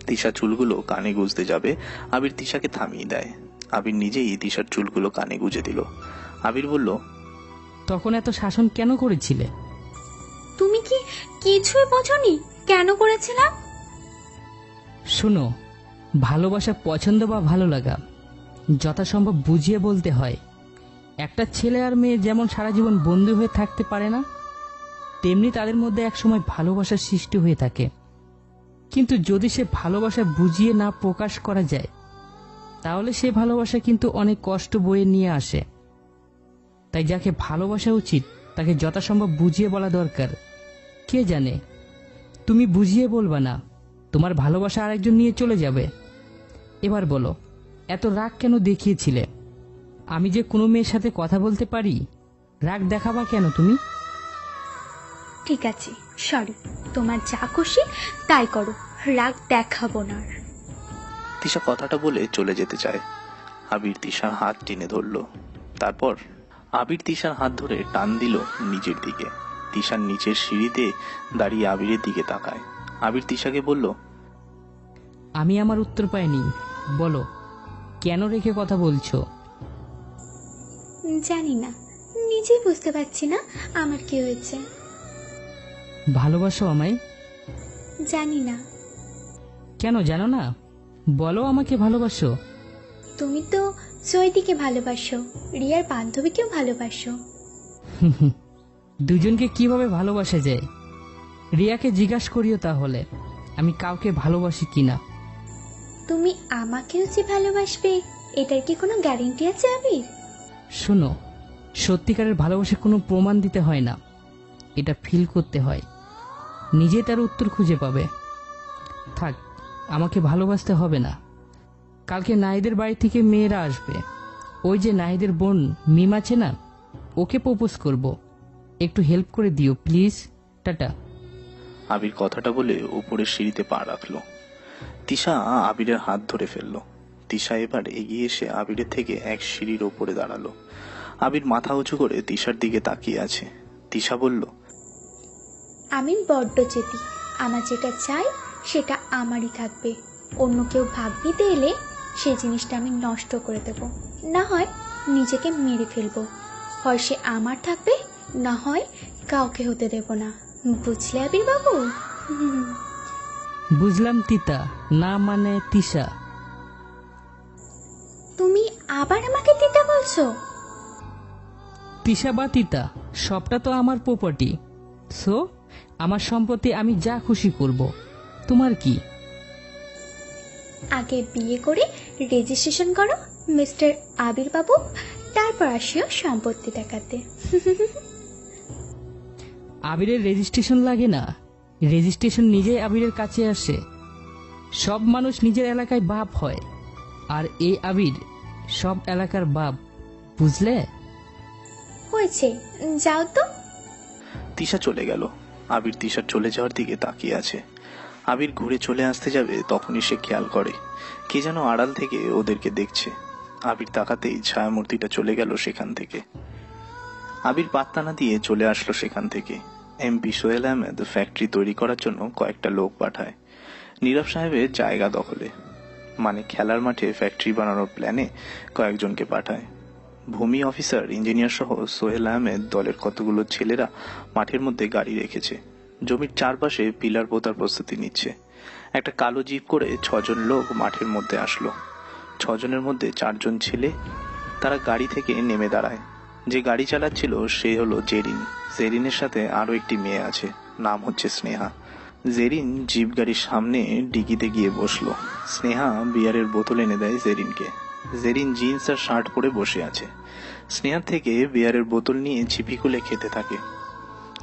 তিশা চুলগুলো কানে গুঁজতে যাবে, আবির তিশাকে থামিয়ে দেয়। আবির নিজেই তিশার চুলগুলো কানে গুঁজে দিল। আবির বলল, তখন এত শাসন কেন করেছিলে? তুমি কি কিছুই বোঝনি কেন করেছিলাম? শোনো, ভালোবাসা পছন্দ বা ভালো লাগা যথাসম্ভব বুঝিয়ে বলতে হয়। একটা ছেলে আর মেয়ে যেমন সারা জীবন বন্ধু হয়ে থাকতে পারে না, তেমনি তাদের মধ্যে একসময় ভালোবাসার সৃষ্টি হয়ে থাকে। কিন্তু যদি সে ভালোবাসা বুঝিয়ে না প্রকাশ করা যায়, তাহলে সে ভালোবাসা কিন্তু অনেক কষ্ট বয়ে নিয়ে আসে। তাই যাকে ভালোবাসা উচিত তাকে যথাসম্ভব বুঝিয়ে বলা দরকার। কে জানে, তুমি বুঝিয়ে বলবা না, তোমার ভালোবাসা আরেকজন নিয়ে চলে যাবে। এবার বলো, এত রাগ কেন দেখিয়েছিলে? আমি যে কোনো মেয়ের সাথে কথা বলতে পারি, রাগ দেখাবা কেন তুমি? ঠিক আছে, সরি, তোমার যা খুশি তাই করো, রাগ দেখাবো না। তিশা কথাটা বলে চলে যেতে চায়। আবির তিশার হাত টেনে ধরল। তারপর আবির তিশার হাত ধরে টান দিল নিচের দিকে। তিশার নিচের সিঁড়িতে দাঁড়িয়ে আবিরের দিকে তাকায়। আবির তিশাকে বলল, আমি আমার উত্তর পাইনি, বলো কেন রেখে কথা বলছো? জানি না, নিজেই বুঝতে পারছি না আমার কি হয়েছে। ভালোবাসো আমায়? জানি না। কেন জানো না? বলো আমাকে ভালোবাসো। তুমি তো চৈতিকে ভালোবাসো, রিয়ার বান্ধবীকেও ভালোবাসো। দুজনকে কিভাবে ভালোবাসা যায়? রিয়াকে জিজ্ঞাসা করিও তাহলে আমি কাউকে ভালোবাসি কিনা। তুমি আমাকেও যে ভালোবাসবে এটার কি কোনো গ্যারান্টি আছে আবির? শোনো, সত্যিকারের ভালোবাসা কোনো প্রমাণ দিতে হয় না, এটা ফিল করতে হয়, নিজে তার উত্তর খুঁজে পাবে। থাক, আমাকে ভালোবাসতে হবে না। কালকে নাহিদের বাড়ি থেকে মেয়েরা আসবে, ওই যে নাহিদের বোন মিম আছে না, ওকে প্রপোজ করব, একটু হেল্প করে দিও প্লিজ। টাটা। আবির কথাটা বলে উপরের সিঁড়িতে পা রাখলো। তিশা আবিরের হাত ধরে ফেললো। তিশা এবার এগিয়ে এসে আবিরের থেকে এক সিঁড়ির ওপরে দাঁড়ালো। আবির মাথা উঁচু করে তিশার দিকে তাকিয়ে আছে। তিশা বলল, আমি বড্ড জেদি, আমার যেটা চাই সেটা আমারই থাকবে। অন্য কেউ ভাগ নিতে এলে সেই জিনিসটা আমি নষ্ট করে দেব, না হয় নিজেকে মেরে ফেলবো। হয় সে আমার থাকবে, না হয় কাউকে হতে দেব না, বুঝলে আবির বাবু? বুঝলাম তিতা, না মানে তিশা। তুমি আবার আমাকে তিতা বলছো? তিশা বা তিতা সবটা তো আমার প্রপার্টি, সো আমার সম্পত্তি আমি যা খুশি করব, তোমার কি? আগে বিয়ে করে রেজিস্ট্রেশন করো মিস্টার আবির বাবু, তারপর আসিও সম্পত্তি দেখাতে। আবিরের রেজিস্ট্রেশন লাগে না, রেজিস্ট্রেশন নিজেই আবিরের কাছে আসে। সব মানুষ নিজের এলাকায় বাপ হয়, আর এই আবির সব এলাকার বাপ, বুঝলে? হয়েছে, যাও তো। তিশা চলে গেল। আবির তিশার চলে যাওয়ার দিকে তাকিয়ে আছে। আবির ঘুরে চলে আসতে যাবে, তখনই সে খেয়াল করে কে যেন আড়াল থেকে ওদেরকে দেখছে। আবির তাকাতেই ছায়ামূর্তিটা চলে গেল সেখান থেকে। আবির পাত্তা না দিয়ে চলে আসলো সেখান থেকে। এমপি সোহেল আহমেদ ফ্যাক্টরি তৈরি করার জন্য কয়েকটা লোক পাঠায় নীরব সাহেবের জায়গা দখলে, মানে খেলার মাঠে ফ্যাক্টরি বানানোর প্ল্যানে কয়েকজনকে পাঠায়। ভূমি অফিসার, ইঞ্জিনিয়ার সহ সোহেল আহমেদ দলের কতগুলো ছেলেরা মাঠের মধ্যে গাড়ি রেখেছে। জমির চারপাশে পিলার পোতার প্রস্তুতি নিচ্ছে। একটা কালো জিপ করে 6 জন লোক মাঠের মধ্যে আসলো। 6 জনের মধ্যে 4 জন ছেলে। তারা গাড়ি থেকে নেমে দাঁড়ায়। যে গাড়ি চালাচ্ছিল সে হলো জেরিন। জেরিনের সাথে আরো একটি মেয়ে আছে, নাম হচ্ছে স্নেহা। জেরিন জিপ গাড়ির সামনে ডিকিতে গিয়ে বসলো। স্নেহা বিয়ারের বোতল এনে দেয় জেরিনকে। জেরিন জিন্স আর শার্ট পরে বসে আছে। স্নেহার থেকে বিয়ারের বোতল নিয়ে ছিপি খুলে খেতে থাকে।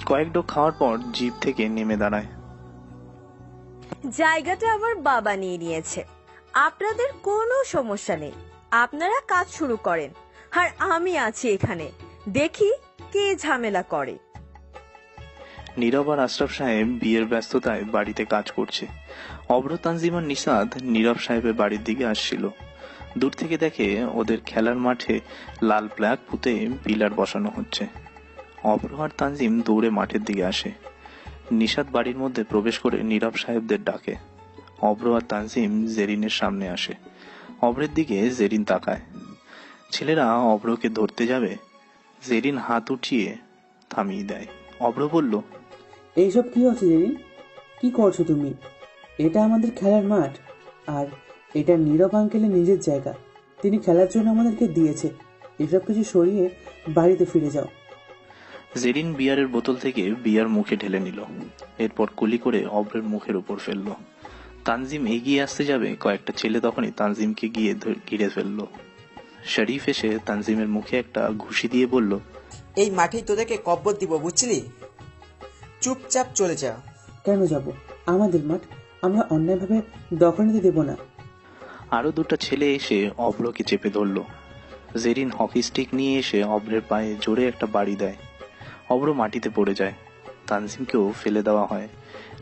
কয়েক ডোক খাওয়ার পর জিপ থেকে নেমে দাঁড়ায়। জায়গাটা আমার বাবা নিয়ে নিয়েছে, আপনাদের কোনো সমস্যা নেই, আপনারা কাজ শুরু করেন, আর আমি আছি এখানে, দেখি কে ঝামেলা করে। নীরব আর আশরাফ সাহেব বিয়ের ব্যস্ততায় বাড়িতে কাজ করছে। অভ্র, তানজিম আর নিশাত নীরব সাহেবের বাড়ির দিকে আসছিল। দূর থেকে দেখে ওদের খেলার মাঠে লাল প্লাগ পুঁতে পিলার বসানো হচ্ছে। অভ্র আর তানজিম দৌড়ে মাঠের দিকে আসে। নিশাত বাড়ির মধ্যে প্রবেশ করে নীরব সাহেবদের ডাকে। অভ্র আর তানজিম জেরিনের সামনে আসে। অভ্রের দিকে জেরিন তাকায়। ছেলেরা অভ্রকে ধরতে যাবে, জেরিন হাত উঠিয়ে থামিয়ে দেয়। অভ্র বলল, এইসব কি হচ্ছে জেরিন? কি করছো তুমি? এটা আমাদের খেলার মাঠ, আর এটা নীরব আঙ্কেলের নিজের জায়গা। তিনি খেলার জন্য আমাদেরকে দিয়েছে। এসব কিছু সরিয়ে বাড়িতে ফিরে যাও। জেরিন বিয়ারের বোতল থেকে বিয়ার মুখে ঢেলে নিল, এরপর কুলি করে অভ্রের মুখের উপর ফেলল। তানজিম এগিয়ে আসতে যাবে, কয়েকটা ছেলে তখনই তানজিমকে গিয়ে ঘিরে ফেলল। শরীফ এসে তানজিমের মুখে একটা ঘুষি দিয়ে বলল, এই মাঠেই তোদেরকে কব্বর দিব, বুঝলি? চুপচাপ চলে যা। কেন যাব? আমাদের মাঠ, আমরা অন্যায়ভাবে দখল নিতে দেব না। আরো দুটো ছেলে এসে অভ্রকে চেপে ধরল। জেরিন হকি স্টিক নিয়ে এসে অভ্রের পায়ে জোরে একটা বাড়ি দেয়। অভ্র মাটিতে পড়ে যায়। তানজিমকেও ফেলে দেওয়া হয়।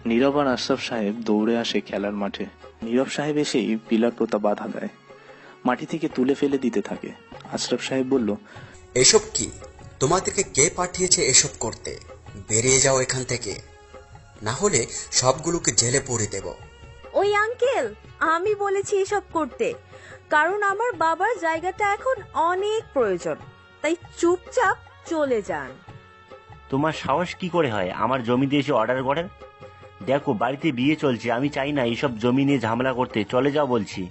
নীরব আর আশরাফ সাহেব দৌড়ে আসে খেলার মাঠে। নীরব সাহেব এসেই পিলার পোতা বাধা দেয়, মাটি থেকে তুলে ফেলে দিতে থাকে। আশরাফ সাহেব বলল, এসব কি? তোমাদেরকে কে পাঠিয়েছে এসব করতে? বেরিয়ে যাও এখান থেকে, না হলে সবগুলোকে জেলে পড়ে দেব। ওই আঙ্কেল, আমি বলেছি এসব করতে, কারণ আমার বাবার জায়গাটা এখন অনেক প্রয়োজন, তাই চুপচাপ চলে যান। তোমার সাহস কি করে হয় আমার জমি দিয়ে এসে অর্ডার করেন? দেখো, বাড়িতে বিয়ে চলছে, আমি চাই না এইসব জমি নিয়ে ঝামেলা করতে। চলে যাও বলছি।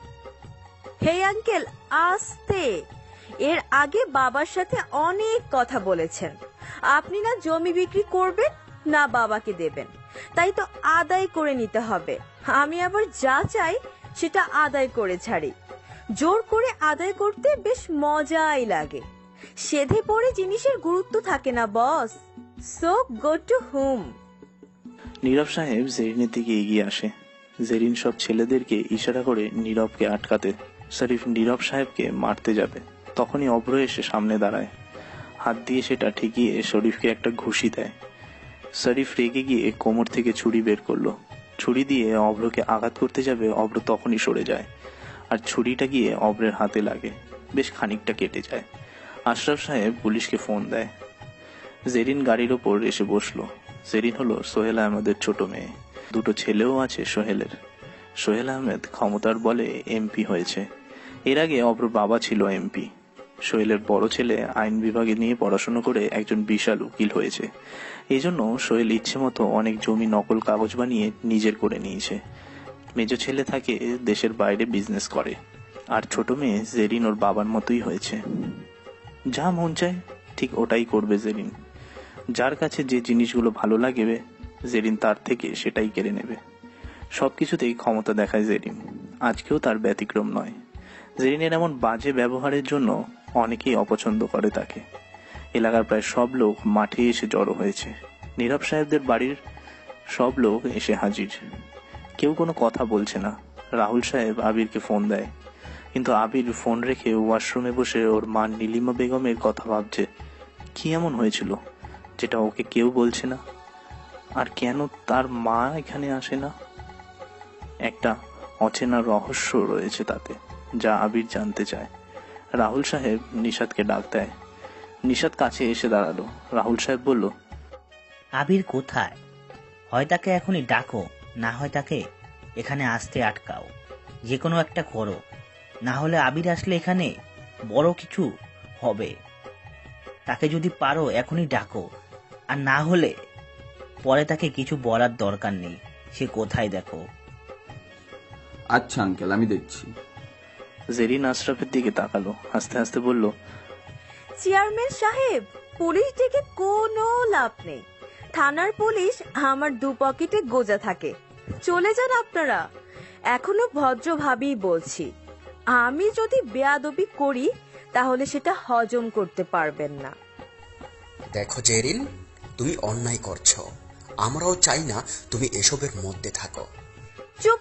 হে আঙ্কেল, আস্তে। এর আগে বাবার সাথে অনেক কথা বলেছেন। আপনি না জমি বিক্রি করবেন না বাবাকে দেবেন, তাই তো আদায় করে নিতে হবে। আমি আবার যা চাই সেটা আদায় করে ছাড়ি। জোর করে আদায় করতে বেশ মজাই লাগে। সেধে পড়ে জিনিসের গুরুত্ব থাকে না boss. So go to home. Nirob সাহেব জেরিনের দিকে এগিয়ে আসে। জেরিন সব ছেলেদেরকে ইশারা করে নীরবকে আটকাতে শরীফ নীরব সাহেবকে মারতে যাবে, তখনই অভ্র এসে সামনে দাঁড়ায়। হাত দিয়ে সেটা ঠেকিয়ে শরীফকে একটা ঘুষি দেয়। শরীফ রেগে গিয়ে কোমর থেকে ছুরি বের করলো। ছুরি দিয়ে অভ্রকে আঘাত করতে যাবে, অভ্র তখনই সরে যায়, আর ছুরিটা গিয়ে অভ্রের হাতে লাগে, বেশ খানিকটা কেটে যায়। আশরাফ সাহেব পুলিশকে ফোন দেয়। জেরিন গাড়ির ওপর এসে বসলো। জেরিন হলো সোহেল আহমেদের ছোট মেয়ে। দুটো ছেলেও আছে সোহেলের। সোহেল আহমেদ ক্ষমতার বলে এমপি হয়েছে। এর আগে অভ্র বাবা ছিল এমপি। সোহেলের বড় ছেলে আইন বিভাগে নিয়ে পড়াশোনা করে একজন বিশাল উকিল হয়েছে। এই জন্য সোহেল ইচ্ছে মতো অনেক জমি নকল কাগজ বানিয়ে নিজের করে নিয়েছে। মেজ ছেলে থাকে দেশের বাইরে বিজনেস করে, আর ছোট মেয়ে জেরিন ওর বাবার মতোই হয়েছে। যা মন চায় ঠিক ওটাই করবে জেরিন। যার কাছে যে জিনিসগুলো ভালো লাগবে জেরিন তার থেকে সেটাই কেড়ে নেবে। সবকিছুতেই ক্ষমতা দেখায় জেরিন। আজকেও তার ব্যতিক্রম নয়। জেরিনের এমন বাজে ব্যবহারের জন্য অনেকেই অপছন্দ করে তাকে। এলাকার প্রায় সব লোক মাঠে এসে জড়ো হয়েছে। নীরব সাহেবদের বাড়ির সব লোক এসে হাজির। কেউ কোনো কথা বলছে না। রাহুল সাহেব আবিরকে ফোন দেয়, কিন্তু আবির ফোন রেখে ওয়াশরুমে বসে ওর মা নীলিমা বেগমের কথা ভাবছে। কি এমন হয়েছিল যেটা ওকে কেউ বলছে না? আর কেন তার মা এখানে আসে না? একটা অচেনা রহস্য রয়েছে তাতে, যা আবির জানতে চায়। রাহুল সাহেব নিশাদকে ডাক দেয়। নিশাদ কাছে এসে দাঁড়ালো। রাহুল সাহেব বলল, আবির কোথায়? হয় তাকে এখনই ডাকো, না হয় তাকে এখানে আসতে আটকাও। যে কোনো একটা করো, না হলে আবির আসলে এখানে বড় কিছু হবে। তাকে যদি পারো এখনই ডাকো, আর না হলে পরে তাকে কিছু বলার দরকার নেই। সে কোথায় দেখো। আচ্ছা আঙ্কেল, আমি দেখছি। জেরিন আশরাফের দিকে তাকালো, হাসতে হাসতে বলল, চেয়ারম্যান সাহেব, পুলিশ ডেকে কোনো লাভ নেই। থানার পুলিশ আমার দু পকেটে গোজা থাকে। চলে যান আপনারা। এখনো ভদ্রভাবেই বলছি, আমি যদি বেয়াদবি করি তাহলে সেটা হজম করতে পারবেন না। দেখো জেরিন, তুমি অন্যায় করছো। আমরাও চাই না তুমি এসবের মধ্যে থাকো। চুপ!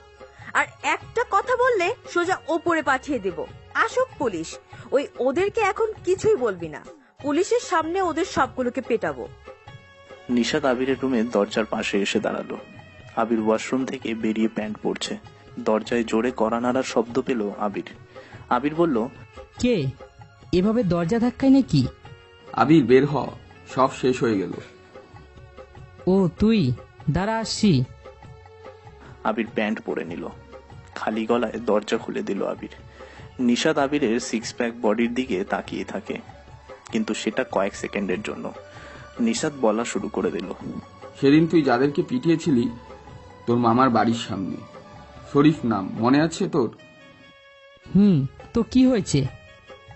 আর একটা কথা বললে সোজা ওপরে পাঠিয়ে দেব। আসুক পুলিশ, ওদেরকে এখন কিছুই বলবি না। পুলিশের সামনে ওদের সবগুলোকে পেটাবো। নিশাত আবিরের রুমের দরজার পাশে এসে দাঁড়ালো। আবির ওয়াশরুম থেকে বেরিয়ে প্যান্ট পরছে। দরজায় জোরে কড়া নাড়ার শব্দ পেল আবির। আবির বলল, কে এভাবে দরজা ধাক্কায় নাকি? আবির বের হ, সব শেষ হয়ে গেল। ও তুই, দাঁড়া আসছি। আবির প্যান্ট পরে নিল। খালি গলায় দরজা খুলে দিল আবির। নিশাত আবিরের সিক্স প্যাক বডির দিকে তাকিয়ে থাকে, কিন্তু সেটা কয়েক সেকেন্ডের জন্য। নিশাত বলা শুরু করে দিল, সেদিন তুই যাদেরকে পিটিয়েছিলি তোর মামার বাড়ির সামনে, শরীফ নাম, মনে আছে তোর? তো কি হয়েছে?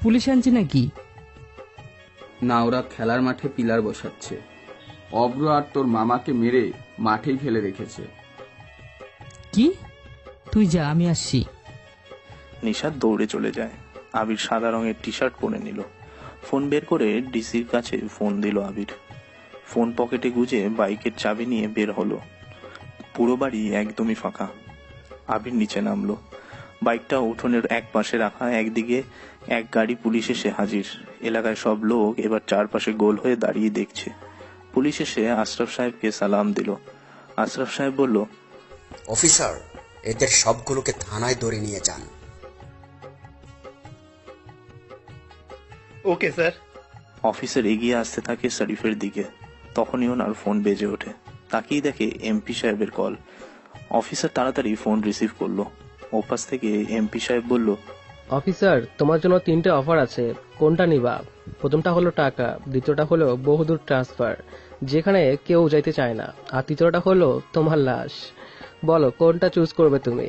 পুলিশ আনছে নাকি? না, ওরা খেলার মাঠে পিলার বসাচ্ছে। অব্র আর তোর মামাকে মেরে মাঠেই ফেলে রেখেছে। কি? তুই যা, আমি আসছি। নিশাত দৌড়ে চলে যায়। আবির সাদা রঙের টি শার্ট পরে নিল। ফোন বের করে ডিসির কাছে ফোন দিল আবির। ফোন পকেটে গুজে বাইকের চাবি নিয়ে বের হলো। পুরো বাড়ি একদমই ফাঁকা। আবির নিচে নামলো। বাইকটা উঠোনের এক পাশে রাখা। একদিকে এক গাড়ি পুলিশ এসে হাজির। এলাকায় সব লোক এবার চারপাশে গোল হয়ে দাঁড়িয়ে দেখছে। পুলিশ এসে আশরাফ সাহেবকে সালাম দিল। আশরাফ সাহেব বলল, অফিসার, এদের সবগুলোকে থানায় ধরে নিয়ে যান। Okay sir. অফিসার এগিয়ে আসতে থাকে শরীফের দিকে। তখনই ওনার ফোন বেজে ওঠে। তাকিয়ে দেখে এমপি সাহেবের কল। অফিসার তাড়াতাড়ি ফোন রিসিভ করলো। ওপাশ থেকে এমপি সাহেব বলল, অফিসার, তোমার জন্য 3টে অফার আছে, কোনটা নিবা? প্রথমটা হলো টাকা, দ্বিতীয়টা হলো বহুদূর ট্রান্সফার, যেখানে কেউ যাইতে চায় না, আর তৃতীয়টা হলো তোমার লাশ। বলো কোনটা চুজ করবে তুমি?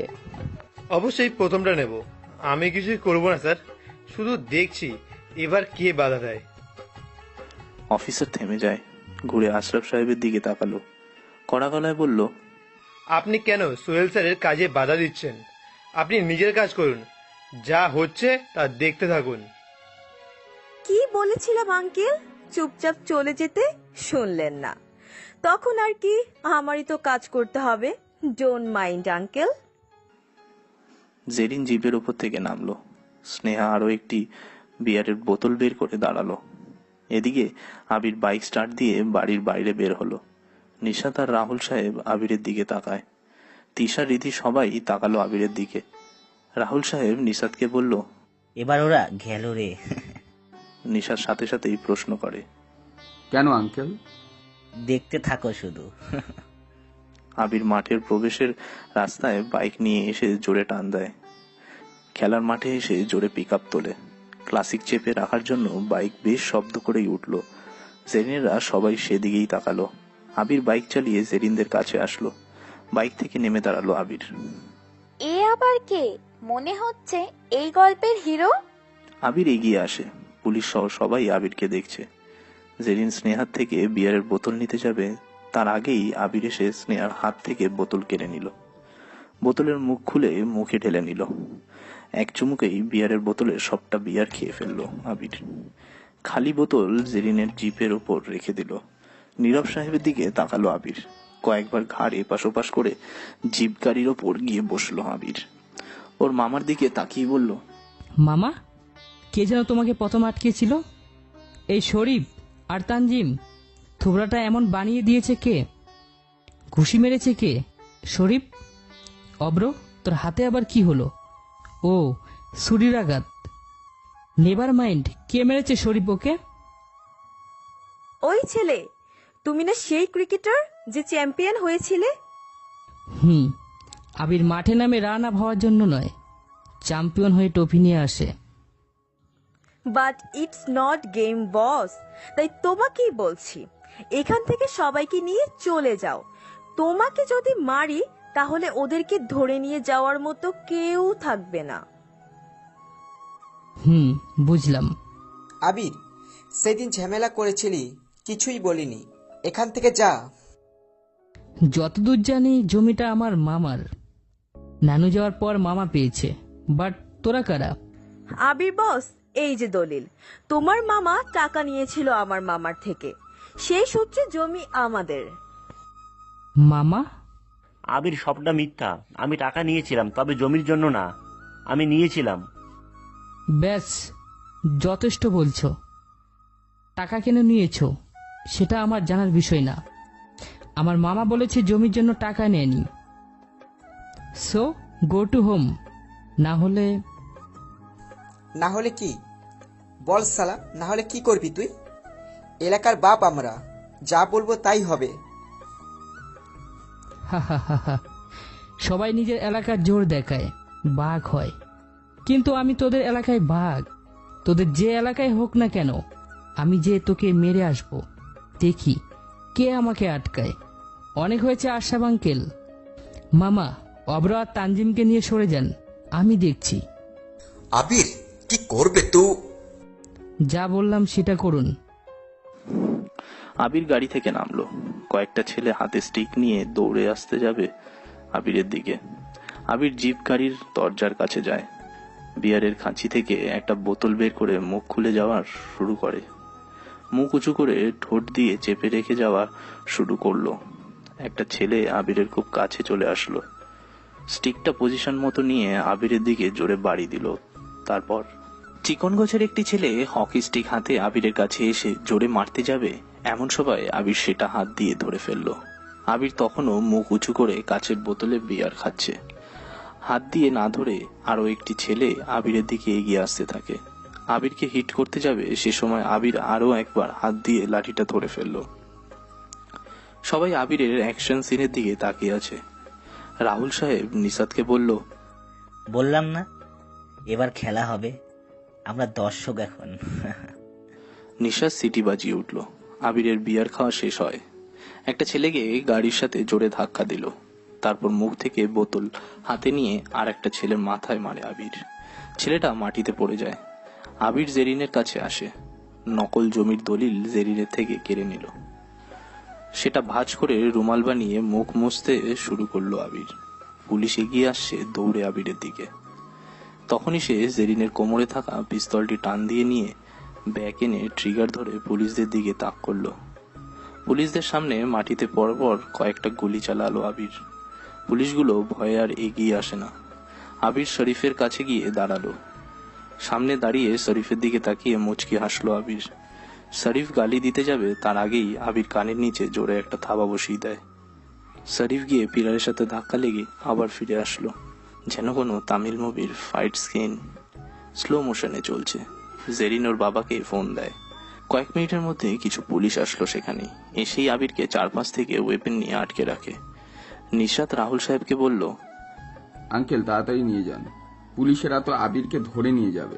অবশ্যই প্রথমটা নেব। আমি কিছুই করব না স্যার, শুধু দেখছি এবার কে বাধা দেয়। অফিসার থেমে যায়, ঘুরে আশরাফ সাহেবের দিকে তাকালো। কড়া গলায় বলল, আপনি কেন সোহেল স্যারের কাজে বাধা দিচ্ছেন? আপনি নিজের কাজ করুন, যা হচ্ছে তা দেখতে থাকুন। কি বলেছিলাম আঙ্কেল, চুপচাপ চলে যেতে? শুনলেন না। তখন আর কি, আমারই তো কাজ করতে হবে। Don't mind uncle. জেরিন জিপের উপর থেকে নামলো। স্নেহা আরো একটি বিয়ারের বোতল বের করে দাঁড়ালো। এদিকে আবির বাইক স্টার্ট দিয়ে বাড়ির বাইরে বের হলো। নিশাত আর রাহুল সাহেব আবিরের দিকে তাকায়। তিশা, রীতি সবাই তাকালো আবিরের দিকে। রাহুল সাহেব নিশাতকে বলল, এবার ওরা গেল রে। নিশার সাথে সাথেই প্রশ্ন করে, কেন আঙ্কেল? দেখতে থাকো শুধু। আবির মাঠের প্রবেশের রাস্তায় বাইক নিয়ে এসে জোরে টান দেয়। খেলার মাঠে এসে জোরে পিক আপ তোলে। ক্লাসিক চেপে রাখার জন্য বাইক বেশ শব্দ করেই উঠল। জেরিনেরা সবাই সেদিকেই তাকালো। আবির বাইক চালিয়ে জেরিনদের কাছে আসলো। বাইক থেকে নেমে দাঁড়ালো আবির। এ আবার কে? মনে হচ্ছে এই গল্পের হিরো। আবির এগিয়ে আসে। পুলিশ সহ সবাই আবিরকে দেখছে। জেরিন স্নেহার থেকে বিয়ারের বোতল নিতে যাবে, তার আগেই আবির এসে স্নেহার হাত থেকে বোতল কেড়ে নিল। বোতলের মুখ খুলে মুখে ঢেলে নিল। এক চুমুকেই বিয়ারের বোতলের সবটা বিয়ার খেয়ে ফেললো আবির। খালি বোতল জেরিনের জিপের ওপর রেখে দিল। নীরব সাহেবের দিকে তাকালো আবির। কয়েকবার ঘাড় এপাশ ওপাশ করে জিপ গাড়ির ওপর গিয়ে বসলো আবির। ওর মামার দিকে তাকিয়ে বলল, মামা, কে যেন তোমাকে প্রথম আটকেছিল? এই শরীফ আর তানজিম? থুবড়াটা এমন বানিয়ে দিয়েছে কে? ঘুষি মেরেছে কে? শরীফ? অব্র, তোর হাতে আবার কি হলো? ও, ছুরির আঘাত। নেভার মাইন্ড, কে মেরেছে শরীফ ওকে? ওই ছেলে, তুমি না সেই ক্রিকেটার যে চ্যাম্পিয়ন হয়েছিলে? আবির মাঠে নামে রান আপ হওয়ার জন্য নয়, চ্যাম্পিয়ন হয়ে ট্রফি নিয়ে আসে। বাট ইটস নট গেম বস। তাই তোমাকেই বলছি, এখান থেকে সবাইকে নিয়ে চলে যাও। তোমাকে যদি মারি তাহলে ওদেরকে ধরে নিয়ে যাওয়ার মতো কেউ থাকবে না। বুঝলাম। আবির, সেদিন ঝামেলা করেছিলি, কিছুই বলিনি। এখান থেকে যা। যতদূর জানি জমিটা আমার মামার। নানু যাওয়ার পর মামা পেয়েছে। বাট তোরা কারা? আবির বস, এই যে দলিল। তোমার মামা টাকা নিয়েছিল আমার মামার থেকে, সেই সূত্রে জমি আমাদের। মামা? আবির, সবটা মিথ্যা। আমি টাকা নিয়েছিলাম, তবে জমির জন্য না। আমি নিয়েছিলাম। ব্যাস, যথেষ্ট বলছো। টাকা কেন নিয়েছো সেটা আমার জানার বিষয় না। আমার মামা বলেছে জমির জন্য টাকা নেয়নি। So go to home. না হলে না হলে কি বল সালা, না হলে কি করবি তুই? এলাকার বাপ আমরা, যা বলবো তাই হবে। সবাই নিজের এলাকার জোর দেখায়, বাঘ হয়, কিন্তু আমি তোদের এলাকায় বাঘ। তোদের যে এলাকায় হোক না কেন, আমি যে তোকে মেরে আসবো। দেখি কে আমাকে আটকায়। অনেক হয়েছে আশরাফ আঙ্কেল। মামা, অব্র আর তানজিমকে নিয়ে সরে যান, আমি দেখছি। আবির, কি করবে তো? যা বললাম সেটা করুন। আবির গাড়ি থেকে নামলো। কয়েকটা ছেলে হাতে স্টিক নিয়ে দৌড়ে আসতে যাবে আবিরের দিকে। আবির জিপ গাড়ির দরজার কাছে যায়। বিয়ারের খাঁচি থেকে একটা বোতল বের করে মুখ খুলে যাওয়ার শুরু করে। মুখ উঁচু করে ঠোঁট দিয়ে চেপে রেখে যাওয়া শুরু করলো। একটা ছেলে আবিরের খুব কাছে চলে আসলো। স্টিকটা পজিশন মতো নিয়ে আবিরের দিকে জোরে বাড়ি দিল। তারপর চিকন গোছের একটি ছেলে হকি স্টিক হাতে আবিরের কাছে এসে জোরে মারতে যাবে, এমন সময় আবির সেটা হাত দিয়ে ধরে ফেললো। আবির তখনও মুখ উঁচু করে কাচের বোতলে বিয়ার খাচ্ছে। হাত দিয়ে না ধরে আরো একটি ছেলে আবিরের দিকে এগিয়ে আসতে থাকে। আবিরকে হিট করতে যাবে, সে সময় আবির আরো একবার হাত দিয়ে লাঠিটা ধরে ফেললো। সবাই আবিরের অ্যাকশন সিনের দিকে তাকিয়ে আছে। রাহুল সাহেব নিশাদকে বলল, বললাম না এবার খেলা হবে, আমরা দর্শক এখন। নিশাদ সিটি বাজিয়ে উঠল। আবিরের বিয়ার খাওয়া শেষ হয়। একটা ছেলেকে গাড়ির সাথে জোরে ধাক্কা দিল। তারপর মুখ থেকে বোতল হাতে নিয়ে আর একটা ছেলের মাথায় মারে আবির। ছেলেটা মাটিতে পড়ে যায়। আবির জেরিনের কাছে আসে। নকল জমির দলিল জেরিনের থেকে কেড়ে নিল। সেটা ভাঁজ করে রুমাল বানিয়ে মুখ মুছতে শুরু করলো আবির। পুলিশ এগিয়ে আসছে দৌড়ে আবিরের দিকে। তখনই সে জেরিনের কোমরে থাকা পিস্তলটি টান দিয়ে নিয়ে ব্যাক এনে ট্রিগার ধরে পুলিশদের দিকে তাক করলো। পুলিশদের সামনে মাটিতে পরপর কয়েকটা গুলি চালালো আবির। পুলিশগুলো ভয়ে আর এগিয়ে আসে না। আবির শরীফের কাছে গিয়ে দাঁড়ালো। সামনে দাঁড়িয়ে শরীফের দিকে তাকিয়ে মুচকি হাসলো আবির। শরীফ গালি দিতে যাবে তার আগেই আবির কানের নিচে জোরে একটা থাবা বসিয়ে দেয়। শরীফ গিয়ে পিলারের সাথে ধাক্কা লেগে আবার ফিরে আসলো, যেন কোনো তামিল মুভির ফাইট সিন স্লো মোশনে চলছে। জেরিন ওর বাবাকে ফোন দেয়। কয়েক মিনিটের মধ্যে কিছু পুলিশ আসলো সেখানে। এসেই আবিরকে চারপাশ থেকে ওয়েপেন নিয়ে আটকে রাখে। নিশাত রাহুল সাহেবকে বলল, আঙ্কেল তাড়াতাড়ি নিয়ে যান, পুলিশেরা তো আবিরকে ধরে নিয়ে যাবে।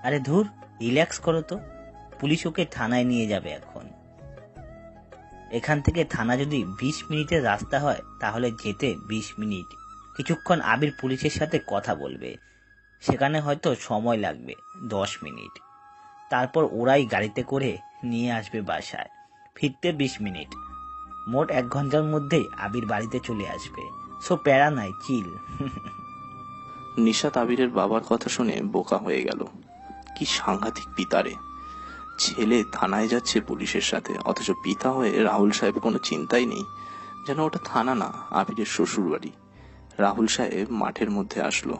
আরে ধুর, রিল্যাক্স করো তো, পুলিশ ওকে থানায় নিয়ে যাবে এখন। এখান থেকে থানা যদি 20 মিনিটের রাস্তা হয় তাহলে যেতে 20 মিনিট। কিছুক্ষণ আবির পুলিশের সাথে কথা বলবে, সেখানে হয়তো সময় লাগবে 10 মিনিট। তারপর ওরাই গাড়িতে করে নিয়ে আসবে বাসায়, ফিরতে 20 মিনিট। মোট 1 ঘন্টার মধ্যেই আবির বাড়িতে চলে আসবে। সো প্যারা নাই, চিল। নিশাত আবিরের বাবার কথা শুনে বোকা হয়ে গেল। কি সাংঘাতিক পিতারে! ছেলে থানায় যাচ্ছে পুলিশের সাথে, অথচ পিতা হয়ে রাহুল সাহেব কোনো চিন্তাই নেই, যেন ওটা থানা না, আবিরের শ্বশুর বাড়ি। রাহুল সাহেব মাঠের মধ্যে আসলো।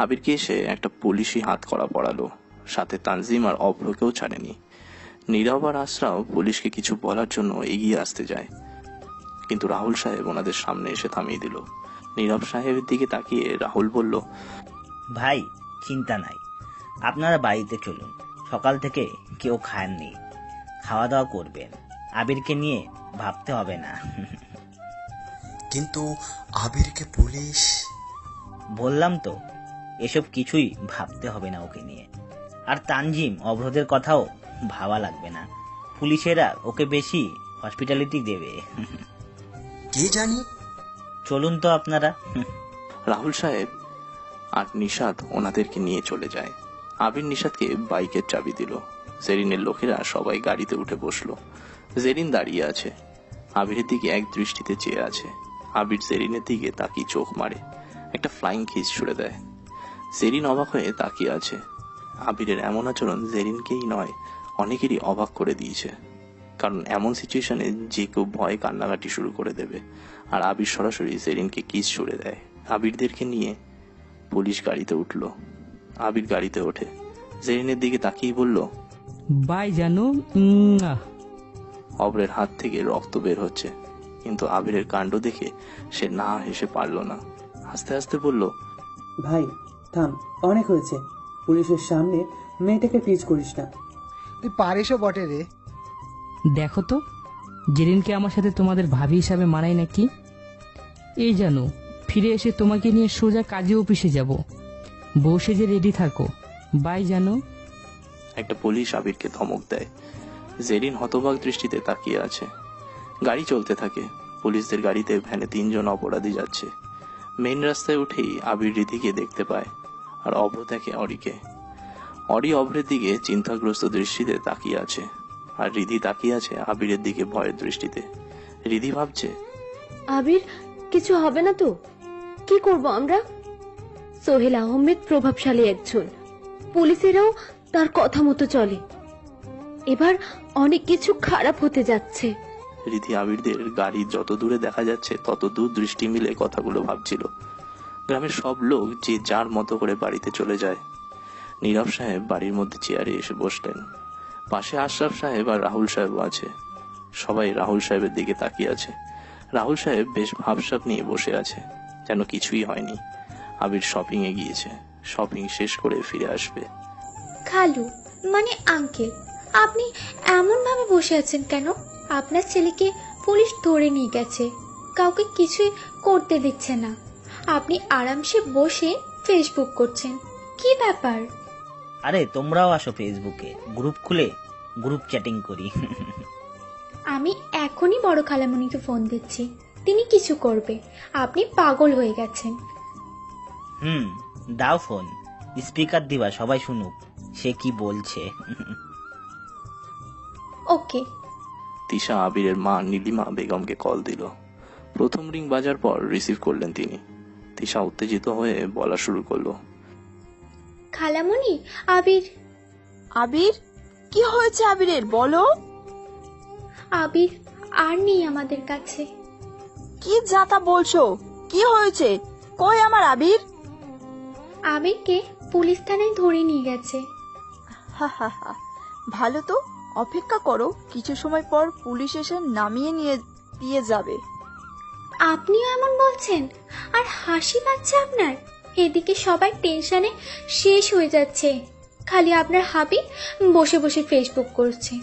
আবিরকে এসে একটা পুলিশি হাত করা পড়ালো, সাথে তানজিম আর অভ্রকেও ছাড়েনি। নীরব আর আশরাফ পুলিশকে কিছু বলার জন্য এগিয়ে আসতে যায়, কিন্তু রাহুল সাহেব ওনাদের সামনে এসে থামিয়ে দিল। নীরব সাহেবের দিকে তাকিয়ে রাহুল বলল, ভাই চিন্তা নাই, আপনারা বাড়িতে চলুন, সকাল থেকে কেউ খাননি, খাওয়া দাওয়া করবেন, আবিরকে নিয়ে ভাবতে হবে না। কিন্তু আবিরকে পুলিশ, বললাম তো এসব কিছুই ভাবতে হবে না ওকে নিয়ে। আর তানজিম অভ্রদের কথাও ভাবা লাগবে না, পুলিশেরা ওকে বেশি হসপিটালিটি দেবে। কে জানি। চলুন তো আপনারা। রাহুল সাহেব আর নিশাত ওনাদেরকে নিয়ে চলে যায়। আবির নিশাতকে বাইকের চাবি দিল। জেরিনের লোকেরা সবাই গাড়িতে উঠে বসলো। জেরিন দাঁড়িয়ে আছে, আবিরের দিকে এক দৃষ্টিতে চেয়ে আছে। আবির জেরিনের দিকে তাকিয়ে চোখ মারে, একটা ফ্লাইং কিস ছুড়ে দেয়। জেরিন অবাক হয়ে তাকিয়ে আছে। আবিরের এমন আচরণ জেরিনকেই নয়, অনেকেরই অবাক করে দিয়েছে। কারণ এমন সিচুয়েশনে যে কেউ ভয়ে কান্নাকাটি শুরু করে দেবে, আর আবির সরাসরি জেরিনকে কিস ছুড়ে দেয়। আবিরদেরকে নিয়ে পুলিশ গাড়িতে উঠলো। আবির গাড়িতে ওঠে। জেরিনের দিকে তাকিয়ে বলল, বাই জানু। অব্রের হাত থেকে রক্ত বের হচ্ছে, কিন্তু আবিরের কাণ্ড দেখে সে না হেসে পারল না। হাসতে হাসতে বলল, ভাই থাম, অনেক হয়েছে। পুলিশের সামনে মেয়েটাকে টিজ করিস না। তুই পারিসও বটে রে। দেখো তো জেরিনকে আমার সাথে তোমাদের ভাবি হিসাবে মানায় নাকি। এই জানো, ফিরে এসে তোমাকে নিয়ে সোজা কাজে অফিসে যাব। বসে যে রেডি থাকো। বাই জানো। একটা পুলিশ আবিরকে ধমক দেয়। জেরিন হতবাক দৃষ্টিতে তাকিয়ে আছে। গাড়ি চলতে থাকে। পুলিশদের গাড়িতে ভ্যানে 3 জন অপরাধী যাচ্ছে। মেইন রাস্তায় উঠেই আবির রিধিকে দেখতে পায়, আর অভ্র দেখে অরিকে। অরি অভ্রের দিকে চিন্তাগ্রস্ত দৃষ্টিতে তাকিয়ে আছে, আর রিধি তাকিয়ে আছে আবিরের দিকে ভয়ের দৃষ্টিতে। রিধি ভাবছে, আবির কিছু হবে না তো? কি করব আমরা? সোহেল আহমেদ প্রভাবশালী একজন, পুলিশেরাও তার কথা মতো চলে। এবার অনেক কিছু খারাপ হতে যাচ্ছে। রিধি আবিরদের গাড়ি যত দূরে দেখা যাচ্ছে তত দূর দৃষ্টি মিলে কথাগুলো ভাবছিল। গ্রামের সব লোক যে যার মতো করে বাড়িতে চলে যায়। নীরব সাহেব বাড়ির মধ্যে চেয়ারে এসে বসলেন। পাশে আশরাফ সাহেব আর রাহুল সাহেবও আছে। সবাই রাহুল সাহেবের দিকে তাকিয়ে আছে। রাহুল সাহেব বেশ ভাবসাব নিয়ে বসে আছে, যেন কিছুই হয়নি। আবির শপিং এ গিয়েছে, শপিং শেষ করে ফিরে আসবে। খালু মানে আঙ্কেল, আপনি এমন ভাবে বসে আছেন কেন? আপনার ছেলেকে পুলিশ ধরে নিয়ে গেছে, কাউকে কিছুই করতে দিচ্ছে না। আপনি আরামসে বসে ফেসবুক করছেন, কি ব্যাপার? আরে তোমরাও আসো ফেসবুকে, গ্রুপ খুলে গ্রুপ চ্যাটিং করি। আমি এখনই বড় খালামণিকে ফোন দিচ্ছি, তিনি কিছু করবে। আপনি পাগল হয়ে গেছেন। দাও ফোন, স্পিকার দিবা, সবাই শুনুক সে কি বলছে। ওকে। তিশা আবিরের মা নীলিমা বেগমকে কল দিল। প্রথম রিং বাজার পর রিসিভ করলেন তিনি। তিশা উত্তেজিত হয়ে বলা শুরু করলো, খালামণি, আবির। আবির? কি হয়েছে আবিরের, বলো। আবির আর নেই আমাদের কাছে। কি যাতা বলছো? কি হয়েছে? কই আমার আবির? আবিরকে পুলিশ থানায় ধরে নিয়ে গেছে। হা হা হা, ভালো তো, অপেক্ষা করো, কিছু সময় পর পুলিশ এসে নামিয়ে নিয়ে দিয়ে যাবে। আপনিও এমন বলছেন, আর হাসি পাচ্ছে আপনার। এদিকে সবাই টেনশনে শেষ হয়ে যাচ্ছে, খালি আপনার হাবি বসে বসে ফেসবুক করছে।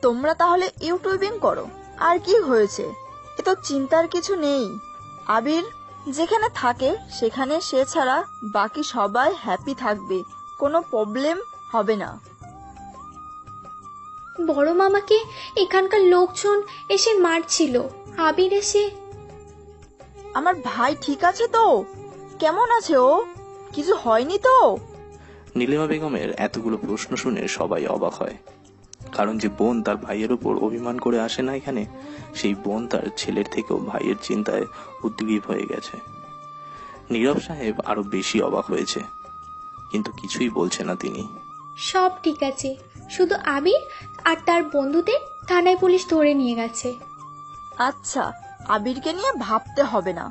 তোমরা তাহলে ইউটিউবিং করো, আর কি হয়েছে? এ তো চিন্তার কিছু নেই। আবির যেখানে থাকে সেখানে সে ছাড়া বাকি সবাই হ্যাপি থাকবে, কোনো প্রবলেম হবে না। বড় মামাকে এখানকার লোকজন এসে মারছিল, আবির এসে। আমার ভাই ঠিক আছে তো? কেমন আছে ও? কিছু হয়নি তো? নীলিমা বেগমের এতগুলো প্রশ্ন শুনে সবাই অবাক হয়। কারণ যে বোন তার ভাইয়ের উপর অভিমান করে আসে না এখানে, সেই বোন তার ছেলের থেকেও ভাইয়ের চিন্তায় উদ্গ্রীব হয়ে গেছে। নীরব সাহেব আরো বেশি অবাক হয়েছে, কিন্তু কিছুই বলছে না তিনি। সব ঠিক আছে, শুধু আবির আর তার বন্ধুদের থানায় পুলিশ ধরে নিয়ে গেছে। আচ্ছা, আবিরকে নিয়ে ভাবতে হবে না।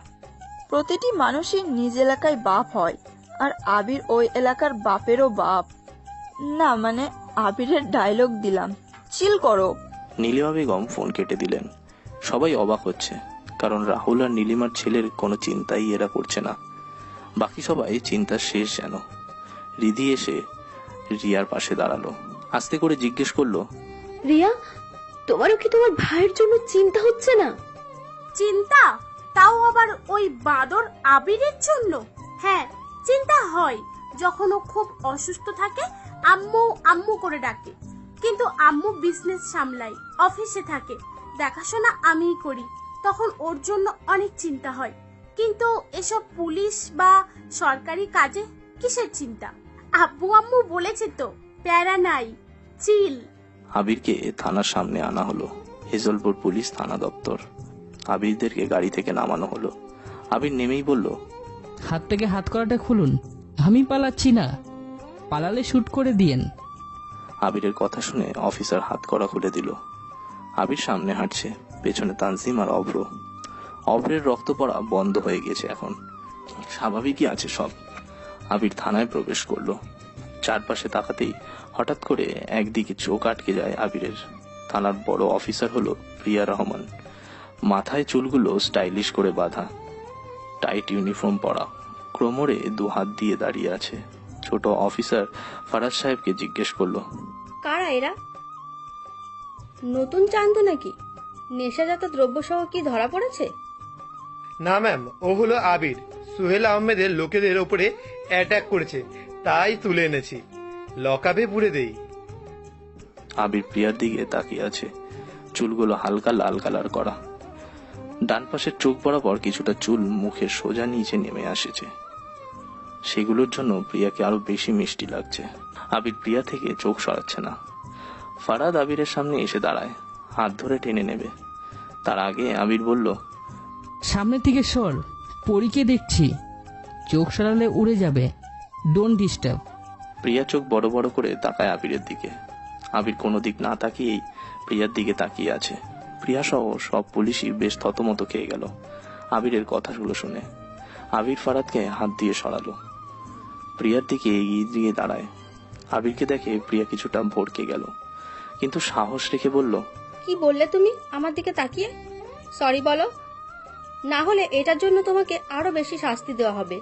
প্রতিটি মানুষই নিজ এলাকায় বাপ হয়, আর আবির ওই এলাকার বাপেরও বাপ। না মানে আবিরের ডায়লগ দিলাম, চিল করো। নীলিমা বেগম ফোন কেটে দিলেন। সবাই অবাক হচ্ছে, কারণ রাহুল আর নীলিমার ছেলের কোনো চিন্তাই এরা করছে না। বাকি সবাই চিন্তা শেষ যেন। রিধি এসে রিয়ার পাশে দাঁড়ালো, আস্তে করে জিজ্ঞেস করলো, রিয়া, তোমারও কি তোমার ভাইয়ের জন্য চিন্তা হচ্ছে না? চিন্তা? তাও আবার ওই বাদর আবিরের জন্য? হ্যাঁ, চিন্তা হয় যখন ও খুব অসুস্থ থাকে, আম্মু আম্মু করে ডাকে। কিন্তু আম্মু বিজনেস সামলাই, অফিসে থাকে, দেখাশোনা আমিই করি, তখন ওর জন্য অনেক চিন্তা হয়। কিন্তু এসব পুলিশ বা সরকারি কাজে কিসের চিন্তা? আব্বু আম্মু বলেছে তো, প্যারা নাই, চিল। আবিরকে থানার সামনে আনা হলো। হেজলপুর পুলিশ থানা দপ্তর। আবিরদেরকে গাড়ি থেকে নামানো হলো। আবির নেমেই বলল, হাত থেকে হাত করাটা খুলুন, আমি পালাচ্ছি না, পালালে শুট করে দিয়েন। আবিরের কথা শুনে অফিসার হাত করা খুলে দিল। আবির সামনে হাঁটছে, পেছনে তানজিম আর অভ্র। অভ্রের রক্ত পড়া বন্ধ হয়ে গেছে এখন, স্বাভাবিকই আছে সব। আবির থানায় প্রবেশ করলো। চারপাশে তাকাতেই হঠাৎ করে একদিকে চোখ আটকে যায় আবিরের। থানার বড় অফিসার হলো প্রিয়া রহমান। মাথায় চুলগুলো স্টাইলিশ করে বাঁধা, টাইট ইউনিফর্ম পরা, কোমরে 2 হাত দিয়ে দাঁড়িয়ে আছে। ছোট অফিসার ফারাজ সাহেবকে জিজ্ঞেস করলো, কারা এরা? নতুন চান্দ নাকি? নেশাজাত দ্রব্য সহ কি ধরা পড়েছে? না ম্যাম, ও হলো আবির। সোহেল আহমেদের লোকেদের ওপরে অ্যাটাক করেছে, তাই তুলে এনেছি। লকআপে পুরে দেই। আবির প্রিয়ার দিকে তাকিয়ে আছে, চুলগুলো হালকা লাল কালার করা। ডান পাশের চোখ বরাবর কিছুটা চুল মুখের সোজা নিচে নেমে আসেছে। সেগুলোর জন্য প্রিয়াকে আরো বেশি মিষ্টি লাগছে। আবির প্রিয়া থেকে চোখ সরাচ্ছে না। ফারাদ আবিরের সামনে এসে দাঁড়ায়, হাত ধরে টেনে নেবে। তার আগে আবির বলল, সামনে থেকে সর, পরীকে দেখছি। চোখ সরালে উড়ে যাবে, ডোন্ট ডিস্টার্ব। প্রিয়া চোখ বড় বড় করে তাকায় আবিরের দিকে। আবির কোনো দিক না তাকিয়েই প্রিয়ার দিকে তাকিয়ে আছে। প্রিয়া সহ সব পুলিশই বেশ থতমত খেয়ে গেল আবিরের কথাগুলো শুনে। আবির ফারাদকে হাত দিয়ে সরালো, প্রিয়ার দিকে এগিয়ে দিয়ে দাঁড়ায়। আবিরকে দেখে প্রিয়া কিছুটা ভড়কে গেল, কিন্তু সাহস রেখে বলল, কি বললে তুমি আমার দিকে তাকিয়ে? সরি বলো, না হলে এটার জন্য তোমাকে আরো বেশি শাস্তি দেওয়া হবে।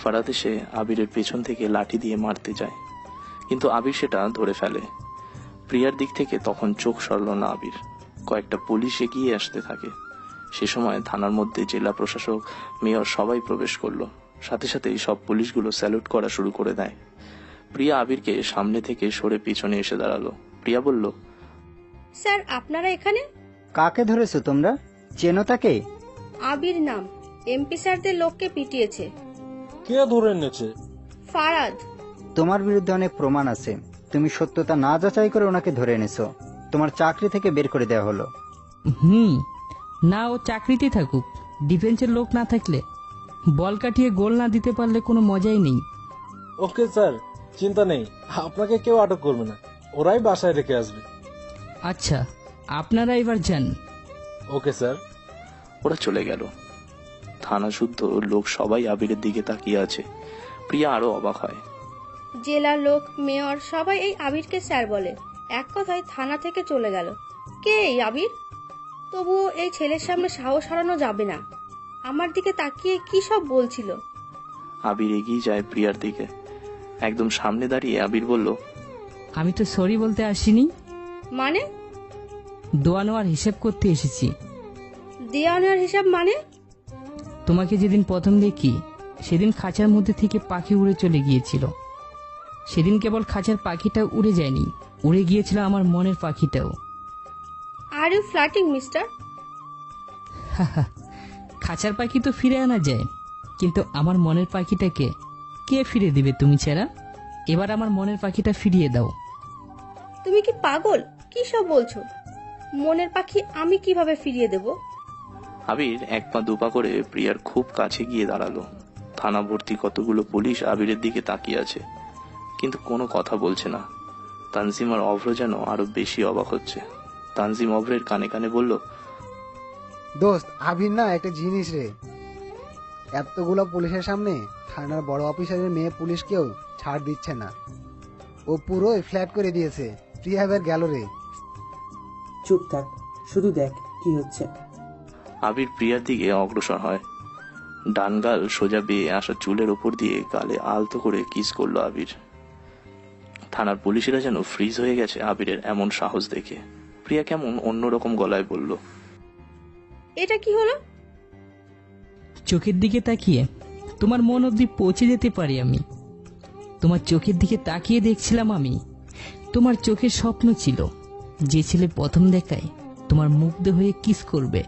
ফারাদ এসে আবিরের পেছন থেকে লাঠি দিয়ে মারতে যায়, কিন্তু আবির সেটা ধরে ফেলে। প্রিয়ার দিক থেকে তখন চোখ সরল না আবির। কয়েকটা পুলিশ এগিয়ে আসতে থাকে। সে সময় থানার মধ্যে জেলা প্রশাসক, মেয়র সবাই প্রবেশ করলো। সাথে সাথেই সব পুলিশগুলো স্যালুট করা শুরু করে দেয়। প্রিয়া আবিরকে সামনে থেকে সরে পিছনে এসে দাঁড়ালো। প্রিয়া বলল, স্যার আপনারা এখানে? কাকে ধরেছো তোমরা? চেনো তাকে? আবির নাম, এমপি স্যারদের লোককে পিটিয়েছে। কে ধরে এনেছে? ফারাদ। তোমার বিরুদ্ধে অনেক প্রমাণ আছে, তুমি সত্যতা না যাচাই করে ওনাকে ধরে এনেছো। তোমার চাকরি থেকে বের করে দেওয়া হলো। না, ও চাকরিতে থাকুক, ডিফেন্সের লোক না থাকলে, বল কাটিয়ে গোল না দিতে পারলে কোনো মজাই নেই। ওকে স্যার, চিন্তা নেই, আপনাকে কেউ আটক করবে না, ওরাই বাসায় রেখে আসবে। আচ্ছা, আপনারা এবার যান। Okay sir. ওরা চলে গেল। থানা শুদ্ধ লোক সবাই আবিরের দিকে তাকিয়ে আছে। প্রিয়া আরো অবাক হয়। জেলার লোক, মেয়র সবাই এই আবিরকে স্যার বলে। এক কথায় থানা থেকে চলে গেল। কে এই আবির? তবুও এই ছেলের সামনে সাহস হারানো যাবে না। আমার দিকে তাকিয়ে কি সব বলছিল। আবির এগিয়ে যায় প্রিয়ার দিকে। একদম সামনে দাঁড়িয়ে আবির বলল, আমি তো সরি বলতে আসিনি। মানে? দোয়া নেওয়ার হিসেব করতে এসেছি। দেওয়া নেওয়ার হিসাব মানে? তোমাকে যেদিন প্রথম দেখি সেদিন খাঁচার মধ্যে থেকে পাখি উড়ে চলে গিয়েছিল। সেদিন কেবল খাঁচার পাখিটা উড়ে যায়নি, উড়ে গিয়েছিল আমার মনের পাখিটাও। Are you flirting mister? খাঁচার পাখি তো ফিরে আনা যায়, কিন্তু আমার মনের পাখিটাকে কে ফিরে দিবে তুমি ছাড়া? এবার আমার মনের পাখিটা ফিরিয়ে দাও। তুমি কি পাগল? কি সব বলছো? মনের পাখি আমি কিভাবে ফিরিয়ে দেব? আবির 1 পা 2 পা করে প্রিয়ার খুব কাছে গিয়ে দাঁড়ালো। থানা ভর্তি কতগুলো পুলিশ আবিরের দিকে তাকিয়ে আছে, কিন্তু কোনো কথা বলছে না। তানজিম আর অভ্র যেন আরো বেশি অবাক হচ্ছে। তানজিম অভ্রের কানে কানে বলল, দোস্ত, আবির না একটা জিনিস রে। এতগুলো পুলিশের সামনে থানার বড় অফিসারের মেয়ে পুলিশকেও ছাড় দিচ্ছে না। ও পুরো ফ্ল্যাট করে দিয়েছে। প্রিয়া এবার গেল রে। চুপ থাক, শুধু দেখ কি হচ্ছে। আবির প্রিয়ার দিকে অগ্রসর হয়। ডান গাল সোজা বেয়ে আসা চুলের উপর দিয়ে গালে আলতো করে কিস করলো আবির। থানার পুলিশেরা যেন ফ্রিজ হয়ে গেছে আবিরের এমন সাহস দেখে। প্রিয়া কেমন অন্যরকম গলায় বলল, এটা কি হলো? চোখের দিকে তাকিয়ে তোমার মন অবধি পৌঁছে যেতে পারি আমি। তোমার চোখের দিকে তাকিয়ে দেখছিলাম আমি। তোমার চোখের স্বপ্ন ছিল যে ছেলে প্রথম দেখায় তোমার মুগ্ধ হয়ে কিস করবে,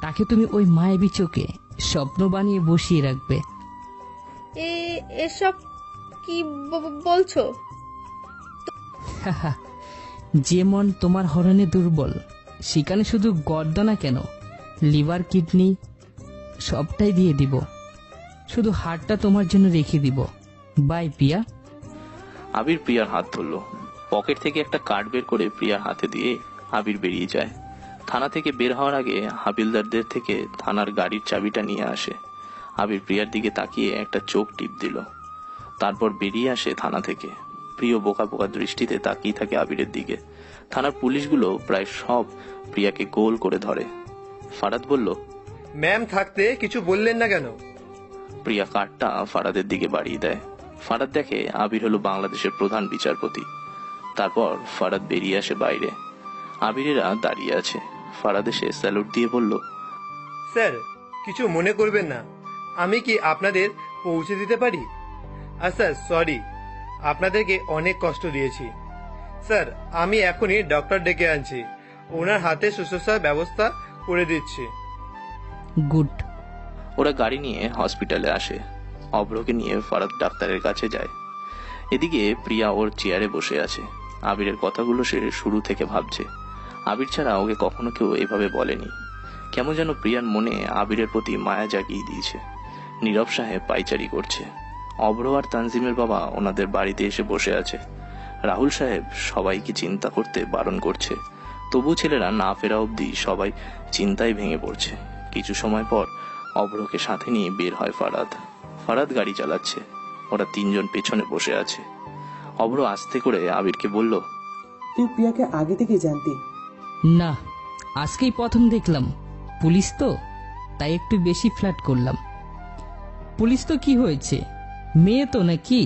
তাকে তুমি ওই মায়াবী চোখে স্বপ্ন বানিয়ে বসিয়ে রাখবে। এসব কি বলছো? যে মন তোমার হরণে দুর্বল, সেখানে শুধু গর্দনা কেন, লিভার, কিডনি সবটাই দিয়ে দিব। শুধু হাড়টা তোমার জন্য রেখে দিব। বাই প্রিয়া। আবির প্রিয়ার হাত ধরল। পকেট থেকে একটা কার্ড বের করে প্রিয়ার হাতে দিয়ে আবির বেরিয়ে যায়। থানা থেকে বের হওয়ার আগে হাবিলদারদের থেকে থানার গাড়ির চাবিটা নিয়ে আসে। আবির প্রিয়ার দিকে তাকিয়ে একটা চোখ টিপ দিল, তারপর বেরিয়ে আসে থানা থেকে। প্রিয় বোকা বোকা দৃষ্টিতে তাকিয়ে থাকে আবিরের দিকে। থানার পুলিশগুলো প্রায় সব প্রিয়াকে গোল করে ধরে। ফারাদ বলল, ম্যাম থাকতে কিছু বললেন না কেন? প্রিয়া কার্ডটা ফারাদের দিকে বাড়িয়ে দেয়। ফারাদ দেখে আবির হলো বাংলাদেশের প্রধান বিচারপতি। তারপর ফারাদ বেরিয়ে আসে বাইরে। আবিরেরা দাঁড়িয়ে আছে। ফারাদ এসে স্যালুট দিয়ে বলল, স্যার কিছু মনে করবেন না, আমি কি আপনাদের পৌঁছে দিতে পারি? আর স্যার সরি, আপনাদেরকে অনেক কষ্ট দিয়েছি। স্যার আমি এখনই ডক্টর ডেকে আনছি, ওনার হাতে শুশ্রূষার ব্যবস্থা করে দিচ্ছি। গুড। ওরা গাড়ি নিয়ে হসপিটালে আসে। অভ্রকে নিয়ে ফারাদ ডাক্তারের কাছে যায়। এদিকে প্রিয়া ওর চেয়ারে বসে আছে। আবিরের কথাগুলো সে শুরু থেকে ভাবছে। আবির ছাড়া ওকে কখনো কেউ এভাবে বলেনি। কেমন যেন প্রিয়ার মনে আবিরের প্রতি মায়া জাগিয়ে দিয়েছে। নীরব সাহেব পাইচারি করছে। অভ্র আর তানজিমের বাবা ওনাদের বাড়িতে এসে বসে আছে। রাহুল সাহেব সবাইকে চিন্তা করতে বারণ করছে। তবু ছেলেরা না ফেরা অবধি সবাই চিন্তায় ভেঙে পড়ছে। কিছু সময় পর অভ্রকে সাথে নিয়ে বের হয় ফারাদ। ফারাদ গাড়ি চালাচ্ছে। ওরা তিনজন পেছনে বসে আছে। অভ্র আস্তে করে আবিরকে বলল, তুই প্রিয়াকে আগে থেকে জানতি? না, আজকেই প্রথম দেখলাম। পুলিশ তো, তাই একটু বেশি ফ্ল্যাট করলাম। পুলিশ তো কি হয়েছে, মেয়ে তো নাকি?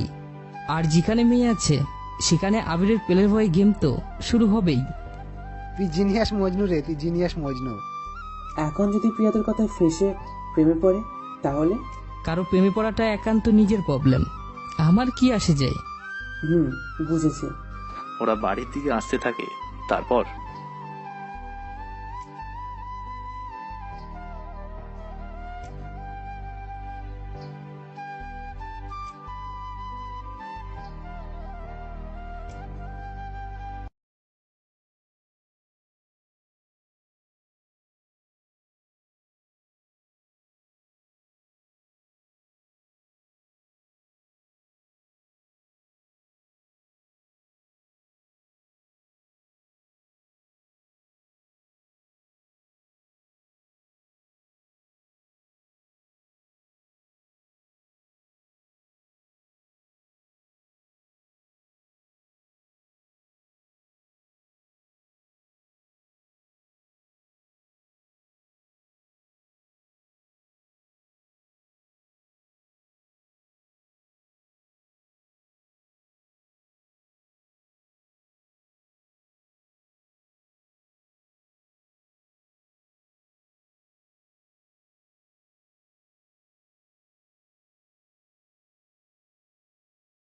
আর যেখানে মেয়ে আছে সেখানে আবিরের পেলের ভয় গেম তো শুরু হবেই। তুই জিনিয়াস মজনু রে, তুই জিনিয়াস মজনু। এখন যদি প্রিয়া তোর কথায় ফেসে প্রেমে পড়ে তাহলে? কারো প্রেমে পড়াটা একান্ত নিজের প্রবলেম, আমার কি আসে যায়? বুঝেছি। ওরা বাড়ির দিকে আসতে থাকে। তারপর